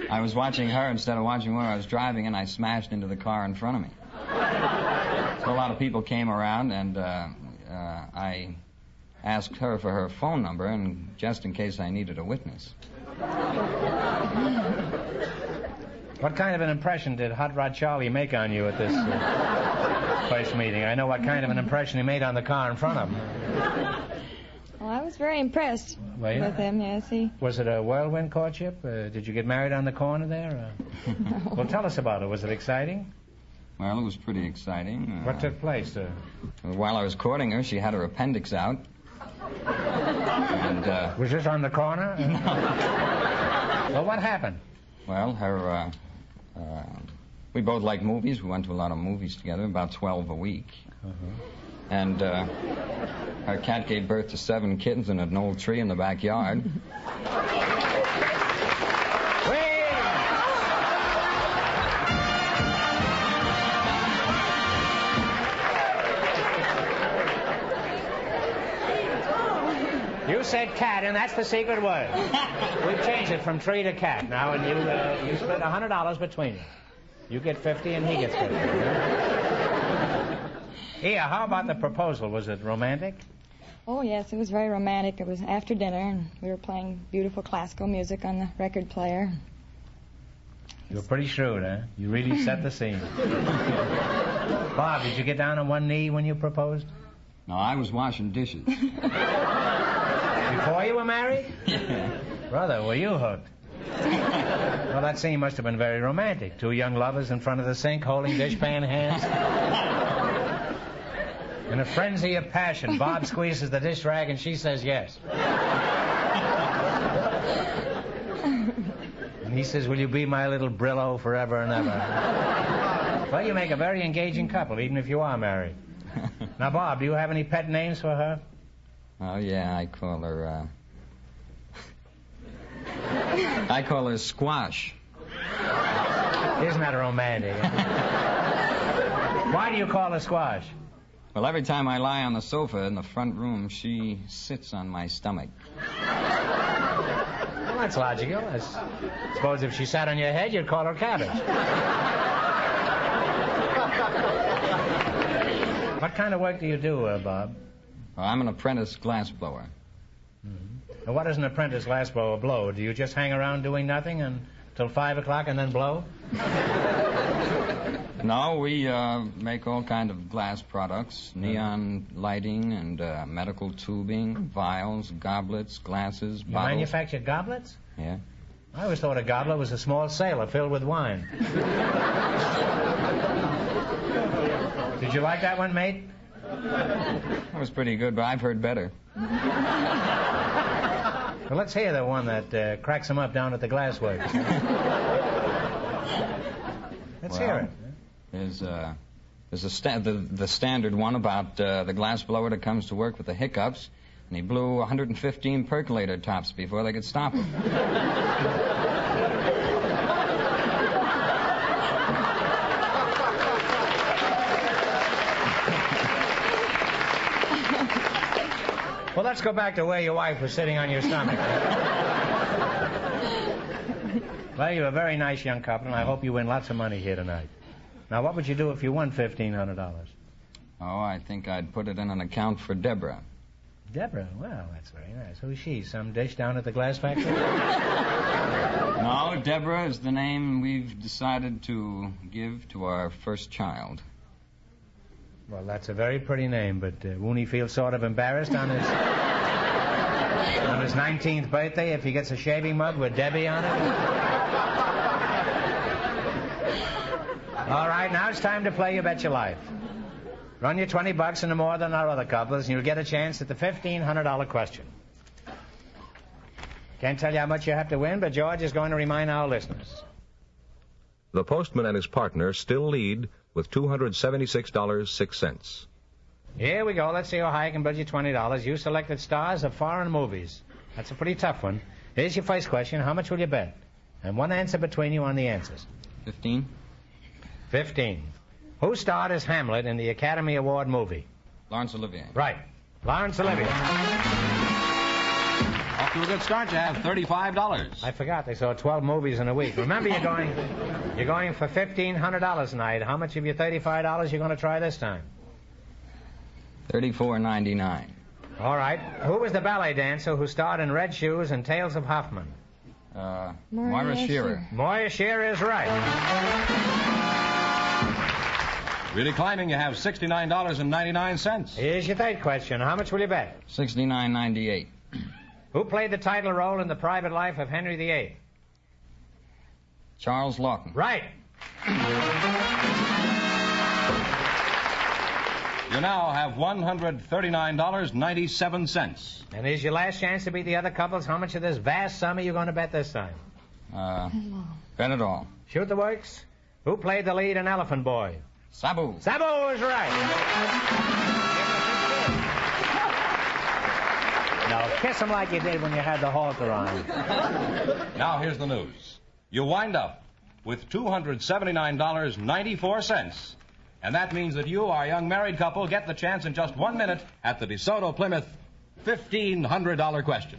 S7: I was watching her instead of watching where I was driving, and I smashed into the car in front of me. So a lot of people came around, and I asked her for her phone number, and just in case I needed a witness.
S8: What kind of an impression did Hot Rod Charlie make on you at this first meeting? I know what kind of an impression he made on the car in front of him.
S9: Well, I was very impressed with him, yes.
S8: Was it a whirlwind courtship? Did you get married on the corner there?
S9: No.
S8: Well, tell us about it. Was it exciting?
S7: Well, it was pretty exciting.
S8: What took place?
S7: While I was courting her, she had her appendix out. And,
S8: was this on the corner? Well, what happened?
S7: Well, we both like movies. We went to a lot of movies together, about 12 a week. And our cat gave birth to 7 kittens in an old tree in the backyard.
S8: You said cat, and that's the secret word. We've changed it from tree to cat now, and you split $100 between you. You get 50, and he gets 50. Yeah, how about the proposal? Was it romantic?
S9: Oh, yes, it was very romantic. It was after dinner, and we were playing beautiful classical music on the record player.
S8: You were pretty shrewd, huh? You really set the scene. Bob, did you get down on one knee when you proposed?
S7: No, I was washing dishes.
S8: Before you were married? Brother, were you hooked? Well, that scene must have been very romantic. 2 young lovers in front of the sink holding dishpan hands. In a frenzy of passion, Bob squeezes the dish rag and she says yes. And he says, will you be my little Brillo forever and ever? Well, you make a very engaging couple, even if you are married. Now, Bob, do you have any pet names for her?
S7: Oh, yeah, I call her Squash.
S8: Isn't that romantic? Why do you call her Squash?
S7: Well, every time I lie on the sofa in the front room, she sits on my stomach.
S8: Well, that's logical. I suppose if she sat on your head, you'd call her Cabbage. What kind of work do you do, Bob?
S7: Well, I'm an apprentice glassblower.
S8: Mm-hmm. Now, what does an apprentice glassblower blow? Do you just hang around doing nothing until 5 o'clock and then blow?
S7: No, we make all kind of glass products, neon lighting and medical tubing, vials, goblets, glasses,
S8: You
S7: bottles.
S8: manufacture goblets?
S7: Yeah.
S8: I always thought a goblet was a small sailor filled with wine. Did you like that one, mate?
S7: That was pretty good, but I've heard better.
S8: Well, let's hear the one that cracks them up down at the glassworks. Let's hear it.
S7: There's the standard one about the glassblower that comes to work with the hiccups, and he blew 115 percolator tops before they could stop him.
S8: Well, let's go back to where your wife was sitting on your stomach. Well, you're a very nice young couple, and I hope you win lots of money here tonight. Now, what would you do if you won $1,500?
S7: Oh, I think I'd put it in an account for Deborah.
S8: Deborah? Well, that's very nice. Who's she? Some dish down at the glass factory?
S7: No, Deborah is the name we've decided to give to our first child.
S8: Well, that's a very pretty name, but won't he feel sort of embarrassed on his On his 19th birthday, if he gets a shaving mug with Debbie on it. All right, now it's time to play You Bet Your Life. Run your $20 into more than our other couples, and you'll get a chance at the $1,500 question. Can't tell you how much you have to win, but George is going to remind our listeners.
S5: The postman and his partner still lead with $276.06.
S8: Here we go. Let's see how high I can budget $20. You selected stars of foreign movies. That's a pretty tough one. Here's your first question. How much will you bet? And one answer between you on the answers.
S7: 15.
S8: 15. Who starred as Hamlet in the Academy Award movie?
S7: Laurence Olivier.
S8: Right. Laurence Olivier.
S5: Off to a good start. You have $35.
S8: I forgot. They saw 12 movies in a week. Remember, you're going for $1,500 tonight. How much of your $35 you're going to try this time?
S7: $34.99.
S8: All right. Who was the ballet dancer who starred in Red Shoes and Tales of Hoffman?
S7: Moira Shearer.
S8: Moira Shearer is right.
S5: Really climbing, you have $69.99.
S8: Here's your third question. How much will you bet?
S7: $69.98.
S8: Who played the title role in The Private Life of Henry VIII?
S7: Charles Lawton.
S8: Right.
S5: You now have $139.97.
S8: And here's your last chance to beat the other couples. How much of this vast sum are you going to bet this time?
S7: Bet it all.
S8: Shoot the works. Who played the lead in Elephant Boy?
S7: Sabu.
S8: Sabu is right. Now, kiss him like you did when you had the halter on.
S5: Now, here's the news. You wind up with $279.94. And that means that you, our young married couple, get the chance in just 1 minute at the DeSoto Plymouth $1,500 question.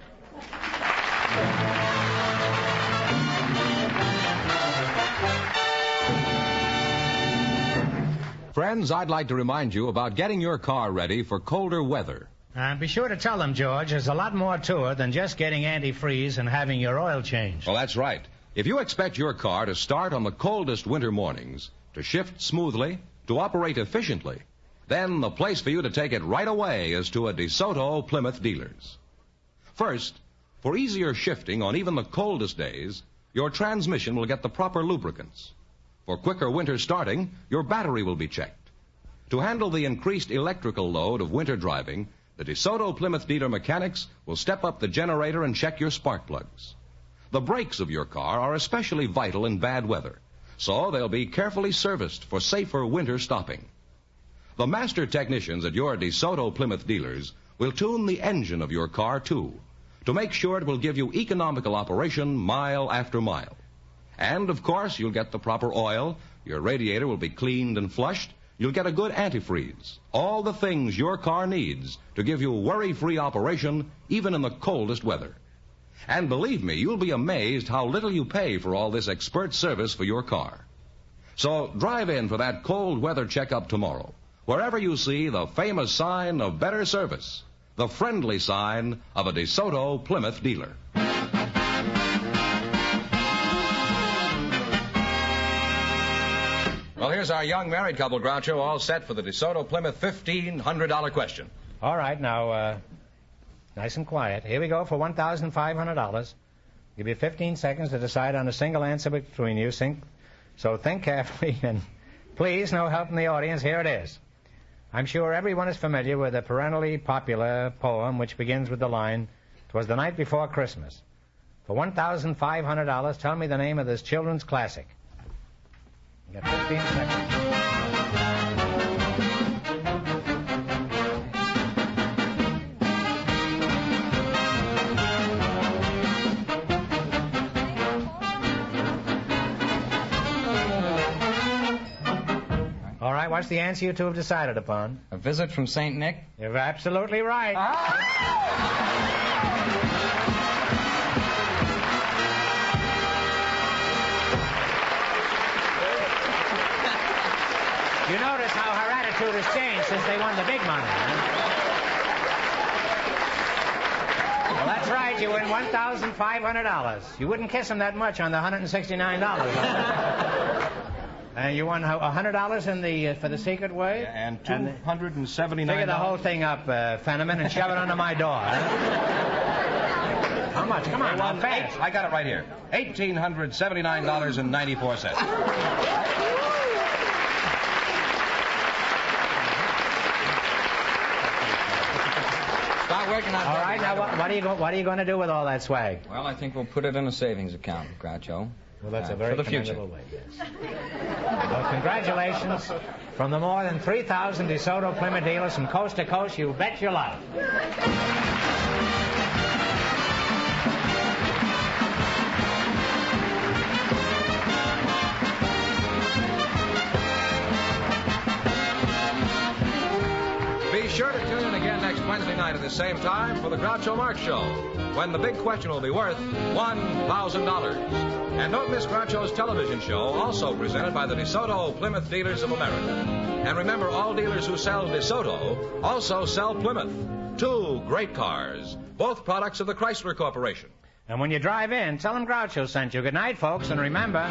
S5: Friends, I'd like to remind you about getting your car ready for colder weather.
S8: Be sure to tell them, George, there's a lot more to it than just getting antifreeze and having your oil changed.
S5: Well, that's right. If you expect your car to start on the coldest winter mornings, to shift smoothly, to operate efficiently, then the place for you to take it right away is to a DeSoto Plymouth dealers. First, for easier shifting on even the coldest days, your transmission will get the proper lubricants. For quicker winter starting, your battery will be checked. To handle the increased electrical load of winter driving, the DeSoto Plymouth dealer mechanics will step up the generator and check your spark plugs. The brakes of your car are especially vital in bad weather, so they'll be carefully serviced for safer winter stopping. The master technicians at your DeSoto Plymouth dealers will tune the engine of your car, too, to make sure it will give you economical operation mile after mile. And, of course, you'll get the proper oil, your radiator will be cleaned and flushed, you'll get a good antifreeze, all the things your car needs to give you worry-free operation even in the coldest weather. And believe me, you'll be amazed how little you pay for all this expert service for your car. So drive in for that cold weather checkup tomorrow, wherever you see the famous sign of better service, the friendly sign of a DeSoto Plymouth dealer. Well, here's our young married couple, Groucho, all set for the DeSoto Plymouth $1,500 question.
S8: All right, now, nice and quiet. Here we go for $1,500. Give you 15 seconds to decide on a single answer between you. So think carefully, and please, no help from the audience. Here it is. I'm sure everyone is familiar with a perennially popular poem which begins with the line, "'Twas the night before Christmas." For $1,500, tell me the name of this children's classic. You got 15 seconds. All right, what's the answer you two have decided upon?
S7: A Visit from St. Nick?
S8: You're absolutely right. You notice how her attitude has changed since they won the big money. Well, that's right. You win $1,500. You wouldn't kiss him that much on the $169. And you won $100 for the secret word?
S5: And $279.
S8: Figure the whole thing up, Fenneman, and shove it under my door. Huh? How much? Come on, now, fast.
S5: I got it right here. $1,879.94.
S7: Start working on
S8: All right, now what are you going to do with all that swag?
S7: Well, I think we'll put it in a savings account, Groucho.
S8: Well, that's a very
S7: for the future.
S8: commendable way, yes. Well, congratulations. From the more than 3,000 DeSoto Plymouth dealers from coast to coast, you bet your life.
S5: Be sure to tune in again next Wednesday night at the same time for the Groucho Marx Show, when the big question will be worth $1,000. And don't miss Groucho's television show, also presented by the DeSoto Plymouth Dealers of America. And remember, all dealers who sell DeSoto also sell Plymouth. Two great cars, both products of the Chrysler Corporation.
S8: And when you drive in, tell them Groucho sent you. Good night, folks, and remember,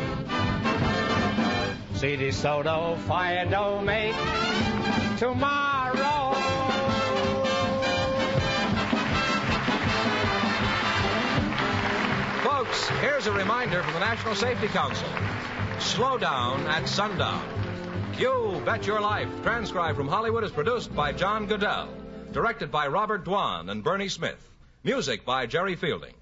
S8: see DeSoto fire dough make tomorrow.
S5: Folks, here's a reminder from the National Safety Council. Slow down at sundown. You Bet Your Life, transcribed from Hollywood, is produced by John Goodell. Directed by Robert Dwan and Bernie Smith. Music by Jerry Fielding.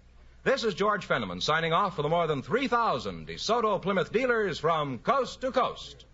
S5: This is George Fenneman signing off for the more than 3,000 DeSoto Plymouth dealers from coast to coast.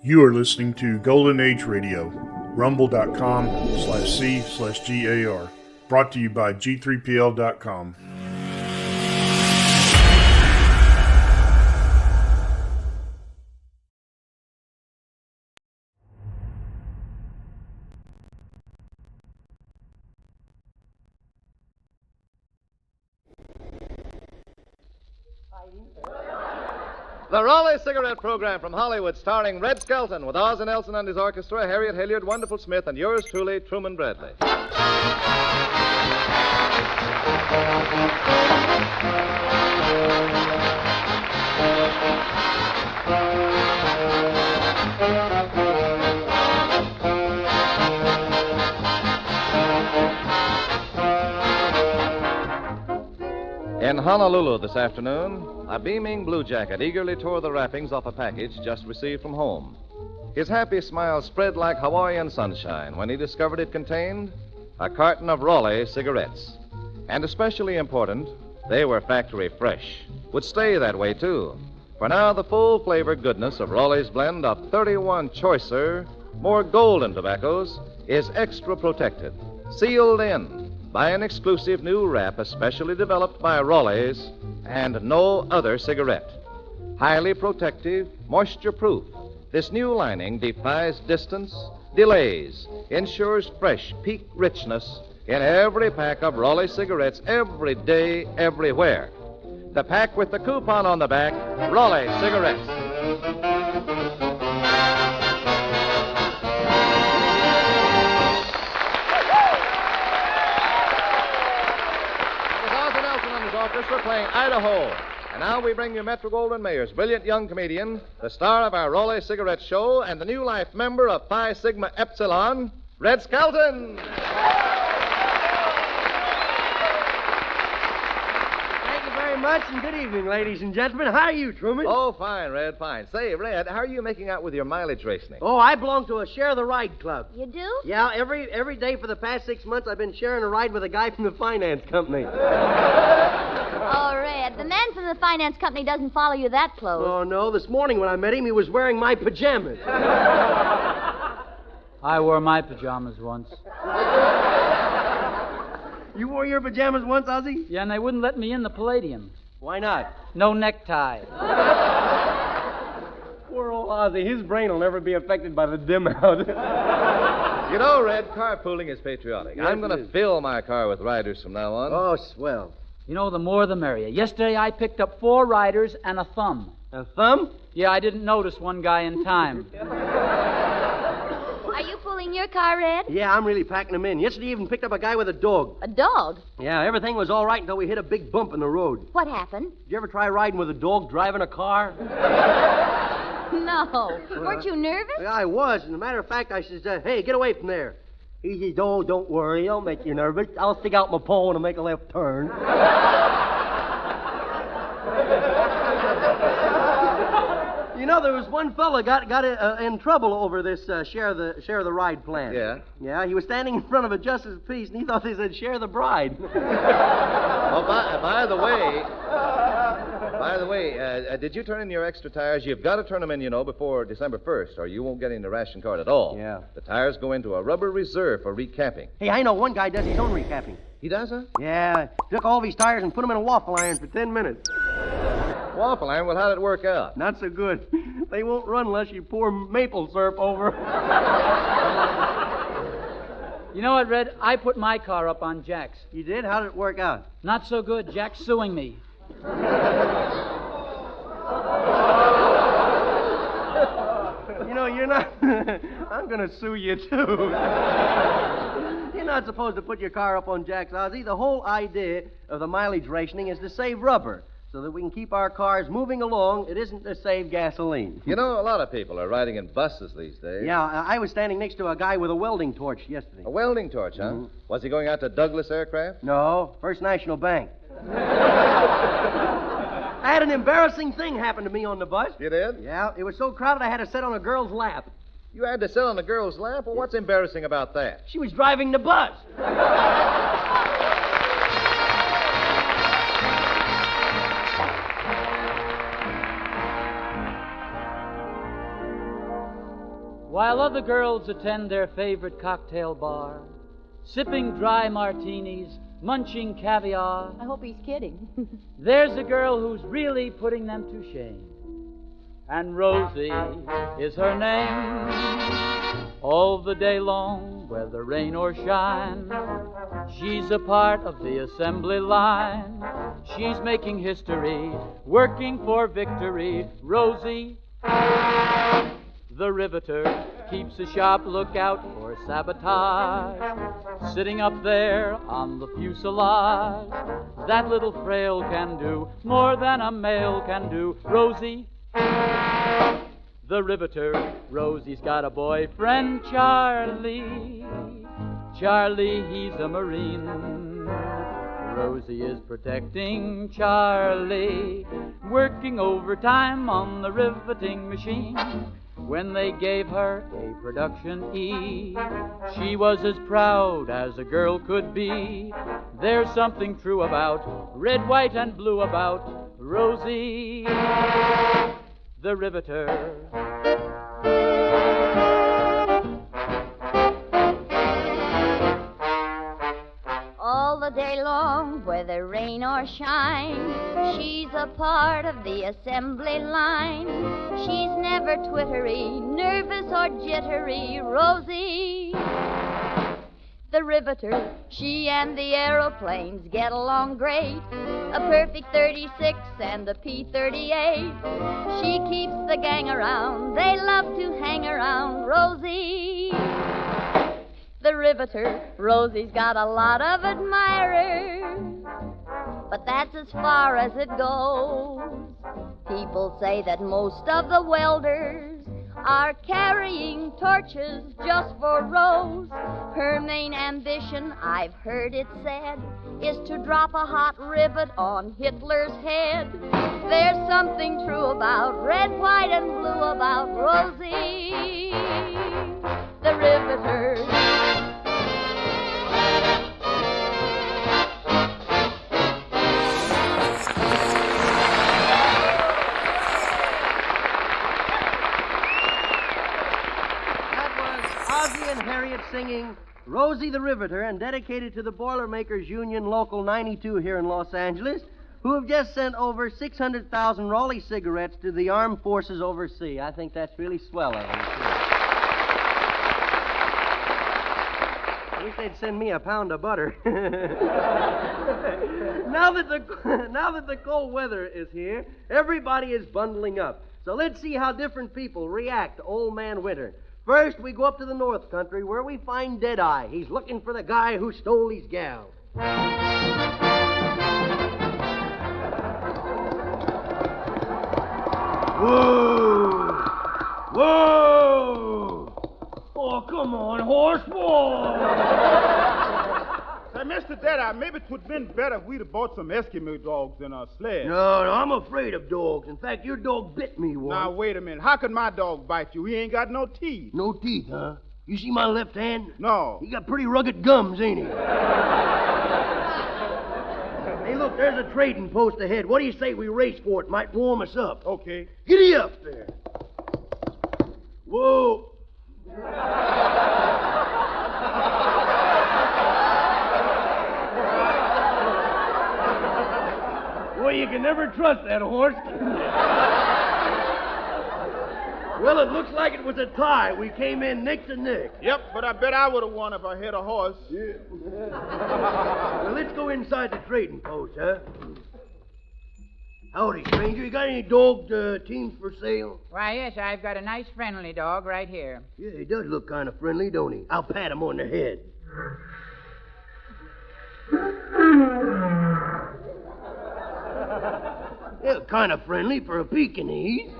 S11: You are listening to Golden Age Radio, rumble.com/C/GAR. Brought to you by G3PL.com.
S10: The Raleigh Cigarette Program from Hollywood, starring Red Skelton with Oz and Nelson and his orchestra, Harriet Hilliard, Wonderful Smith, and yours truly, Truman Bradley. In Honolulu this afternoon, a beaming blue jacket eagerly tore the wrappings off a package just received from home. His happy smile spread like Hawaiian sunshine when he discovered it contained a carton of Raleigh cigarettes. And especially important, they were factory fresh. Would stay that way, too. For now, the full-flavored goodness of Raleigh's blend of 31 choicer, more golden tobaccos is extra protected, sealed in by an exclusive new wrap especially developed by Raleigh's and no other cigarette. Highly protective, moisture-proof, this new lining defies distance, delays, ensures fresh, peak richness in every pack of Raleigh cigarettes every day, everywhere. The pack with the coupon on the back, Raleigh cigarettes. Orchestra playing Idaho. And now we bring you Metro-Goldwyn-Mayer's brilliant young comedian, the star of our Raleigh Cigarette Show, and the new life member of Phi Sigma Epsilon, Red Skelton.
S12: Thank you very much, and good evening, ladies and gentlemen. How are you, Truman?
S10: Oh, fine, Red, fine. Say, Red, how are you making out with your mileage racing?
S12: Oh, I belong to a Share the Ride club.
S21: You do?
S12: Yeah, every day for the past 6 months, I've been sharing a ride with a guy from the finance company.
S21: Oh, Red, the man from the finance company doesn't follow you that close.
S12: Oh, no. This morning when I met him, he was wearing my pajamas.
S18: I wore my pajamas once.
S12: You wore your pajamas once, Ozzy?
S18: Yeah, and they wouldn't let me in the Palladium.
S12: Why not?
S18: No necktie.
S12: Poor old Ozzy. His brain will never be affected by the dim out.
S10: You know, Red, carpooling is patriotic.
S18: Yes,
S10: I'm going
S18: it
S10: to
S18: is.
S10: fill my car with riders from now on.
S12: Oh, swell.
S18: You know, the more the merrier. Yesterday I picked up 4 riders and a thumb.
S12: A thumb?
S18: Yeah, I didn't notice one guy in time.
S21: Are you pulling your car, Red?
S12: Yeah, I'm really packing them in. Yesterday even picked up a guy with a dog.
S21: A dog?
S12: Yeah, everything was all right until we hit a big bump in the road.
S21: What happened?
S12: Did you ever try riding with a dog driving a car?
S21: No. Weren't you nervous?
S12: Yeah, I was. As a matter of fact, I says, hey, get away from there. He says, oh, don't worry. I'll make you nervous. I'll stick out my pole and make a left turn. You know, there was one fella got in trouble over this share the ride plan.
S10: Yeah?
S12: Yeah, he was standing in front of a justice of peace, and he thought they said share the bride.
S10: Oh, by the way, did you turn in your extra tires? You've got to turn them in, you know, before December 1st, or you won't get in the ration card at all.
S12: Yeah.
S10: The tires go into a rubber reserve for recapping.
S12: Hey, I know one guy does his own recapping.
S10: He does, huh?
S12: Yeah, took all these tires and put them in a waffle iron for 10 minutes.
S10: Waffle iron? Well, how'd it work out?
S12: Not so good. They won't run unless you pour maple syrup over.
S18: You know what, Red? I put my car up on Jack's.
S12: You did? How did it work out?
S18: Not so good. Jack's suing me.
S12: You know, you're not... I'm going to sue you, too. You're not supposed to put your car up on Jack's, Ozzy. The whole idea of the mileage rationing is to save rubber, so that we can keep our cars moving along. It isn't to save gasoline.
S10: You know, a lot of people are riding in buses these days.
S12: Yeah, I was standing next to a guy with a welding torch yesterday.
S10: A welding torch, huh?
S12: Mhm.
S10: Was he going out to Douglas Aircraft?
S12: No, First National Bank. I had an embarrassing thing happen to me on the bus.
S10: You did?
S12: Yeah, it was so crowded I had to sit on a girl's lap.
S10: You had to sit on a girl's lap? Well, what's embarrassing about that?
S12: She was driving the bus.
S18: While other girls attend their favorite cocktail bar, sipping dry martinis, munching caviar,
S21: I hope he's kidding.
S18: there's a girl who's really putting them to shame. And Rosie is her name. All the day long, whether rain or shine, she's a part of the assembly line. She's making history, working for victory. Rosie, the riveter, keeps a sharp lookout for sabotage. Sitting up there on the fuselage, that little frail can do more than a male can do. Rosie, the riveter. Rosie's got a boyfriend, Charlie. Charlie, he's a Marine. Rosie is protecting Charlie, working overtime on the riveting machine. When they gave her a production E, she was as proud as a girl could be. There's something true about red, white, and blue about Rosie, the riveter.
S21: All the day long, whether rain or shine, she's a part of the assembly line. She's never twittery, nervous or jittery. Rosie, the riveter. She and the aeroplanes get along great. A perfect 36 and a P-38. She keeps the gang around. They love to hang around. Rosie, the riveter. Rosie's got a lot of admirers, but that's as far as it goes. People say that most of the welders are carrying torches just for Rose. Her main ambition, I've heard it said, is to drop a hot rivet on Hitler's head. There's something true about red, white, and blue about Rosie, the riveter.
S12: Ozzie and Harriet singing Rosie the Riveter, and dedicated to the Boilermakers Union Local 92 here in Los Angeles, who have just sent over 600,000 Raleigh cigarettes to the armed forces overseas. I think that's really swell of them. I wish they'd send me a pound of butter. Now that the cold weather is here, everybody is bundling up. So let's see how different people react to Old Man Winter. First, we go up to the North Country where we find Deadeye. He's looking for the guy who stole his gal. Whoa! Whoa! Oh, come on, horse, whoa!
S4: Say, Mr. Deadeye, maybe it would have been better if we'd have bought some Eskimo dogs in our sled.
S12: No, I'm afraid of dogs. In fact, your dog bit me once.
S4: Now, wait a minute. How could my dog bite you? He ain't got no teeth.
S12: No teeth, huh? You see my left hand?
S4: No.
S12: He got pretty rugged gums, ain't he? Hey, look, there's a trading post ahead. What do you say we race for it? Might warm us up.
S4: Okay.
S12: Giddy up there. Whoa. Well, you can never trust that horse. Well, it looks like it was a tie. We came in neck to neck.
S4: Yep, but I bet I would have won if I had a horse.
S12: Yeah. Well, let's go inside the trading post, huh? Howdy, stranger. You got any dog teams for sale?
S20: Why, yes, I've got a nice friendly dog right here.
S12: Yeah, he does look kind of friendly, don't he? I'll pat him on the head. Yeah, kind of friendly for a Pekingese.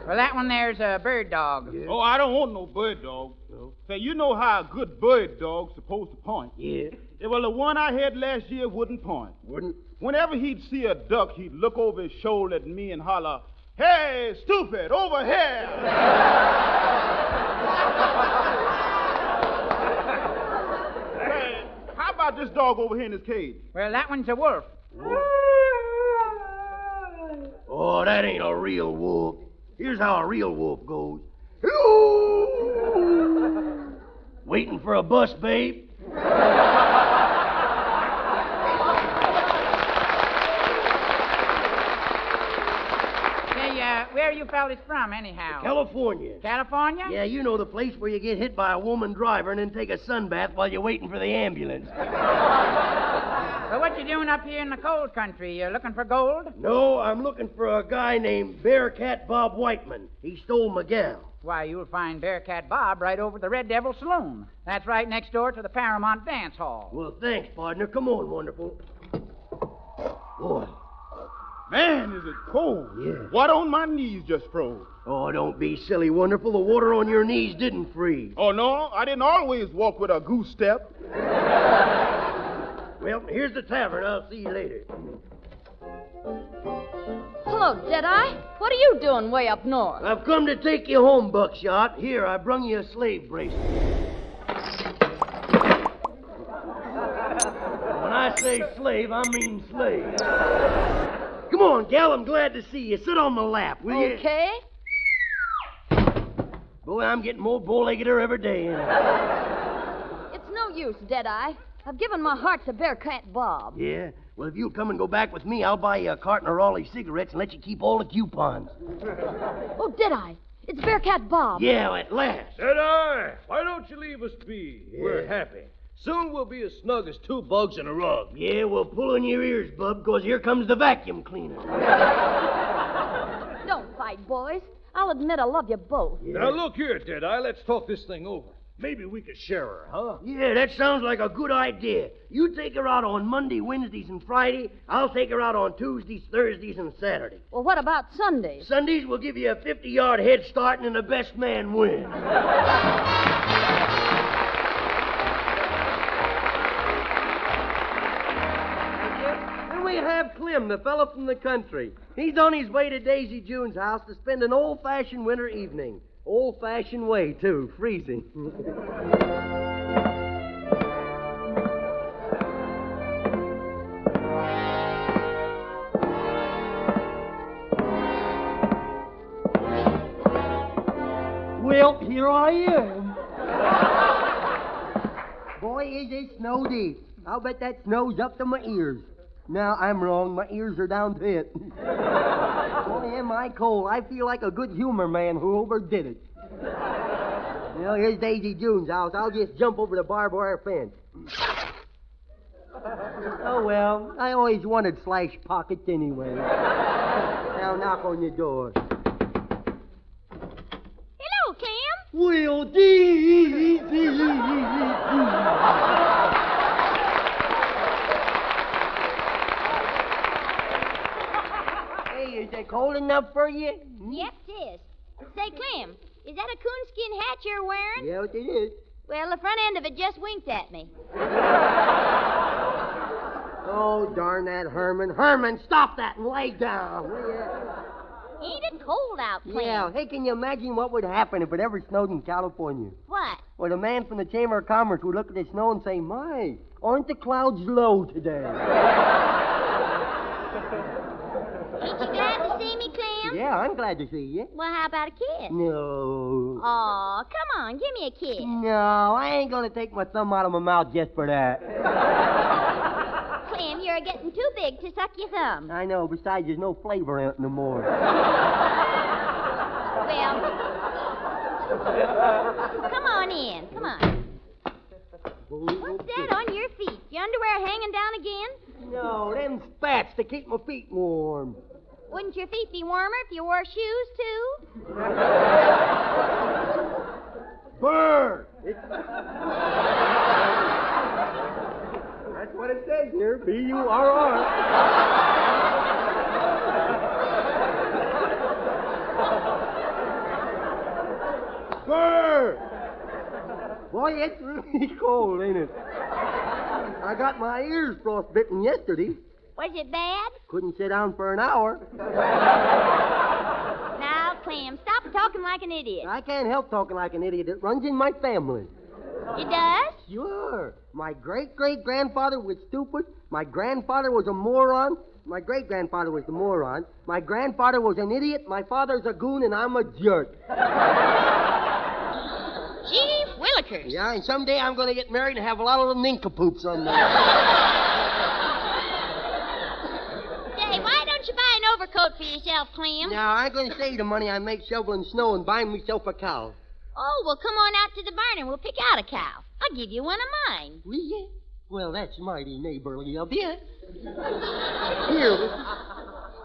S20: Well, that one there's a bird dog.
S4: Yeah. Oh, I don't want no bird dog. No. Say, you know how a good bird dog's supposed to point.
S12: Yeah.
S4: Well, the one I had last year wouldn't point.
S12: Wouldn't?
S4: Whenever he'd see a duck, he'd look over his shoulder at me and holler, "Hey, stupid, over here!" Hey, how about this dog over here in his cage?
S20: Well, that one's a wolf.
S12: Oh, that ain't a real wolf. Here's how a real wolf goes. Waiting for a bus, babe?
S20: Where are you fellas from, anyhow?
S12: California.
S20: California?
S12: Yeah, you know the place where you get hit by a woman driver and then take a sunbath while you're waiting for the ambulance.
S20: Well, what you doing up here in the cold country? You looking for gold?
S12: No, I'm looking for a guy named Bearcat Bob Whiteman. He stole my gal.
S20: Why, you'll find Bearcat Bob right over at the Red Devil Saloon. That's right next door to the Paramount Dance Hall.
S12: Well, thanks, partner. Come on, wonderful. Boy.
S4: Man, is it cold.
S12: Yeah.
S4: What on my knees just froze?
S12: Oh, don't be silly, wonderful. The water on your knees didn't freeze.
S4: Oh, no? I didn't always walk with a goose step.
S12: Well, here's the tavern. I'll see you later.
S23: Hello, Deadeye. What are you doing way up north?
S12: I've come to take you home, Buckshot. Here, I brung you a slave bracelet. When I say slave, I mean slave. Come on, gal, I'm glad to see you. Sit on my lap, will you?
S23: Okay.
S12: Boy, I'm getting more bow-leggeder every day.
S23: It's no use, Deadeye. I've given my heart to Bearcat Bob.
S12: Yeah? Well, if you'll come and go back with me, I'll buy you a carton of Raleigh cigarettes and let you keep all the coupons.
S23: Oh, Deadeye, it's Bearcat Bob.
S12: Yeah, at last.
S24: Deadeye, why don't you leave us be?
S12: Yeah.
S24: We're happy. Soon we'll be as snug as two bugs in a rug.
S12: Yeah, well, pull in your ears, bub, because here comes the vacuum cleaner.
S23: Don't fight, boys. I'll admit I love you both.
S24: Yeah. Now, look here, Deadeye. Let's talk this thing over. Maybe we could share her, huh?
S12: Yeah, that sounds like a good idea. You take her out on Monday, Wednesdays, and Friday. I'll take her out on Tuesdays, Thursdays, and Saturdays.
S23: Well, what about Sundays?
S12: Sundays will give you a 50-yard head start, and the best man wins. Then we have Clem, the fellow from the country. He's on his way to Daisy June's house to spend an old-fashioned winter evening. Old-fashioned way, too. Freezing. Well, here I am. Boy, is it snow deep. I'll bet that snow's up to my ears. No, I'm wrong. My ears are down to it. Boy, am I cold. I feel like a good humor man who overdid it. Well, here's Daisy June's house. I'll just jump over the barbed wire fence. Oh, well, I always wanted slash pockets anyway. Now knock on your door.
S21: Hello, Clem.
S12: Well, Daisy. Hey, is it cold enough for you?
S21: Yes, it is. Say, Clem, is that a coonskin hat you're wearing?
S12: Yes, it is.
S21: Well, the front end of it just winked at me.
S12: Oh, darn that Herman. Herman, stop that and lay down, will you?
S21: Ain't it cold out, Clem?
S12: Yeah. Hey, can you imagine what would happen if it ever snowed in California?
S21: What?
S12: Well, the man from the Chamber of Commerce would look at the snow and say, my, aren't the clouds low today?
S21: Ain't you glad to see me, Clem?
S12: Yeah, I'm glad to see you.
S21: Well, how about a kiss?
S12: No.
S21: Aw, come on, give me a kiss.
S12: No, I ain't gonna take my thumb out of my mouth just for that.
S21: Clem, you're getting too big to suck your thumb.
S12: I know, besides there's no flavor in it no more.
S21: Well, come on in, come on. What's that on your feet? Your underwear hanging down again?
S12: No, them spats to keep my feet warm.
S21: Wouldn't your feet be warmer if you wore shoes, too?
S12: Bird! That's what it says here, B-U-R-R. Bird! Boy, it's really cold, ain't it? I got my ears frostbitten yesterday.
S21: Was it bad?
S12: Couldn't sit down for an hour.
S21: Now, Clem, stop talking like an idiot.
S12: I can't help talking like an idiot. It runs in my family.
S21: It does?
S12: Sure. My great-great-grandfather was stupid. My grandfather was a moron. My great-grandfather was the moron. My grandfather was an idiot. My father's a goon, and I'm a jerk.
S21: Gee willikers.
S12: Yeah, and someday I'm going to get married and have a lot of little nincompoops on there.
S21: Say, why don't you buy an overcoat for yourself, Clem?
S12: Now, I'm going to save the money I make shoveling snow and buying myself a cow.
S21: Oh, well, come on out to the barn and we'll pick out a cow. I'll give you one of mine.
S12: Will you? Well, that's mighty neighborly of you. Here,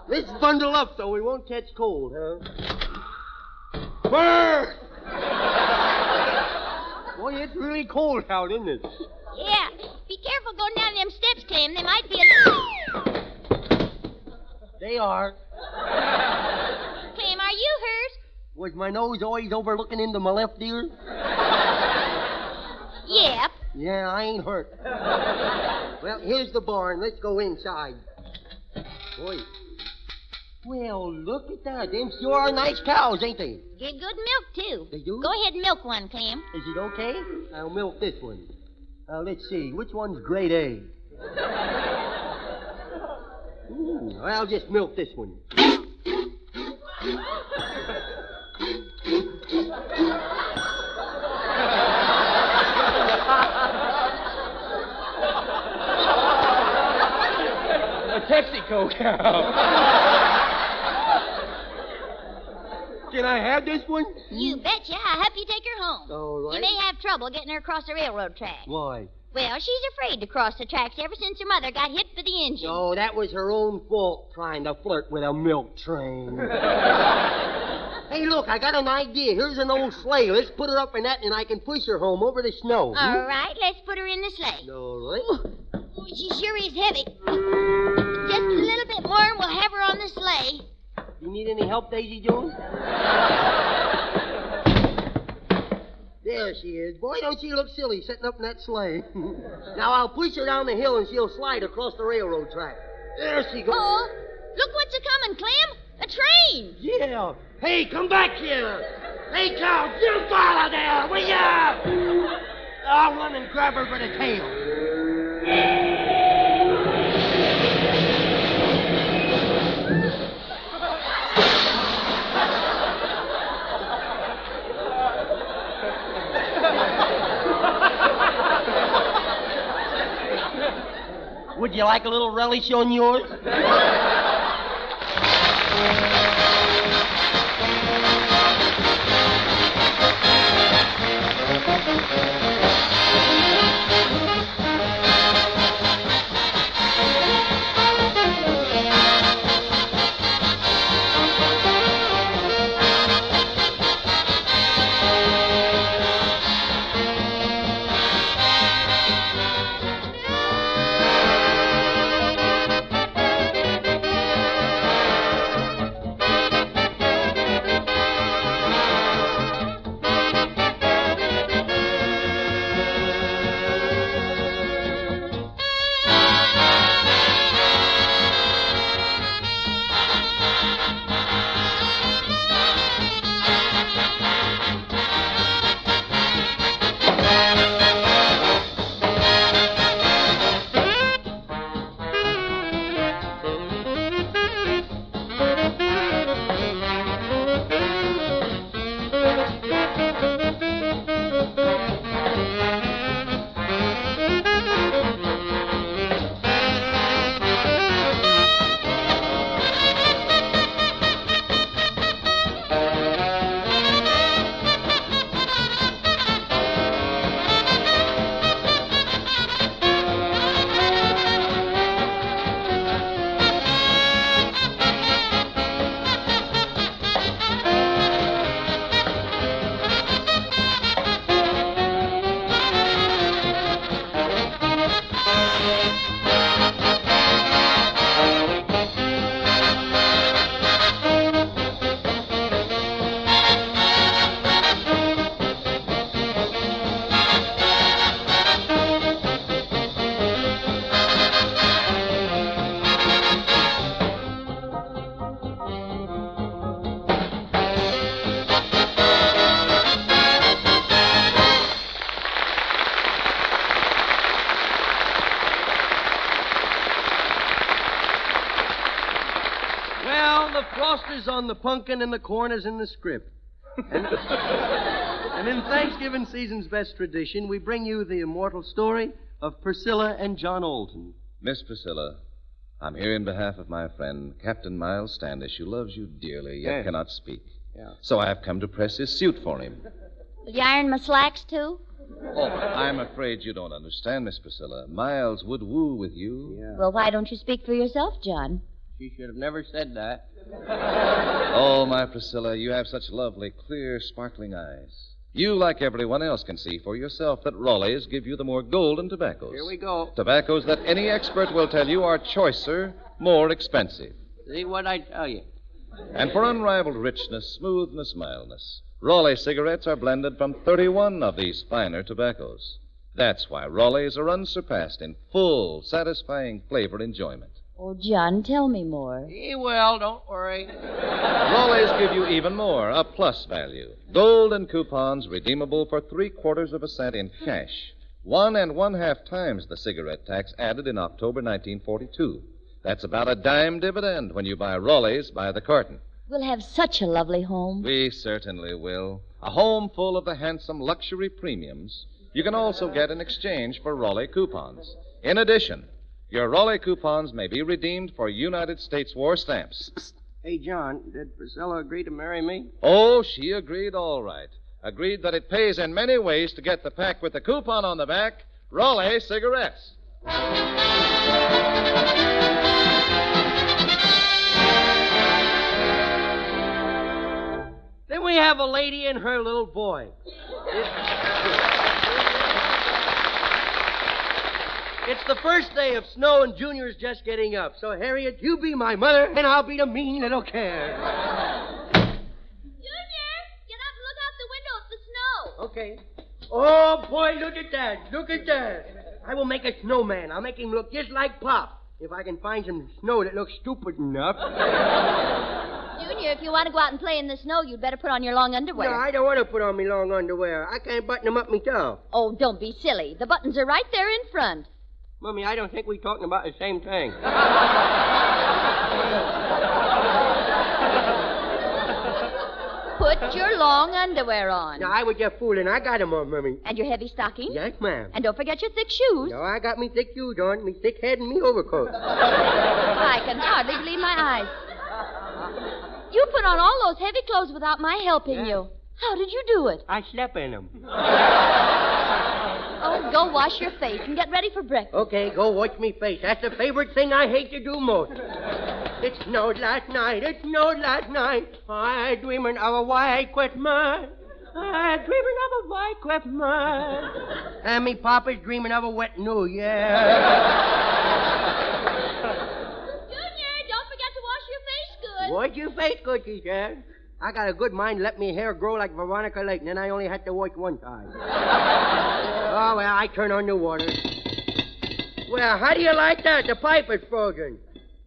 S12: let's bundle up so we won't catch cold, huh? Burr! Boy, it's really cold out, isn't it?
S21: Yeah. Be careful going down them steps, Clem. They might be a little...
S12: They are.
S21: Clem, are you hurt?
S12: Was my nose always overlooking into my left ear?
S21: Yep.
S12: Yeah, I ain't hurt. Well, here's the barn. Let's go inside. Boy. Well, look at that. Them sure are nice cows, ain't they?
S21: Get good milk, too.
S12: They do?
S21: Go ahead and milk one, Clem.
S12: Is it okay? I'll milk this one. Let's see. Which one's grade A? Ooh, I'll just milk this one.
S24: A Texaco cow.
S12: Can I have this one?
S21: You betcha. I'll help you take her home.
S12: All right.
S21: You may have trouble getting her across the railroad track.
S12: Why?
S21: Well, she's afraid to cross the tracks ever since her mother got hit by the engine.
S12: Oh, that was her own fault, trying to flirt with a milk train. Hey, look, I got an idea. Here's an old sleigh. Let's put her up in that, and I can push her home over the snow.
S21: All right, let's put her in the sleigh.
S12: All right.
S21: Oh, she sure is heavy. Just a little bit more, and we'll have her on the sleigh.
S12: You need any help, Daisy Jones? There she is. Boy, don't she look silly sitting up in that sleigh. Now, I'll push her down the hill, and she'll slide across the railroad track. There she goes.
S21: Oh, look what's a-coming, Clem. A train.
S12: Yeah. Hey, come back here. Hey, cow, jump out of there, will ya? I'll run and grab her by the tail. Would you like a little relish on yours? around the pumpkin and the corn as in the script. And in Thanksgiving season's best tradition, we bring you the immortal story of Priscilla and John Alton.
S10: Miss Priscilla, I'm here in behalf of my friend, Captain Miles Standish, who loves you dearly, yet
S12: Yeah.
S10: cannot speak.
S12: Yeah.
S10: So I have come to press his suit for him.
S23: Will you iron my slacks, too?
S10: Oh, I'm afraid you don't understand, Miss Priscilla. Miles would woo with you.
S12: Yeah.
S23: Well, why don't you speak for yourself, John?
S12: She should have never said that.
S10: Oh, my Priscilla, you have such lovely, clear, sparkling eyes. You, like everyone else, can see for yourself that Raleigh's give you the more golden tobaccos.
S12: Here we go.
S10: Tobaccos that any expert will tell you are choicer, more expensive.
S12: See what I tell you.
S10: And for unrivaled richness, smoothness, mildness, Raleigh cigarettes are blended from 31 of these finer tobaccos. That's why Raleigh's are unsurpassed in full, satisfying flavor enjoyment.
S23: Oh, John, tell me more.
S12: He will, don't worry.
S10: Raleigh's give you even more, a plus value. Golden coupons redeemable for 3/4 of a cent in cash. 1 1/2 times the cigarette tax added in October 1942. That's about a dime dividend when you buy Raleigh's by the carton.
S23: We'll have such a lovely home.
S10: We certainly will. A home full of the handsome luxury premiums you can also get in exchange for Raleigh coupons. In addition, your Raleigh coupons may be redeemed for United States war stamps.
S12: Hey, John, did Priscilla agree to marry me?
S10: Oh, she agreed all right. Agreed that it pays in many ways to get the pack with the coupon on the back, Raleigh cigarettes.
S12: Then we have a lady and her little boy. It's the first day of snow, and Junior's just getting up. So, Harriet, you be my mother, and I'll be the mean little care.
S23: Junior, get up and look out the window at the snow.
S12: Okay. Oh, boy, look at that. Look at that. I will make a snowman. I'll make him look just like Pop, if I can find some snow that looks stupid enough.
S23: Junior, if you want to go out and play in the snow, you'd better put on your long underwear.
S12: No, I don't want to put on me long underwear. I can't button them up myself.
S23: Oh, don't be silly. The buttons are right there in front.
S12: Mummy, I don't think we're talking about the same thing.
S23: Put your long underwear on.
S12: No, I was just fooling. I got 'em on, Mummy.
S23: And your heavy stockings?
S12: Yes, ma'am.
S23: And don't forget your thick shoes.
S12: No, I got me thick shoes on, me thick head, and me overcoat.
S23: I can hardly believe my eyes. You put on all those heavy clothes without my helping you. How did you do it?
S12: I slept in them.
S23: Oh, go wash your face and get ready for breakfast.
S12: Okay, go wash me face. That's the favorite thing I hate to do most. It snowed last night. It snowed last night. I dreaming of a white Christmas. I dreaming of a white Christmas. And me papa's dreaming of a wet New Year.
S23: Junior, don't forget to wash your face good.
S12: Wash your face good, she said. I got a good mind to let me hair grow like Veronica Lake, and then I only had to wash one time. Oh, well, I turn on the water. Well, how do you like that? The pipe is frozen.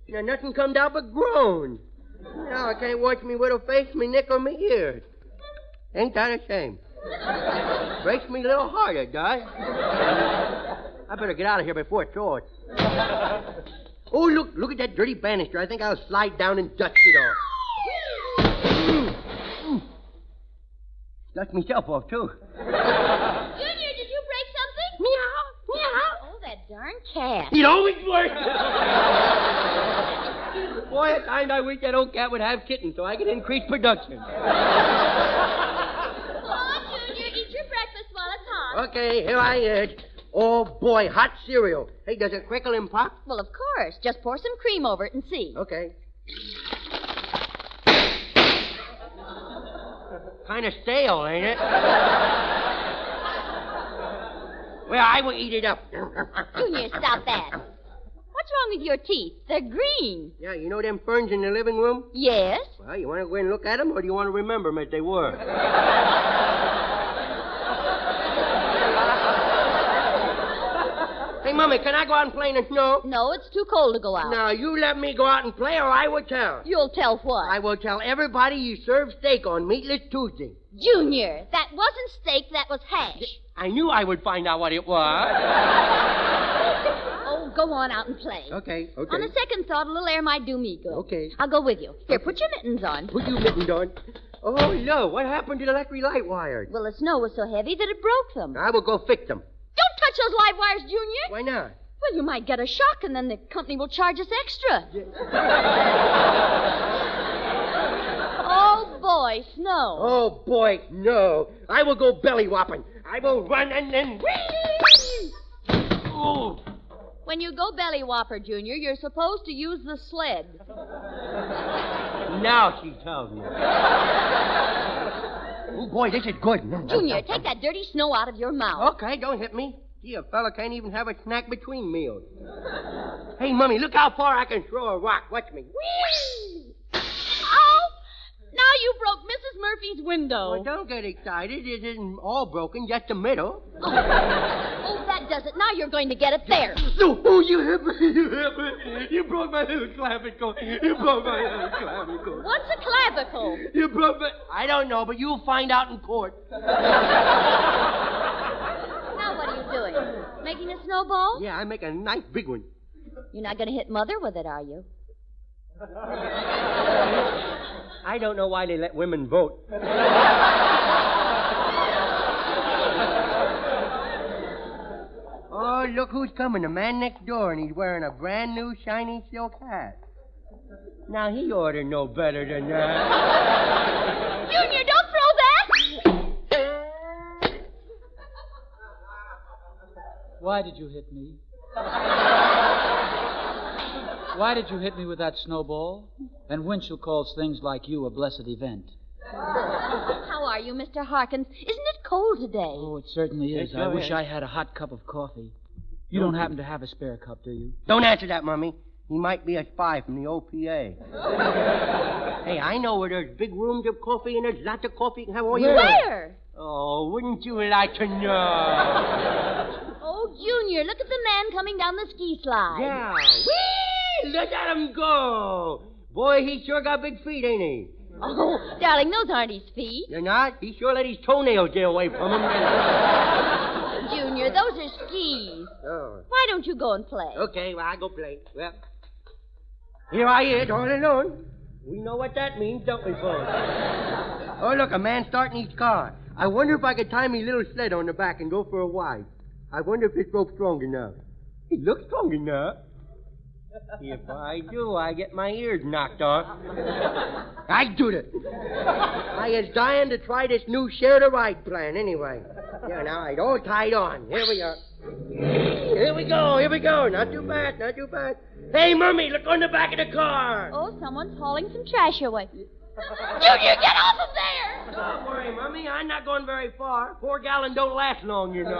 S12: Now, nothing comes out but groans. Now I can't wash me little face, me neck, or me ears. Ain't that a shame? Breaks me a little heart, it does. I better get out of here before it thaws. Oh, look at that dirty banister. I think I'll slide down and dust it off. Dust myself off, too.
S23: Junior, did you break something?
S12: Meow, meow.
S23: Oh, that darn cat.
S12: It always works. Boy, at times I wish that old cat would have kittens so I could increase production.
S23: Come on, Junior, eat your breakfast while it's hot.
S12: Okay, here I is. Oh, boy, hot cereal. Hey, does it crackle and pop?
S23: Well, of course. Just pour some cream over it and see.
S12: Okay. Kind of stale, ain't it? Well, I will eat it up.
S23: Junior, stop that. What's wrong with your teeth? They're green.
S12: Yeah, you know them ferns in the living room?
S23: Yes.
S12: Well, you want to go in and look at them, or do you want to remember them as they were? Hey, Mummy, can I go out and play in the snow?
S23: No, it's too cold to go out.
S12: Now, you let me go out and play, or I will tell.
S23: You'll tell what?
S12: I will tell everybody you served steak on Meatless Tuesday.
S23: Junior, that wasn't steak, that was hash.
S12: I knew I would find out what it was.
S23: Oh, go on out and play.
S12: Okay.
S23: On a second thought, a little air might do me good.
S12: Okay.
S23: I'll go with you. Here, put your mittens on.
S12: Put your mittens on. Oh, no. What happened to the electric light wires?
S23: Well, the snow was so heavy that it broke them.
S12: I will go fix them.
S23: Don't touch those live wires, Junior.
S12: Why not?
S23: Well, you might get a shock, and then the company will charge us extra. Oh, boy, snow.
S12: Oh, boy, no. I will go belly whopping. I will run and then... Whee! Oh.
S23: When you go belly whopper, Junior, you're supposed to use the sled.
S12: Now she tells me. Oh, boy, this is good.
S23: Junior, take that dirty snow out of your mouth.
S12: Okay, don't hit me. Gee, a fella can't even have a snack between meals. Hey, Mummy, look how far I can throw a rock. Watch me.
S23: Whee! Oh! Now you broke Mrs. Murphy's window.
S12: Well, don't get excited. It isn't all broken, just the middle.
S23: Oh, that does it. Now you're going to get it there.
S12: Oh, you hit me. You hit me. You broke my little clavicle. You broke my little clavicle.
S23: What's a clavicle?
S12: You broke my... I don't know, but you'll find out in court.
S23: Now what are you doing? Making a snowball?
S12: Yeah, I make a nice big one.
S23: You're not going to hit Mother with it, are you?
S12: I don't know why they let women vote. Oh, look who's coming. The man next door, and he's wearing a brand new shiny silk hat. Now, he ought to know better than that.
S23: Junior, don't throw that!
S18: Why did you hit me? Why did you hit me with that snowball? And Winchell calls things like you a blessed event.
S23: How are you, Mr. Harkins? Isn't it cold today?
S18: Oh, it certainly is. I wish I had a hot cup of coffee. You don't happen to have a spare cup, do you?
S12: Don't answer that, Mummy. He might be a spy from the OPA. Hey, I know where there's big rooms of coffee and there's lots of coffee you can have all year.
S23: Where?
S12: Oh, wouldn't you like to know?
S23: Oh, Junior, look at the man coming down the ski slide.
S12: Yeah. Whee! Look at him go. Boy, he sure got big feet, ain't he?
S23: Oh, darling, those aren't his feet.
S12: They're not? He sure let his toenails get away from him.
S23: Junior, those are skis.
S12: Oh.
S23: Why don't you go and play?
S12: Okay, well, I'll go play. Well, here I is, all alone. We know what that means, don't we, folks? Oh, look, a man starting his car. I wonder if I could tie me little sled on the back and go for a ride. I wonder if this rope's strong enough. It looks strong enough. If I do, I get my ears knocked off. I do it. I is dying to try this new share the ride plan anyway. Yeah, now it's all tied on. Here we are. Here we go, here we go. Not too bad, not too bad. Hey, Mummy, look on the back of the car.
S23: Oh, someone's hauling some trash away. Junior, get off of there!
S12: Don't worry, Mummy. I'm not going very far. 4 gallon don't last long, you know.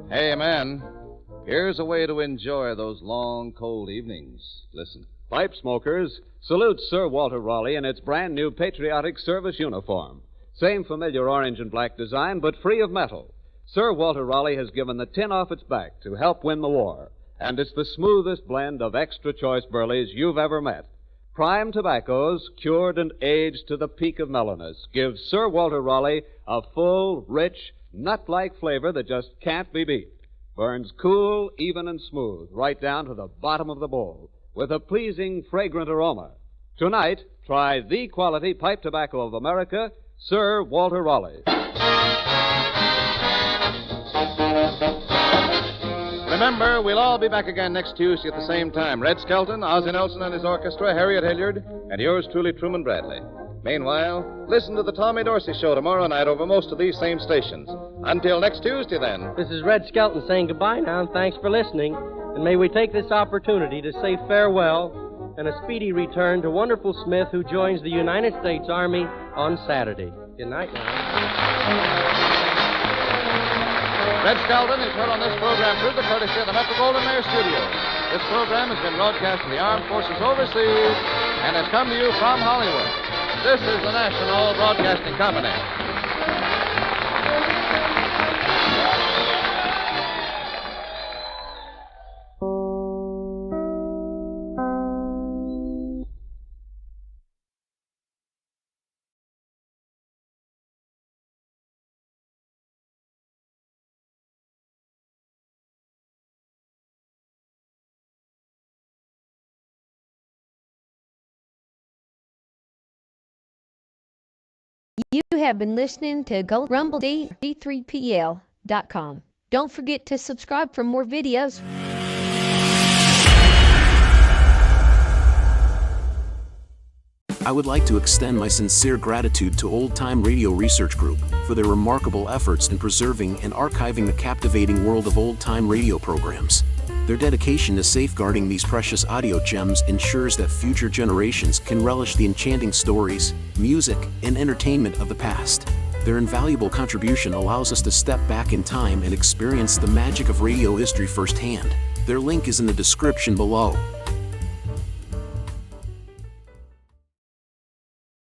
S10: Hey, man, here's a way to enjoy those long, cold evenings. Listen.
S1: Pipe smokers, salute Sir Walter Raleigh in its brand new patriotic service uniform. Same familiar orange and black design, but free of metal. Sir Walter Raleigh has given the tin off its back to help win the war. And it's the smoothest blend of extra choice burleys you've ever met. Prime tobaccos, cured and aged to the peak of mellowness, gives Sir Walter Raleigh a full, rich, nut-like flavor that just can't be beat. Burns cool, even, and smooth, right down to the bottom of the bowl, with a pleasing, fragrant aroma. Tonight, try the quality pipe tobacco of America, Sir Walter Raleigh.
S10: Remember, we'll all be back again next Tuesday at the same time. Red Skelton, Ozzie Nelson and his orchestra, Harriet Hilliard, and yours truly, Truman Bradley. Meanwhile, listen to the Tommy Dorsey Show tomorrow night over most of these same stations. Until next Tuesday, then.
S12: This is Red Skelton saying goodbye now, and thanks for listening. And may we take this opportunity to say farewell and a speedy return to Wonderful Smith, who joins the United States Army on Saturday. Good night now.
S10: Red Skelton is heard on this program through the courtesy of the Metro-Goldwyn-Mayer Studios. This program has been broadcast to the armed forces overseas and has come to you from Hollywood. This is the National Broadcasting Company.
S2: You have been listening to GoRumbleD3PL.com. Don't forget to subscribe for more videos.
S15: I would like to extend my sincere gratitude to Old Time Radio Research Group for their remarkable efforts in preserving and archiving the captivating world of old time radio programs. Their dedication to safeguarding these precious audio gems ensures that future generations can relish the enchanting stories, music, and entertainment of the past. Their invaluable contribution allows us to step back in time and experience the magic of radio history firsthand. Their link is in the description below.